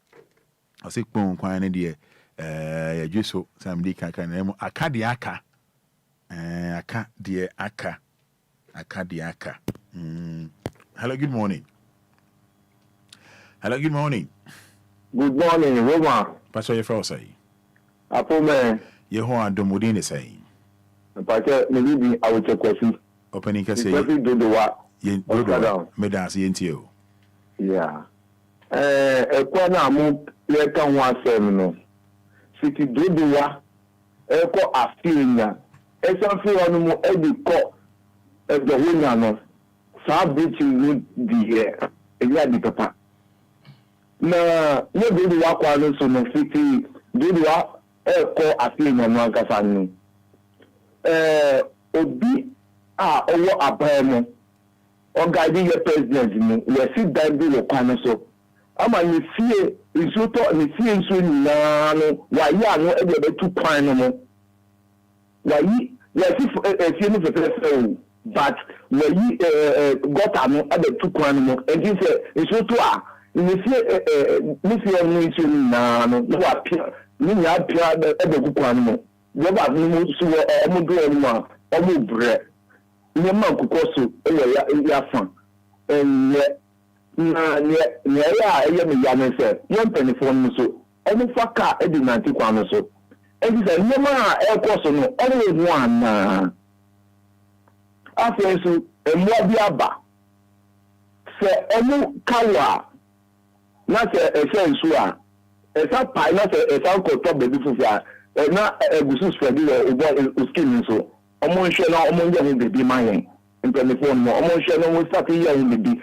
I say, Pon, quite dear. Just so somebody can Akadiaka. Akadiaka. Hello, good morning. Hello, good morning. Good morning, Roma. Pastor, your first say. Apo man. Yehoa Domodine say. Pastor, maybe I will check question. Opening can say. Do the what? Dodo. Medas yentio. Yeah. Ekwana mu yeka ho asem no. Siki dodowa eko afinya. Esanfi onu mu ediko edo honya no. Sa bridge road di here. Eya di papa. Na ye dodowa kwa no so no siki dodowa eko afinya no agasa no. Obi a owo abaemo. Ogadi ye president no. We sit down do kwa no so. Ama ni fie nsuto ni fie nsu nyina no wayi ano e de betu kwan no mo wayi ya si fie no fefe but wayi gota no e de tu kwan no mo enti se nsuto a ni fie no nsu nyina no wa pia ni ya pia e de kwan no mo de ba no so o mo do no ma o mo bre ni ma kukoso e ya fan na ya me ya me se yon telephone so enu faka e di nanti kwa no so e di se no ma e koso no e no ana afi so emu abi aba se emu kawa na se e se nsu a e sa pai na se e sa ko to bebi fufia e na egusu spread o skin so omo nhwe na omo nje ho bebi mayen telephone mo omo nhwe na mo start ye ho bebi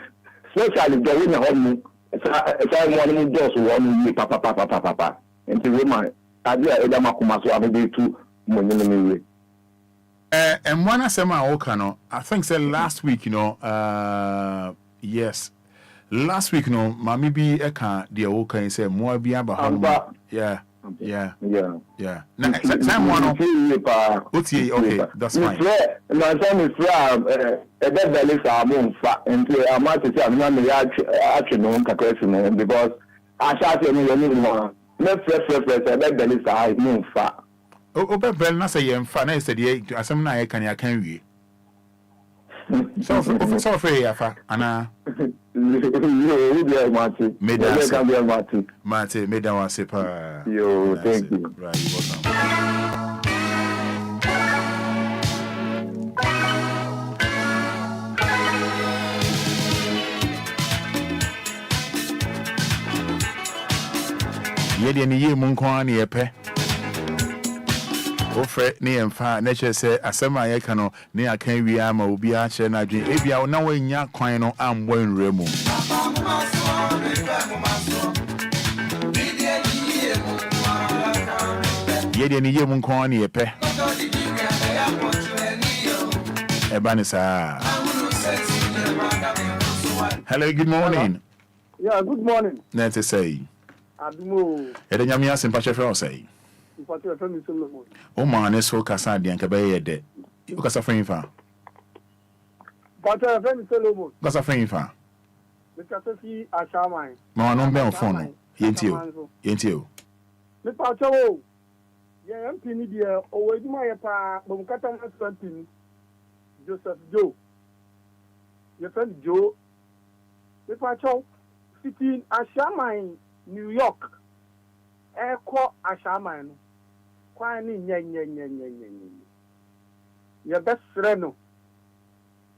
especially the winner home one mu just one year papa and the woman adia eda makuma so abede tu monye we and one asema oka no I think say last week you know yes last week no mami bi eka de wo kan say mo bi aba ho. Yeah. Time one. Okay, that's fine. My son is a dead belly salmon fat into a matter of me actually because I shall say no let's a dead belly salmon fat. Oh, but na say yem fa na said ye asem na ye kan ya kan wie. So free afa ana you be Marty. Marty, me down was pa. Yo, thank you. Right, you welcome. Yedi ni ye mun kwa ni epe. Ofre ni emfa na che se asema ye ka no ne aka wi ama obi a che na adwen ebia na wanya kwan no ambo nremu yedi ni ye mun kwa ni epe ebani sa. Hello, good morning. Yeah, good morning. Let's say Adumo ede nyamia simpache fe o say o man so kasa de anka be yede o kasa free fa but friend Solomon kasa free fa me kasa fi ashaman ma no be on phone no yentio me pa chawo ye MP ni dia o waduma ye pa bom kata na spampi Joseph Joe ye friend Joe me pa chawo sitting ashaman New York eko ashaman no kwani nye ye best no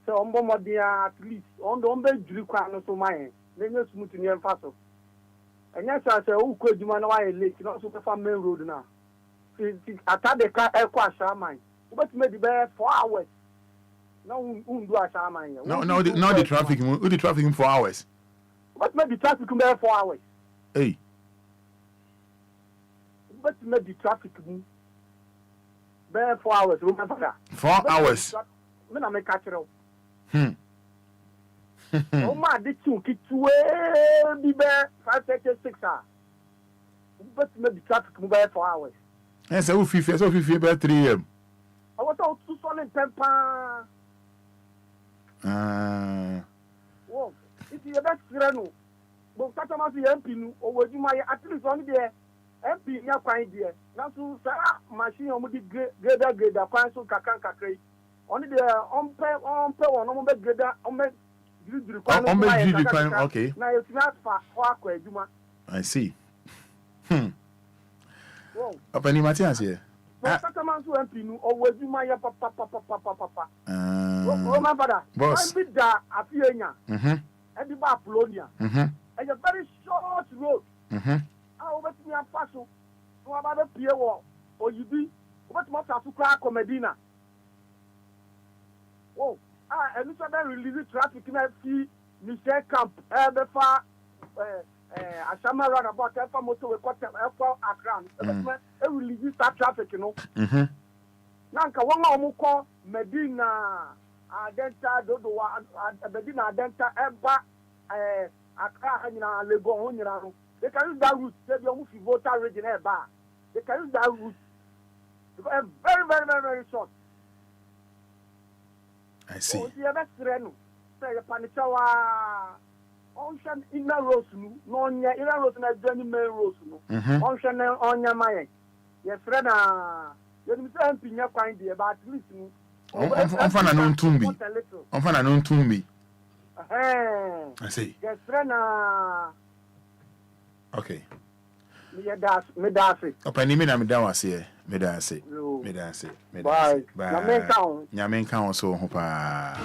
so ombo modia at least on be juri kwa no so man nenye smooth ni emfa so enya cha u ko adwuma na wa late no so fa main road na atade ka eko ashaman ubetime di be 4 hours na undu ashaman no the traffic the traffic 4 hours but maybe traffic be 4 hours. Hey. But maybe traffic be 4 hours. 4 hours. Me na me catch it. Oh my, the two kitwe be 5:36 hours. But maybe traffic be 4 hours. Yes, so 50 by 3 am. I was out 2 solid temper. Whoa, if you best no. But customer see MP no or you my at least only there MP nya kwan there na so sa machine o mo di grader kwan so kakan kakrai only there on pay one o mo be grader on me diri kwan okay na you not fa akwa adwuma. I see. Up any Matthias here. But customer so MP no or you my papa Roman Fada boss be da afienya e di ba Polonia it's a very short road. I over to me and pass so about the pier wall or you be what must have to crack or Medina. Oh, and it's a very release traffic in a see Michelle Camp, the far Ashama run about Alpha Motor with quarter Alpha Akran. A release that traffic, you know. Nanka one more call Medina Adenta Dodo Medina Adenta Eba Accra na Lagos onyira. They can use that route. They be voter region eba. They can use that route. Because very short. I see. Oh, the best reno. Say panichawa. Ocean inner roads no nya inner roads na journey main roads no. Ocean na onya maye. Ye friend you me say MP nya kwan dey but at least no. On fa na no ntumbi. On fa na no ntumbi. I see. Yes, Rena. Okay. Me das. Opani me na me da wase. Me da ase. Bye. Nyamen kan so ho pa.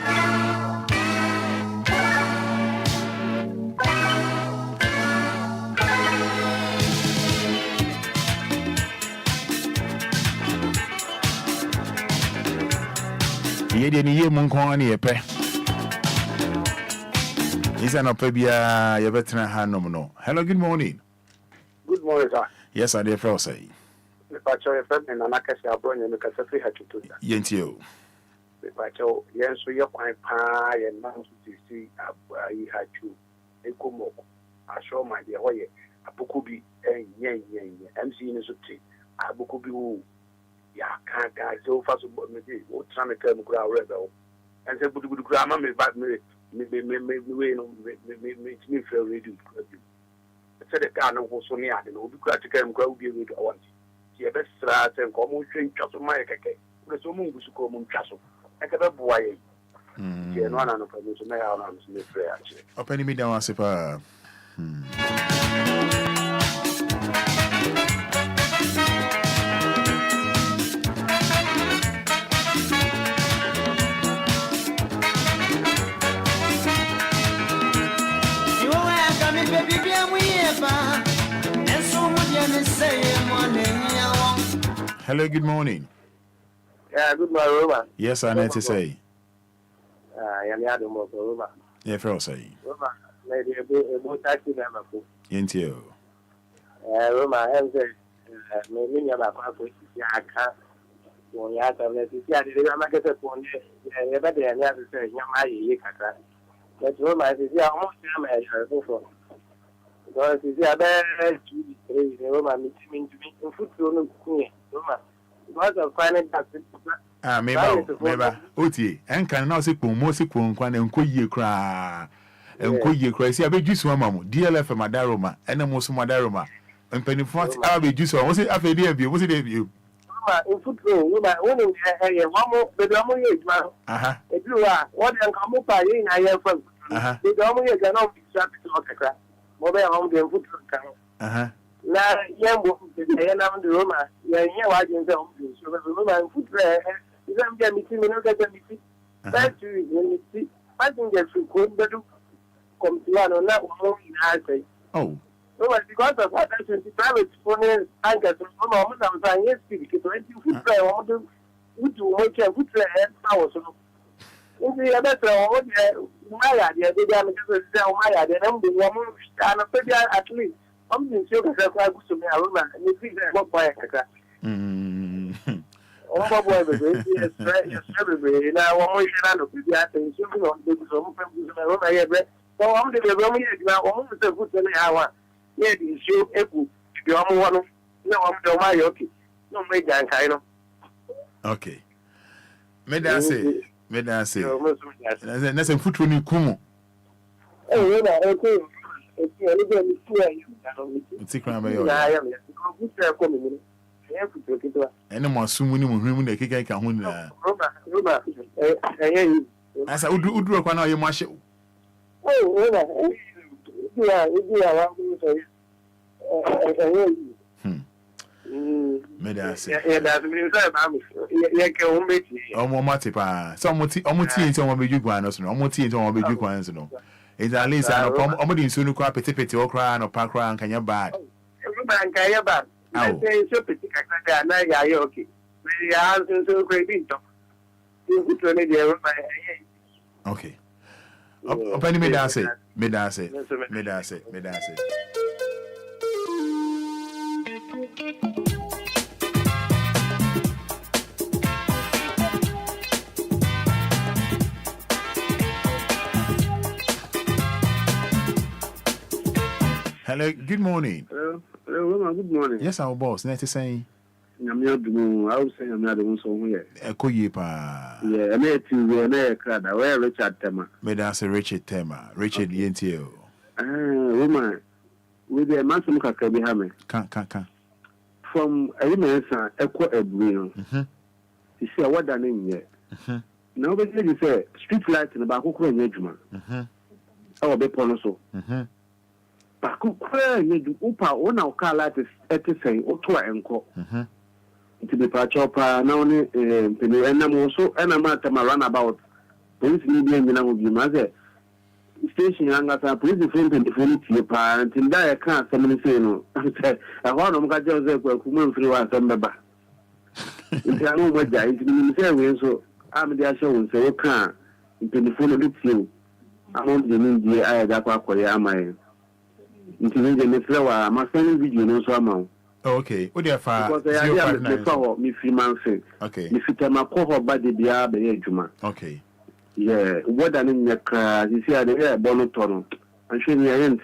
Yede ni ye mun kon ani epe. Isa no pebia ye betra hanom no. Hello, good morning. Good morning, sir. Yes, I dey say. Me pacho ye fem na nakasi abronye me kasa free hatutu. Yentio. Me pacho ye so ye kwan pa ye na so si yi hatu. Ekomo. I show my dear way. Abukubi MC in the Abukubi who can't guys so fast about me. What trying to come crowd rebel and say, good grammar me back me feel ready. Said the car no was so near and will be glad to come crowd be with one. See a best strat and common train just of my cake. There's so many who come on castle. I got a boy. See, no one of them is my arms in the prayer. Open me down, Sipa. Hello, good morning. Yeah, good morning, Roma. Yes, I need to say. Roma. Yeah, for say. Roma, maybe a boat taxi number. Yentio. Roma, and maybe about Yaka. When you have to let you see, I didn't make a point. Never did I have to say, Yamai. But Roma is almost before. Because it's a bad Roma meeting to me in foot to Roma. Because of finding that. Maybe. Oti, and can now say, Pomosic, Quan and Koye cry. And Koye cry. See, I be just one mamma, DLFM Madaroma, and the most Madaroma. And Penny Fort, I'll be just was it after the debut? Was it debut? In football, Roma, only one more, but I'm only if you are what can come up by in I am from. The government cannot be shut to crack. Mobile home game football. Now, young woman, the Roma, you're here watching the Roma and football. You don't get me to me. That's you when you see. I think that you could do come to one or not one in our say. Oh. No, because of what I said, private phone anchors from moment I was saying, yes, because when you football, I want to make a football and power. So, if you are better, my idea, they are my idea, and the woman and a baby at least. I'm being sure that I go to me a room and you think that what by a cat. Oh, my boy, yes, everybody. Now, one way to be at the shooting on the room from the room I have read. So, I'm the room now, almost a good hour. Yeah, the show, Echo, the other one. No, I'm the my okay. No, make that kind of. Okay. Medase. That's a foot when you come. Oh, okay. It's a crime. And I'm assuming you the cake. I can win. As I would do a corner, you must. Oh, Medase. Matipa. Some be you guanos, no more tea and be you guans, no. It's at least I know almost in soon crap, petty or cry or park and can you bad? Everybody can you bad? I say so petty, I okay. We are so great. Okay. Open Medase. Hello, good morning. Hello, good morning. Yes, our boss. Net is saying. I would say I'm not the one so here. Echo Yepa. Yeah, I met you in a crowd. I wear Richard Tema. Medase Richard Tema. Richard Yentio. Woman, with the Massimo Kakabihame. Can. From a woman's echo a bruno. You see, what done in yet? Nobody you say street lights in the back of Nejuma. Our Beponoso. Bakukwe ni upa ona ukala etisen otwa enko nti be pachopa na oni pene enamo so enama ma run about police ni bi nyina ho bi ma say station anga sa police phone tie pa nti nda e kan asem ni say no say e ho no mka je say kwaku mo mfiri wa asem beba nti anu mo ja nti ni say we so am dia show won say o kan nti phone bi tie amon de ni die aya da kwa akore amaye. Video no so amount. Okay. What do you because I me free man say. Okay. Me fit ma ko ba de bia be adwuma. Okay. Yeah, what than in the you see the bono tono. I'm sure you ain't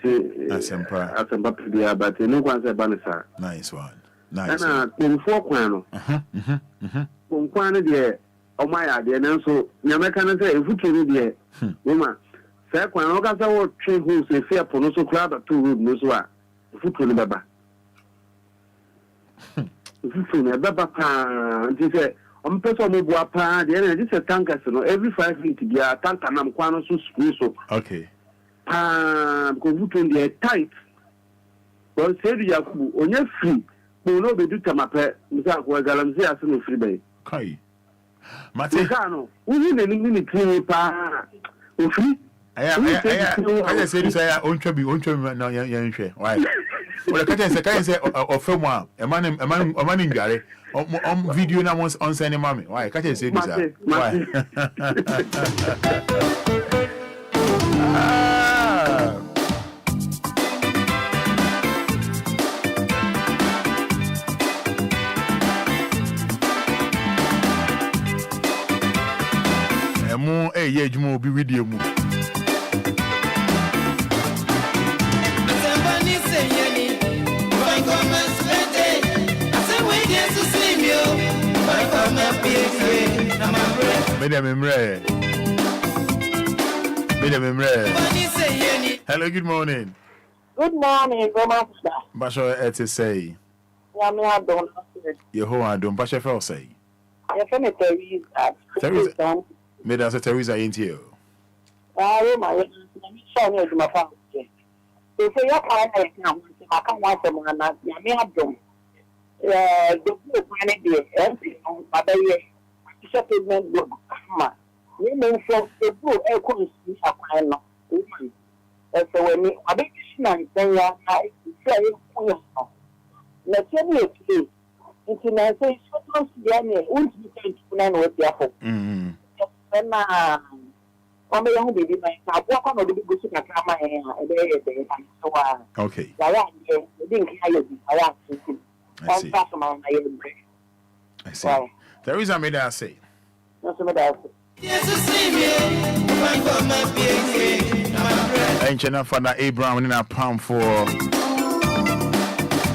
Asempa Pedia, but no one's a banner. Nice one. Nice. And for Quano. Quano, dear, oh my idea, and so Yamakan say, if you can, dear, woman, Sir Quano, I will train who's a fair Ponoso club at 2 rooms, no so. If you can, Baba. If you can, Baba, she said, on person of Wapa, the end, this is a tanker, so every 5 feet, they are tanker, and I'm Quano so. Okay. Because you can be tight. Well, say Yaku, on your free, no, no, be do Tamape, without what Galamzi as no free bay. Kai. Matecano, we need a minute clean pa. Free? I say, I own trouble, no, young share. Why? Well, I can't say, or film one, a man in Gary, on video now once on sending mommy. Why? Can't you say this? Why? Yeah, you will be with you. Hello, good morning. Good morning, Roman. Basho to say. Yehovah don't Basho fell say. Teresa. Made us a Teresa ain't you. My son is my father. They say, I can't want them on that. You may have done. The book, my baby, settlement book. Women from the book, I couldn't see a kind of woman. And so when I make this then I say, let's say, it's in a say, so close to the end, won't be going to learn what they are. Okay. I see. There is a made I say. Ancient Fada Abraham in a pound for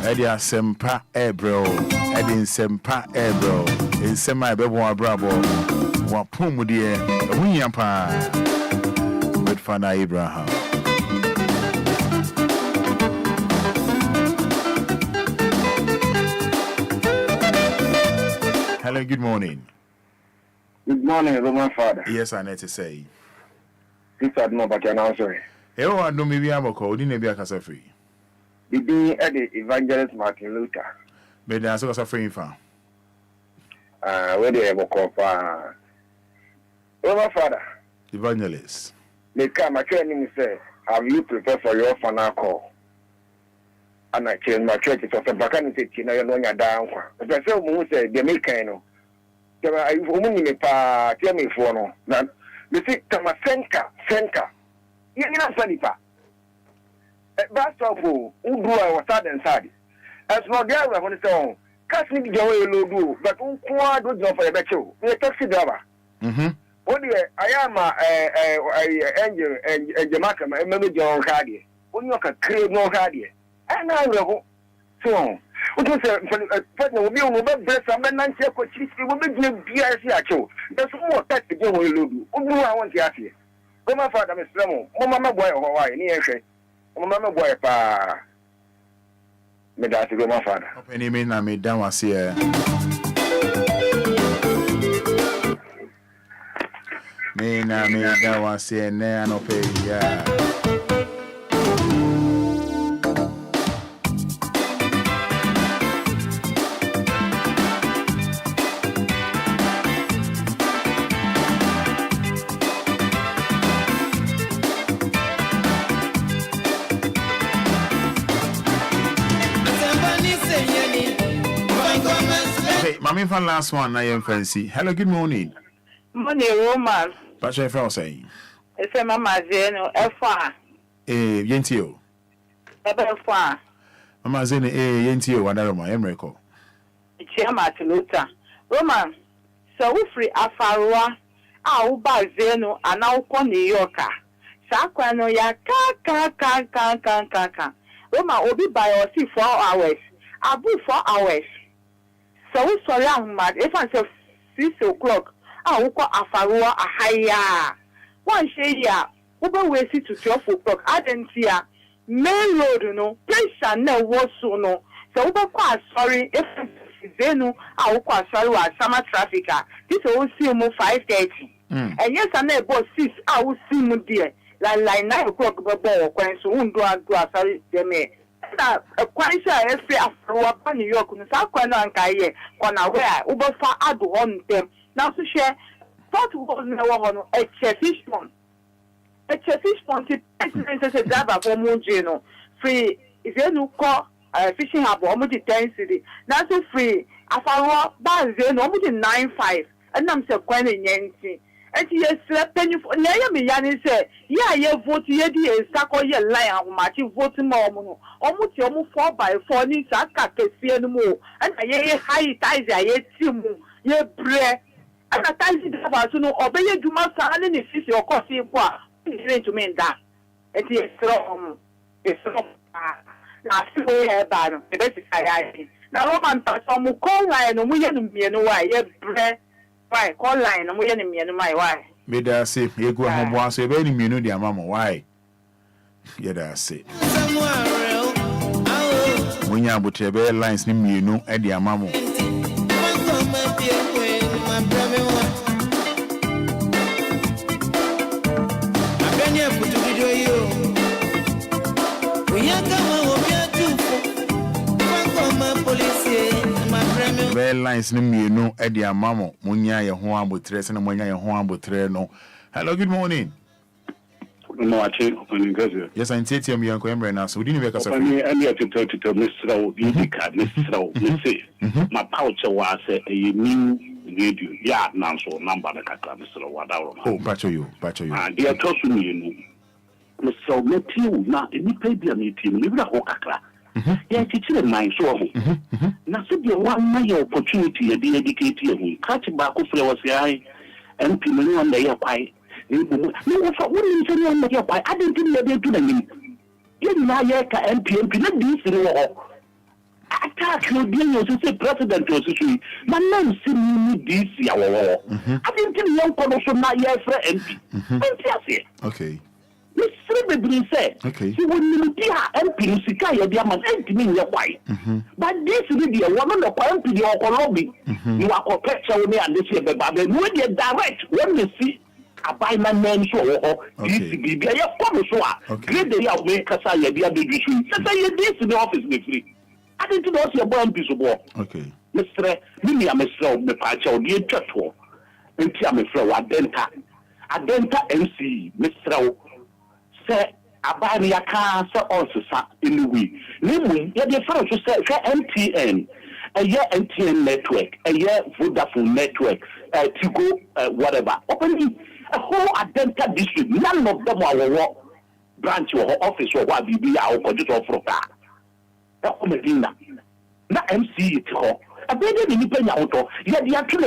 Eddie Sempa Ebro, Eddie Sempa Ebro, in semi bebo bravo. Wapumu dear, Winyampa with Fada Abraham. Hello, good morning. Good morning, Roman Father. Yes, I need to say. This I know, but you're not sorry. I don't maybe I'm a call, didn't be a casa free. The being Eddie Evangelist Martin Luther. But that's also free farm. Where they ever call for Roman Father. Evangelist. They come, my training say, have you prepared for your final call? And I change my church to some vacancy, you know, you're down. As I say, they make kind of. I woman me pa tell me for no. Now, you see, Tama Senka. You know, Sanipa. That's all who do I was sad and sad. As no there, I want to say, catch me the way you do, but who quite good job for a better. You're a taxi driver. What I am a angel and Jamaica, my manager on Cardi. When you can create no Cardi. And I will so. What was a partner will be on the best of a man, will be BIC. That's more that the girl will do. Who do I want to ask you? Go my father, Miss Lemon, Mamma boy, Hawaii, near Shay. Mamma boy, pa. Me that's go my father. Any mean I made down was here. Me na me that was here, no pay, yeah. Mami fan last one na yem fancy. Hello, good morning. Morning, Roman. But you feel say. It's a mama Zeno F1. Yentio. F1. Mama Zeno Yentio Wadaroma Emreco. Chairman Luther. Roman. So we free Afarua. Uba Zeno and now New Yorker. Sakwano ya ka. Roma obi by or see 4 hours. Abu 4 hours. So we sorry I'm mad. If I say 6 o'clock, I will call Afarua a higher. One share ya. Uber we see to 12 o'clock. I didn't see ya. Main road, you know. Pressure no was so no. So Uber quite sorry if Zenu, I will quite sorry was summer traffic. This will see mu 5:30. And yes, I know about 6. I will see mu dear. Like 9 o'clock before when so won't do sorry them. A quite sure every after New York, no Sakwana and Kaye, Kona where Uber far add on them. Now to share, thought was no a fish pond. A fish pond is a driver for Mujino. Free is there no call fishing hub almost 10 city. Now so free. Afarua Baz almost 9.5. And I'm so quite a and yes, penny for Naomi Yanni said, yeah, you vote ye dear, Sako ye lion, Martin voting more, almost 4x4 needs a cat to see no more, and I ye high ties, I ye timu, ye bread, and a ties about to know, obey you do my son and if your coffee, what is to mean that. And he is strong, it's strong. Now, see where bad, the best I now, Roman, some call line, and we didn't be no way, ye bread. Why call line and we enemy and my why? May I say, you go home once a very minute, dear mamma. Why? Yet I say, when you are with your bell lines, you know, and dear mamma. Lines no you know Eddie Mamo Munya your home with tres and Munya your home with no. Hello, good morning. No, I change opening gazette. Yes, I'm saying you uncle Emre now, so we didn't make us a friend. I need to tell Mr. Indica, Mr. Say, my pouch was a new radio, yeah, now so number the cat, Mr. Wadao. Oh, patch you. They are tossing me, Mr. Matthew, now, any paper meeting, live the Hokaka. Yeah, teaching my so. Now, so the one my opportunity, the educated, catch back of flowers, and people on the pie. No, what is on the pie? I didn't think they do them. You know, MP, not this in all. Attack will be to say president or situation. My name seems this year. I didn't think young person not yet for MP. Okay. Mr. Baby said, you will not be MP Sika, your dear man, and me your wife. But this video, one of the MP or lobby, you are perpetual me and this year, but when you direct, when you see a by my name, so this be a promise. Great day, I'll make us a dear baby. Say this in the office, me free. I didn't know your born piece of work. Okay. Mr. Mimi, I'm a slow, the patch of the church. And I'm a flow, Adenta MC, Mr. Say, Abani Aka, also in the week. Namely, you're the first to say MTN, a year MTN network, a year Vodafone network, Tigo, whatever. Opening a whole Adenta district, none of them are what branch or office or what be our condition for that. That's Medina. Not MC it all. I bet you didn't auto. Yet the actual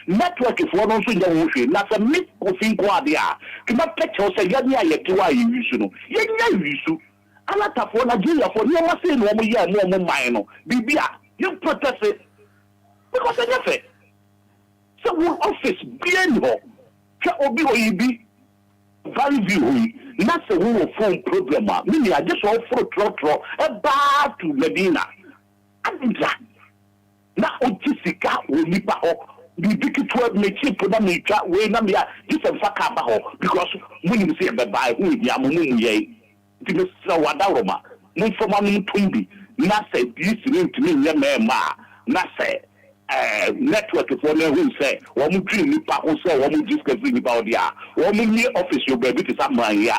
network is one also in the ocean. That's a myth of Enquires. Cannot catch us a Yania Yatua issue. Yanya issue. A lot of Nigeria for no one saying 1 year more minor. Bibia, you protest it. Because I never. So one office being ho. Obi very view. That's a woman phone problem. Meaning I just want for a bar to Medina. Na otisika wonipa ho bibiki to me chip na me twa we na me this faka ba ho because when you say be buy who dia mo ye ti me sra wadaroma mo foma no tumbi na say this rent me nya me ma na say network for na who say wo mo twi nipa ho say wo mo discover nipa dia wo mo ni office yo be bi sa man ya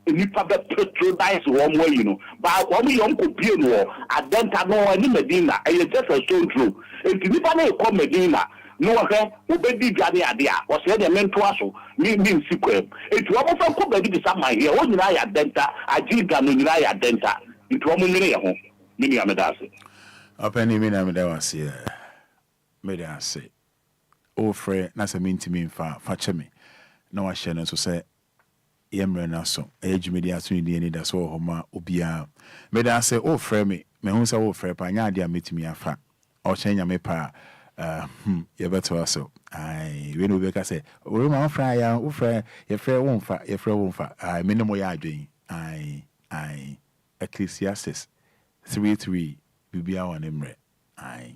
nipa be patronize one way, you know. But when we young compare no, I don't know any Medina. I just a stone through. If nipa na come Medina, no okay, obedi jani adia. Was here the mentor so me sequel. If you want to come baby this man here, when you na ya denta, aji ganu you na ya denta. It wo mo nyere ho. Mini amedase. Openi mi na medawase. Medase. O frɛ na sɛ mentimi mfa fa kyɛ me na wahyɛ no so sɛ yemre na so ejumedi aso ni Anidaso Wɔhɔ ma Obia me da say o frɛ me hu say o frɛ pa nya ade a metimi afa o chen nya me pa ye beto aso ai we no be ka say o ma fra ya o frɛ ye frɛ won fa ai me no mo ya adwen ai Ecclesiastes 3:3 bibia won emre ai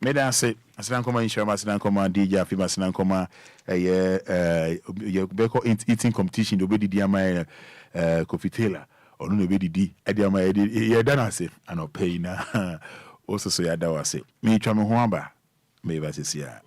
me da say asidan koma inshama asidan koma DJ afima asidan koma beko eating competition do be di ama Kofi Taylor onu no be di ade ama ye da na say and pay na also so ya da wase me twa me ho aba me ba sisia.